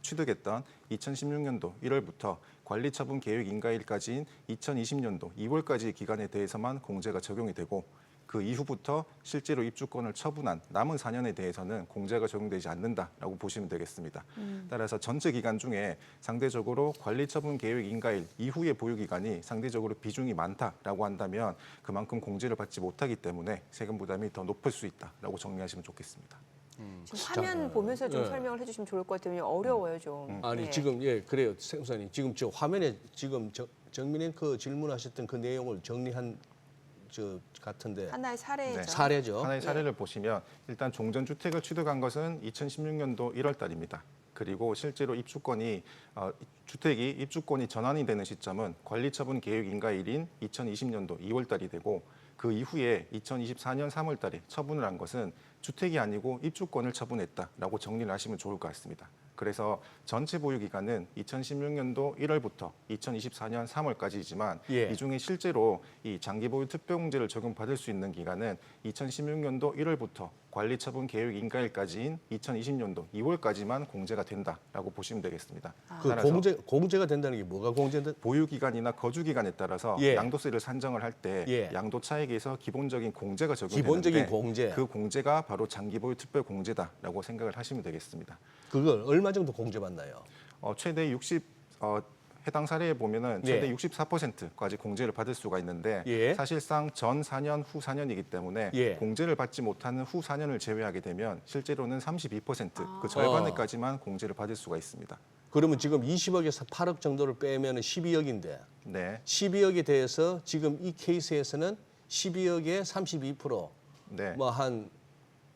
취득했던 2016년도 1월부터 관리처분 계획 인가일까지인 2020년도 2월까지 기간에 대해서만 공제가 적용이 되고 그 이후부터 실제로 입주권을 처분한 남은 4년에 대해서는 공제가 적용되지 않는다라고 보시면 되겠습니다. 따라서 전체 기간 중에 상대적으로 관리처분 계획 인가일 이후의 보유기간이 상대적으로 비중이 많다라고 한다면 그만큼 공제를 받지 못하기 때문에 세금 부담이 더 높을 수 있다라고 정리하시면 좋겠습니다. 지금 화면 보면서 좀 네. 설명을 해주시면 좋을 것 같아요. 어려워요 좀. 아니 네. 지금 예 그래요 세무사님 지금 저 화면에 지금 정민 앵커 질문하셨던 그 내용을 정리한 저 같은데 하나의 사례죠. 네. 사례죠. 하나의 사례를 보시면 일단 종전주택을 취득한 것은 2016년도 1월 달입니다. 그리고 실제로 주택이 입주권이 전환이 되는 시점은 관리처분 계획 인가일인 2020년도 2월 달이 되고 그 이후에 2024년 3월 달에 처분을 한 것은 주택이 아니고 입주권을 처분했다라고 정리를 하시면 좋을 것 같습니다. 그래서 전체 보유 기간은 2016년도 1월부터 2024년 3월까지이지만 예. 이 중에 실제로 이 장기 보유 특별공제를 적용받을 수 있는 기간은 2016년도 1월부터 관리처분 계획 인가일까지인 2020년도 2월까지만 공제가 된다라고 보시면 되겠습니다. 그 따라서 공제가 된다는 게 뭐가 공제된? 보유 기간이나 거주 기간에 따라서 예. 양도세를 산정을 할 때 예. 양도 차익에서 기본적인 공제가 적용되는데 기본적인 공제. 그 공제가 바로 장기 보유 특별 공제다라고 생각을 하시면 되겠습니다. 그걸 얼마 정도 공제받나요? 최대 해당 사례에 보면은 최대 예. 64%까지 공제를 받을 수가 있는데 예. 사실상 전 4년, 후 4년이기 때문에 예. 공제를 받지 못하는 후 4년을 제외하게 되면 실제로는 32%그 절반에까지만 공제를 받을 수가 있습니다. 그러면 지금 20억에서 8억 정도를 빼면 12억인데 네. 12억에 대해서 지금 이 케이스에서는 12억에 32% 네. 뭐 한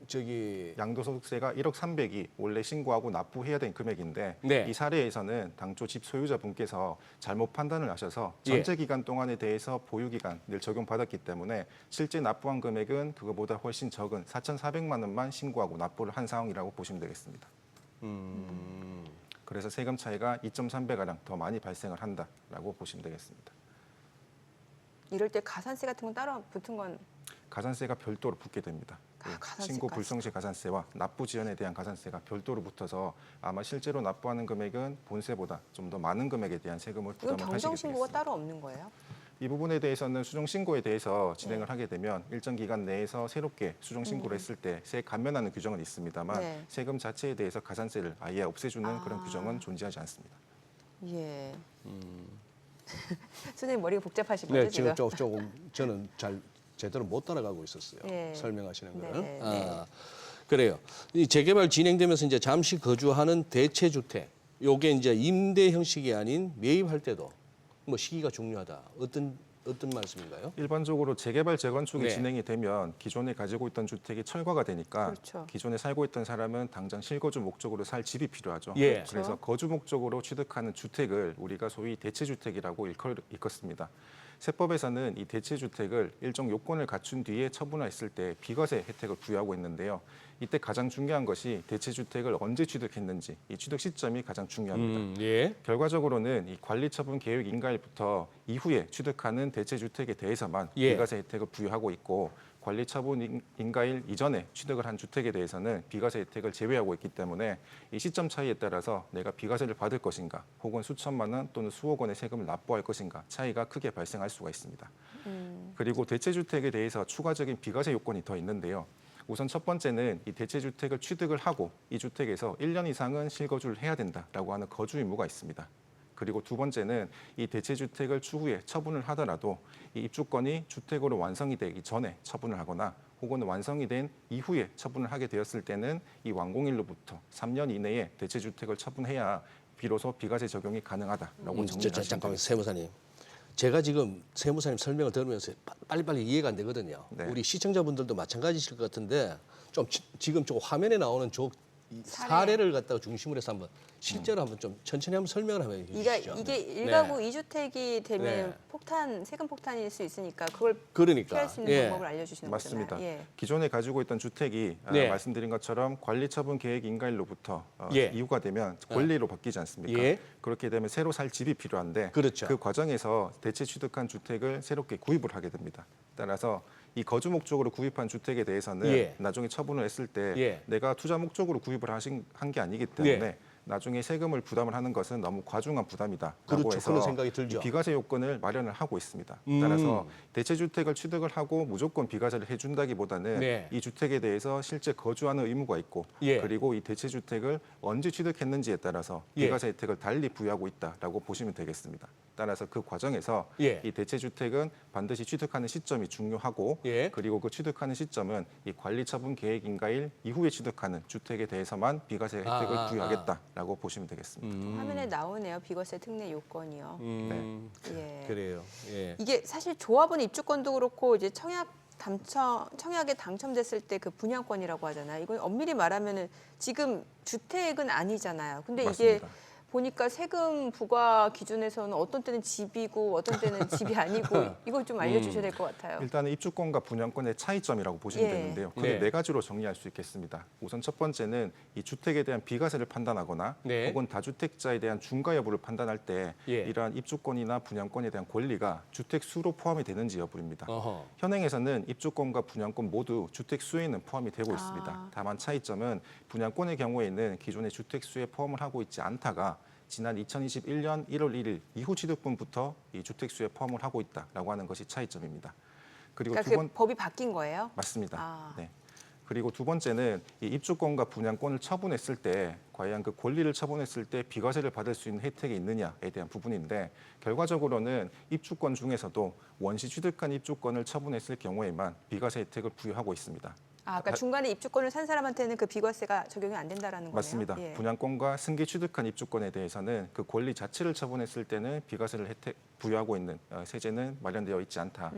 저기 양도소득세가 1억 300이 원래 신고하고 납부해야 된 금액인데 네. 이 사례에서는 당초 집 소유자분께서 잘못 판단을 하셔서 예. 전체 기간 동안에 대해서 보유 기간을 적용받았기 때문에 실제 납부한 금액은 그거보다 훨씬 적은 4,400만 원만 신고하고 납부를 한 상황이라고 보시면 되겠습니다. 그래서 세금 차이가 2.3배가량 더 많이 발생을 한다라고 보시면 되겠습니다. 이럴 때 가산세 같은 건 따로 붙은 건 가산세가 별도로 붙게 됩니다. 가산세까지. 신고 불성시 가산세와 납부 지연에 대한 가산세가 별도로 붙어서 아마 실제로 납부하는 금액은 본세보다 좀 더 많은 금액에 대한 세금을 이건 부담을 하시게 경정 신고가 되겠습니다. 따로 없는 거예요? 이 부분에 대해서는 수정 신고에 대해서 진행을 하게 되면 일정 기간 내에서 새롭게 수정 신고를 했을 때 세 감면하는 규정은 있습니다만 네. 세금 자체에 대해서 가산세를 아예 없애주는 그런 규정은 존재하지 않습니다. 예. 선생님 머리가 복잡하신 네, 거죠 지금 지금? 조금 저는 잘 제대로 못 따라가고 있었어요. 예. 설명하시는 네, 거를. 네, 아, 그래요. 이 재개발 진행되면서 이제 잠시 거주하는 대체 주택, 요게 이제 임대 형식이 아닌 매입할 때도 뭐 시기가 중요하다. 어떤 말씀인가요? 일반적으로 재개발 재건축이 네. 진행이 되면 기존에 가지고 있던 주택이 철거가 되니까 그렇죠. 기존에 살고 있던 사람은 당장 실거주 목적으로 살 집이 필요하죠. 예. 그렇죠. 그래서 거주 목적으로 취득하는 주택을 우리가 소위 대체주택이라고 일컫습니다. 세법에서는 이 대체주택을 일정 요건을 갖춘 뒤에 처분했을 때 비과세 혜택을 부여하고 있는데요. 이때 가장 중요한 것이 대체주택을 언제 취득했는지 이 취득 시점이 가장 중요합니다. 예. 결과적으로는 이 관리처분 계획 인가일부터 이후에 취득하는 대체주택에 대해서만 예. 비과세 혜택을 부여하고 있고 관리처분 인가일 이전에 취득을 한 주택에 대해서는 비과세 혜택을 제외하고 있기 때문에 이 시점 차이에 따라서 내가 비과세를 받을 것인가 혹은 수천만 원 또는 수억 원의 세금을 납부할 것인가 차이가 크게 발생할 수가 있습니다. 그리고 대체주택에 대해서 추가적인 비과세 요건이 더 있는데요. 우선 첫 번째는 이 대체주택을 취득을 하고 이 주택에서 1년 이상은 실거주를 해야 된다라고 하는 거주 의무가 있습니다. 그리고 두 번째는 이 대체주택을 추후에 처분을 하더라도 이 입주권이 주택으로 완성이 되기 전에 처분을 하거나 혹은 완성이 된 이후에 처분을 하게 되었을 때는 이 완공일로부터 3년 이내에 대체주택을 처분해야 비로소 비과세 적용이 가능하다라고 정리하시면 잠깐만 됩니다. 세무사님. 제가 지금 세무사님 설명을 들으면서 빨리빨리 이해가 안 되거든요. 네. 우리 시청자분들도 마찬가지실 것 같은데 좀 지금 저 화면에 나오는 이 사례를 갖다가 중심으로 해서 한번 실제로 한번 좀 천천히 한번 설명을 한번 해주시죠. 이게 일가구 2주택이 되면 네. 세금 폭탄일 수 있으니까 그걸 그러니까 피할 수 있는 예. 방법을 알려주시는 맞습니다. 거잖아요. 예. 기존에 가지고 있던 주택이 네. 말씀드린 것처럼 관리처분 계획 인가일로부터 예. 이후가 되면 권리로 바뀌지 않습니까? 예. 그렇게 되면 새로 살 집이 필요한데 그렇죠. 그 과정에서 대체 취득한 주택을 새롭게 구입을 하게 됩니다. 따라서 이 거주 목적으로 구입한 주택에 대해서는 예. 나중에 처분을 했을 때 예. 내가 투자 목적으로 구입을 한 게 아니기 때문에 예. 나중에 세금을 부담을 하는 것은 너무 과중한 부담이다라고 그렇죠. 해서 그런 생각이 들죠. 비과세 요건을 마련을 하고 있습니다. 따라서 대체주택을 취득을 하고 무조건 비과세를 해준다기보다는 네. 이 주택에 대해서 실제 거주하는 의무가 있고 예. 그리고 이 대체주택을 언제 취득했는지에 따라서 예. 비과세 혜택을 달리 부여하고 있다라고 보시면 되겠습니다. 따라서 그 과정에서 예. 이 대체주택은 반드시 취득하는 시점이 중요하고 예. 그리고 그 취득하는 시점은 이 관리처분 계획 인가일 이후에 취득하는 주택에 대해서만 비과세 혜택을 부여하겠다라고 보시면 되겠습니다. 화면에 나오네요. 비과세 특례 요건이요. 예. 그래요. 예. 이게 사실 조합원 입주권도 그렇고 이제 청약에 당첨됐을 때 그 분양권이라고 하잖아요. 이건 엄밀히 말하면은 지금 주택은 아니잖아요. 근데 이게 맞습니다. 보니까 세금 부과 기준에서는 어떤 때는 집이고 어떤 때는 집이 아니고 이걸 좀 알려주셔야 될 것 같아요. 일단은 입주권과 분양권의 차이점이라고 보시면 예. 되는데요. 크게 네. 네 가지로 정리할 수 있겠습니다. 우선 첫 번째는 이 주택에 대한 비과세를 판단하거나 네. 혹은 다주택자에 대한 중과 여부를 판단할 때 예. 이러한 입주권이나 분양권에 대한 권리가 주택 수로 포함이 되는지 여부입니다. 어허. 현행에서는 입주권과 분양권 모두 주택 수에는 포함이 되고 있습니다. 다만 차이점은 분양권의 경우에는 기존의 주택 수에 포함을 하고 있지 않다가 지난 2021년 1월 1일 이후 취득분부터 이 주택 수에 포함을 하고 있다라고 하는 것이 차이점입니다. 그리고 그러니까 그 법이 바뀐 거예요? 맞습니다. 네. 그리고 두 번째는 이 입주권과 분양권을 처분했을 때 과연 그 권리를 처분했을 때 비과세를 받을 수 있는 혜택이 있느냐에 대한 부분인데 결과적으로는 입주권 중에서도 원시 취득한 입주권을 처분했을 경우에만 비과세 혜택을 부여하고 있습니다. 그러니까 중간에 입주권을 산 사람한테는 그 비과세가 적용이 안 된다라는 거네요. 맞습니다. 예. 분양권과 승계 취득한 입주권에 대해서는 그 권리 자체를 처분했을 때는 비과세를 부여하고 있는 세제는 마련되어 있지 않다.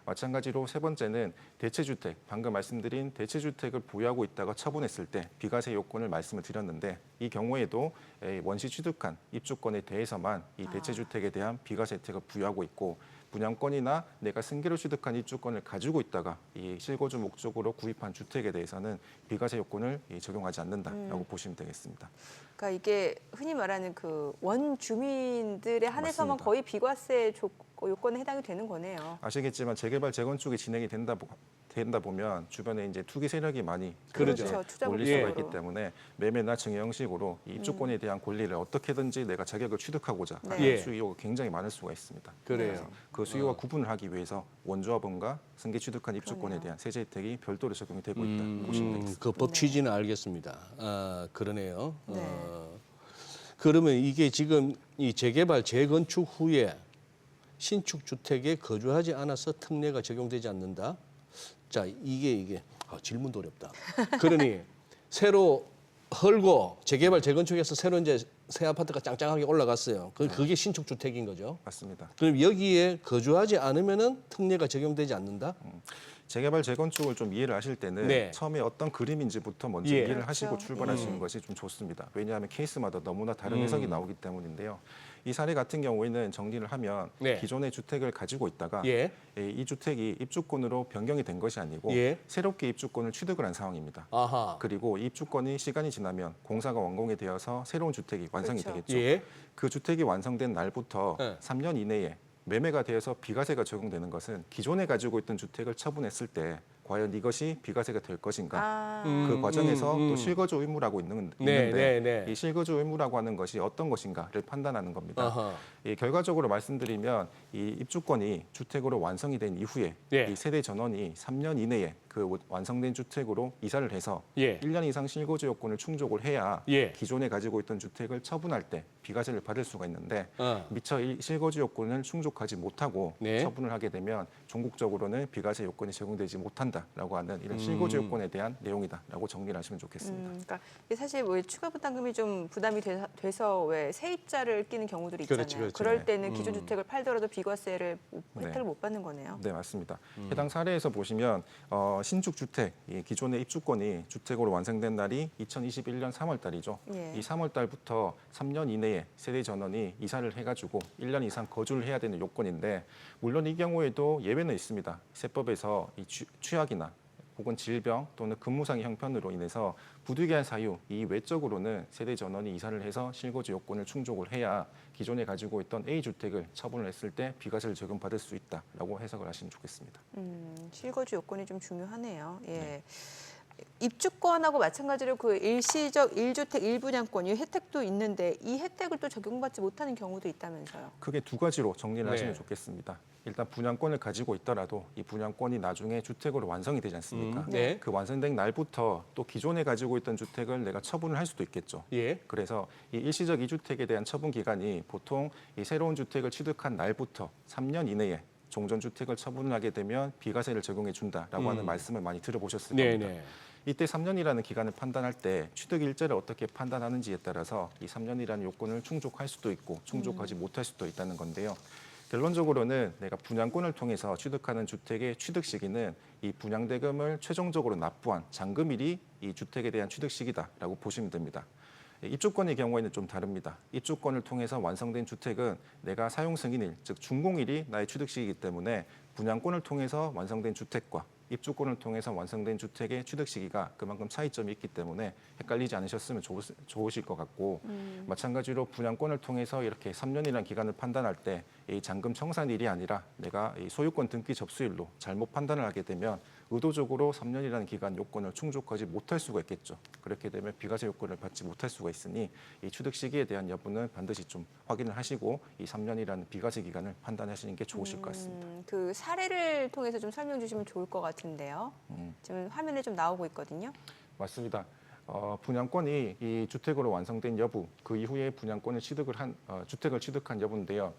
마찬가지로 세 번째는 대체주택, 방금 말씀드린 대체주택을 보유하고 있다가 처분했을 때 비과세 요건을 말씀을 드렸는데 이 경우에도 원시 취득한 입주권에 대해서만 이 대체주택에 대한 비과세 혜택을 부여하고 있고 분양권이나 내가 승계로 취득한 입주권을 가지고 있다가 이 실거주 목적으로 구입한 주택에 대해서는 비과세 요건을 적용하지 않는다라고 보시면 되겠습니다. 그러니까 이게 흔히 말하는 그 원주민들에 한해서만 맞습니다. 거의 비과세 요건에 해당이 되는 거네요. 아시겠지만 재개발 재건축이 진행이 된다 보면 주변에 이제 투기 세력이 많이 그렇죠. 이제 투자 몰릴 수가 목적으로. 있기 때문에 매매나 증여 형식으로 이 입주권에 대한 권리를 어떻게든지 내가 자격을 취득하고자 하는 예. 수요가 굉장히 많을 수가 있습니다. 그래요. 그래서 그 수요와 구분을 하기 위해서 원조합원과 승계 취득한 입주권에 그러네요. 대한 세제 혜택이 별도로 적용이 되고 있다 보시면 되겠습니다. 그 법 취지는 알겠습니다. 그러네요. 네. 그러면 이게 지금 이 재개발 재건축 후에 신축 주택에 거주하지 않아서 특례가 적용되지 않는다. 자, 이게 질문도 어렵다. 그러니 새로 헐고 재개발 재건축해서 새로 이제 새 아파트가 짱짱하게 올라갔어요. 그게 신축 주택인 거죠. 맞습니다. 그럼 여기에 거주하지 않으면은 특례가 적용되지 않는다. 재개발 재건축을 좀 이해를 하실 때는 네. 처음에 어떤 그림인지부터 먼저 예. 이해를 하시고 그렇죠. 출발하시는 것이 좀 좋습니다. 왜냐하면 케이스마다 너무나 다른 해석이 나오기 때문인데요. 이 사례 같은 경우에는 정리를 하면 네. 기존의 주택을 가지고 있다가 예. 이 주택이 입주권으로 변경이 된 것이 아니고 예. 새롭게 입주권을 취득을 한 상황입니다. 아하. 그리고 이 입주권이 시간이 지나면 공사가 완공이 되어서 새로운 주택이 완성이 그렇죠. 되겠죠. 예. 그 주택이 완성된 날부터 네. 3년 이내에 매매가 되어서 비과세가 적용되는 것은 기존에 가지고 있던 주택을 처분했을 때 과연 이것이 비과세가 될 것인가? 그 과정에서 또 실거주 의무라고 있는데 네. 이 실거주 의무라고 하는 것이 어떤 것인가를 판단하는 겁니다. 아하. 이 결과적으로 말씀드리면 이 입주권이 주택으로 완성이 된 이후에 예. 이 세대 전원이 3년 이내에 그 완성된 주택으로 이사를 해서 예. 1년 이상 실거주 요건을 충족을 해야 예. 기존에 가지고 있던 주택을 처분할 때 비과세를 받을 수가 있는데 어. 미처 이 실거주 요건을 충족하지 못하고 네. 처분을 하게 되면 종국적으로는 비과세 요건이 적용되지 못한다라고 하는 이런 실거주 요건에 대한 내용이다라고 정리를 하시면 좋겠습니다. 그러니까 이게 사실 뭐 추가 부담금이 좀 부담이 돼서 왜 세입자를 끼는 경우들이 있잖아요. 그렇지, 그렇지. 럴 때는 기존 주택을 팔더라도 비과세를 네. 혜택을 못 받는 거네요. 네, 맞습니다. 해당 사례에서 보시면 신축 주택, 이 기존의 입주권이 주택으로 완성된 날이 2021년 3월 달이죠. 예. 이 3월 달부터 3년 이내에 세대 전원이 이사를 해가지고 1년 이상 거주를 해야 되는 요건인데 물론 이 경우에도 예외는 있습니다. 세법에서 이 취약이나 혹은 질병 또는 근무상의 형편으로 인해서 부득이한 사유 이 외적으로는 세대 전원이 이사를 해서 실거주 요건을 충족을 해야 기존에 가지고 있던 A 주택을 처분을 했을 때 비과세를 적용받을 수 있다라고 해석을 하시면 좋겠습니다. 실거주 요건이 좀 중요하네요. 예. 입주권하고 마찬가지로 그 일시적 1주택 1분양권 이 혜택도 있는데 이 혜택을 또 적용받지 못하는 경우도 있다면서요. 크게 두 가지로 정리를 네. 하시면 좋겠습니다. 일단 분양권을 가지고 있더라도 이 분양권이 나중에 주택으로 완성이 되지 않습니까? 네. 그 완성된 날부터 또 기존에 가지고 있던 주택을 내가 처분을 할 수도 있겠죠. 예. 그래서 이 일시적 2주택에 대한 처분 기간이 보통 이 새로운 주택을 취득한 날부터 3년 이내에 종전주택을 처분을 하게 되면 비과세를 적용해 준다라고 하는 말씀을 많이 들어보셨을 겁니다. 네네. 이때 3년이라는 기간을 판단할 때 취득 일자를 어떻게 판단하는지에 따라서 이 3년이라는 요건을 충족할 수도 있고 충족하지 못할 수도 있다는 건데요. 결론적으로는 내가 분양권을 통해서 취득하는 주택의 취득 시기는 이 분양대금을 최종적으로 납부한 잔금일이 이 주택에 대한 취득 시기다라고 보시면 됩니다. 입주권의 경우에는 좀 다릅니다. 입주권을 통해서 완성된 주택은 내가 사용 승인일, 즉 준공일이 나의 취득 시기이기 때문에 분양권을 통해서 완성된 주택과 입주권을 통해서 완성된 주택의 취득 시기가 그만큼 차이점이 있기 때문에 헷갈리지 않으셨으면 좋으실 것 같고 마찬가지로 분양권을 통해서 이렇게 3년이라는 기간을 판단할 때 이 잔금 청산일이 아니라 내가 이 소유권 등기 접수일로 잘못 판단을 하게 되면 의도적으로 3년이라는 기간 요건을 충족하지 못할 수가 있겠죠. 그렇게 되면 비과세 요건을 받지 못할 수가 있으니 이 취득 시기에 대한 여부는 반드시 좀 확인을 하시고 이 3년이라는 비과세 기간을 판단하시는 게 좋으실 것 같습니다. 그 사례를 통해서 좀 설명 주시면 좋을 것 같은데요. 지금 화면에 좀 나오고 있거든요. 맞습니다. 분양권이 이 주택으로 완성된 여부, 그 이후에 분양권을 주택을 취득한 여부인데요.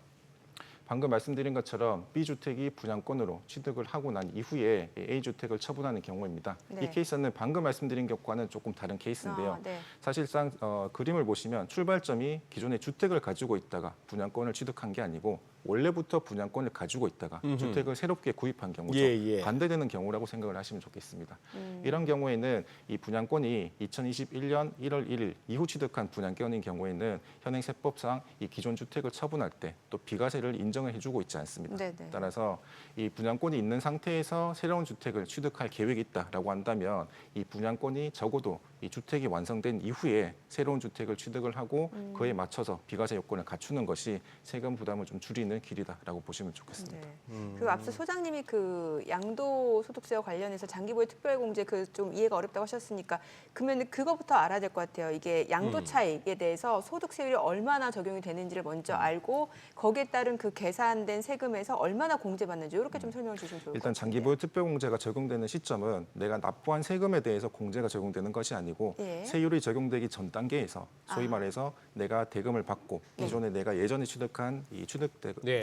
방금 말씀드린 것처럼 B주택이 분양권으로 취득을 하고 난 이후에 A주택을 처분하는 경우입니다. 네. 이 케이스는 방금 말씀드린 것과는 조금 다른 케이스인데요. 네. 사실상 그림을 보시면 출발점이 기존의 주택을 가지고 있다가 분양권을 취득한 게 아니고 원래부터 분양권을 가지고 있다가 주택을 새롭게 구입한 경우죠. 반대되는 경우라고 생각을 하시면 좋겠습니다. 이런 경우에는 이 분양권이 2021년 1월 1일 이후 취득한 분양권인 경우에는 현행 세법상 이 기존 주택을 처분할 때 또 비과세를 인정을 해주고 있지 않습니다. 네네. 따라서 이 분양권이 있는 상태에서 새로운 주택을 취득할 계획이 있다라고 한다면 이 분양권이 적어도 이 주택이 완성된 이후에 새로운 주택을 취득을 하고 그에 맞춰서 비과세 요건을 갖추는 것이 세금 부담을 좀 줄이는 길이다라고 보시면 좋겠습니다. 네. 그 앞서 소장님이 그 양도소득세와 관련해서 장기보유 특별공제 그 좀 이해가 어렵다고 하셨으니까 그러면 그거부터 알아야 될 것 같아요. 이게 양도 차익에 대해서 소득세율이 얼마나 적용이 되는지를 먼저 알고 거기에 따른 그 계산된 세금에서 얼마나 공제받는지 이렇게 좀 설명을 주시면 좋을 것 같아요. 일단 장기보유 특별공제가 적용되는 시점은 내가 납부한 세금에 대해서 공제가 적용되는 것이 아니고 예. 세율이 적용되기 전 단계에서 소위 말해서 내가 대금을 받고 기존에 내가 예전에 취득한 이 취득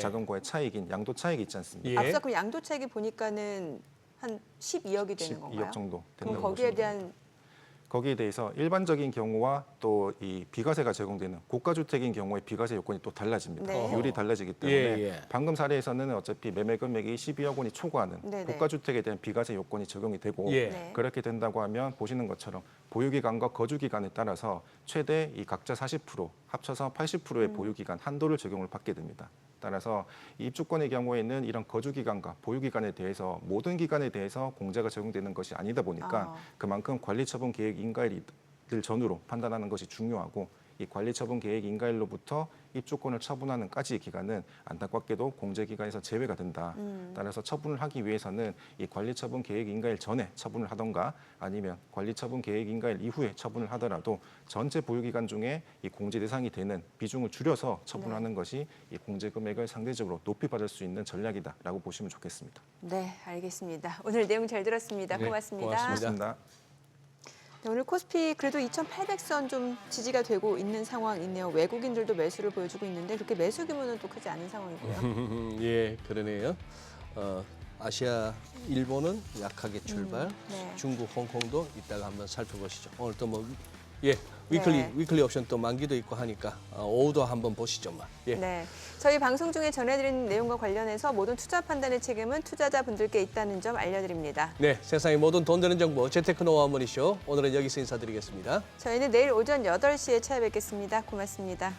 자금과의 차익인 양도 차익이 있지 않습니까? 앞서 그럼 양도 차익이 보니까는 한 12억이 되는 건가요? 12억 정도 그럼 된다고 거기에 보시면 대한 거기에 대해서 일반적인 경우와 또 이 비과세가 적용되는 고가주택인 경우에 비과세 요건이 또 달라집니다. 네. 비율이 달라지기 때문에 방금 사례에서는 어차피 매매 금액이 12억 원이 초과하는 네네. 고가주택에 대한 비과세 요건이 적용이 되고 네. 그렇게 된다고 하면 보시는 것처럼 보유기간과 거주기간에 따라서 최대 이 각자 40% 합쳐서 80%의 보유기간 한도를 적용을 받게 됩니다. 따라서 이 입주권의 경우에는 이런 거주기간과 보유기간에 대해서 모든 기간에 대해서 공제가 적용되는 것이 아니다 보니까 그만큼 관리처분 계획 인가일을 전후로 판단하는 것이 중요하고 이 관리처분 계획 인가일로부터 입주권을 처분하는까지의 기간은 안타깝게도 공제기간에서 제외가 된다. 따라서 처분을 하기 위해서는 이 관리처분 계획 인가일 전에 처분을 하던가 아니면 관리처분 계획 인가일 이후에 처분을 하더라도 전체 보유기간 중에 이 공제 대상이 되는 비중을 줄여서 처분하는 것이 이 공제 금액을 상대적으로 높이 받을 수 있는 전략이다라고 보시면 좋겠습니다. 네, 알겠습니다. 오늘 내용 잘 들었습니다. 고맙습니다. 고맙습니다. 네, 오늘 코스피 그래도 2,800선 좀 지지가 되고 있는 상황이네요. 외국인들도 매수를 보여주고 있는데 그렇게 매수 규모는 또 크지 않은 상황이고요. 예, 그러네요. 아시아, 일본은 약하게 출발. 네. 중국, 홍콩도 이따가 한번 살펴보시죠. 오늘 또 네. 위클리 옵션 또 만기도 있고 하니까 오후도 한번 보시죠, 예. 네, 저희 방송 중에 전해드린 내용과 관련해서 모든 투자 판단의 책임은 투자자분들께 있다는 점 알려드립니다. 네, 세상의 모든 돈 되는 정보 재테크 노하우 머니쇼 오늘은 여기서 인사드리겠습니다. 저희는 내일 오전 8시에 찾아뵙겠습니다. 고맙습니다.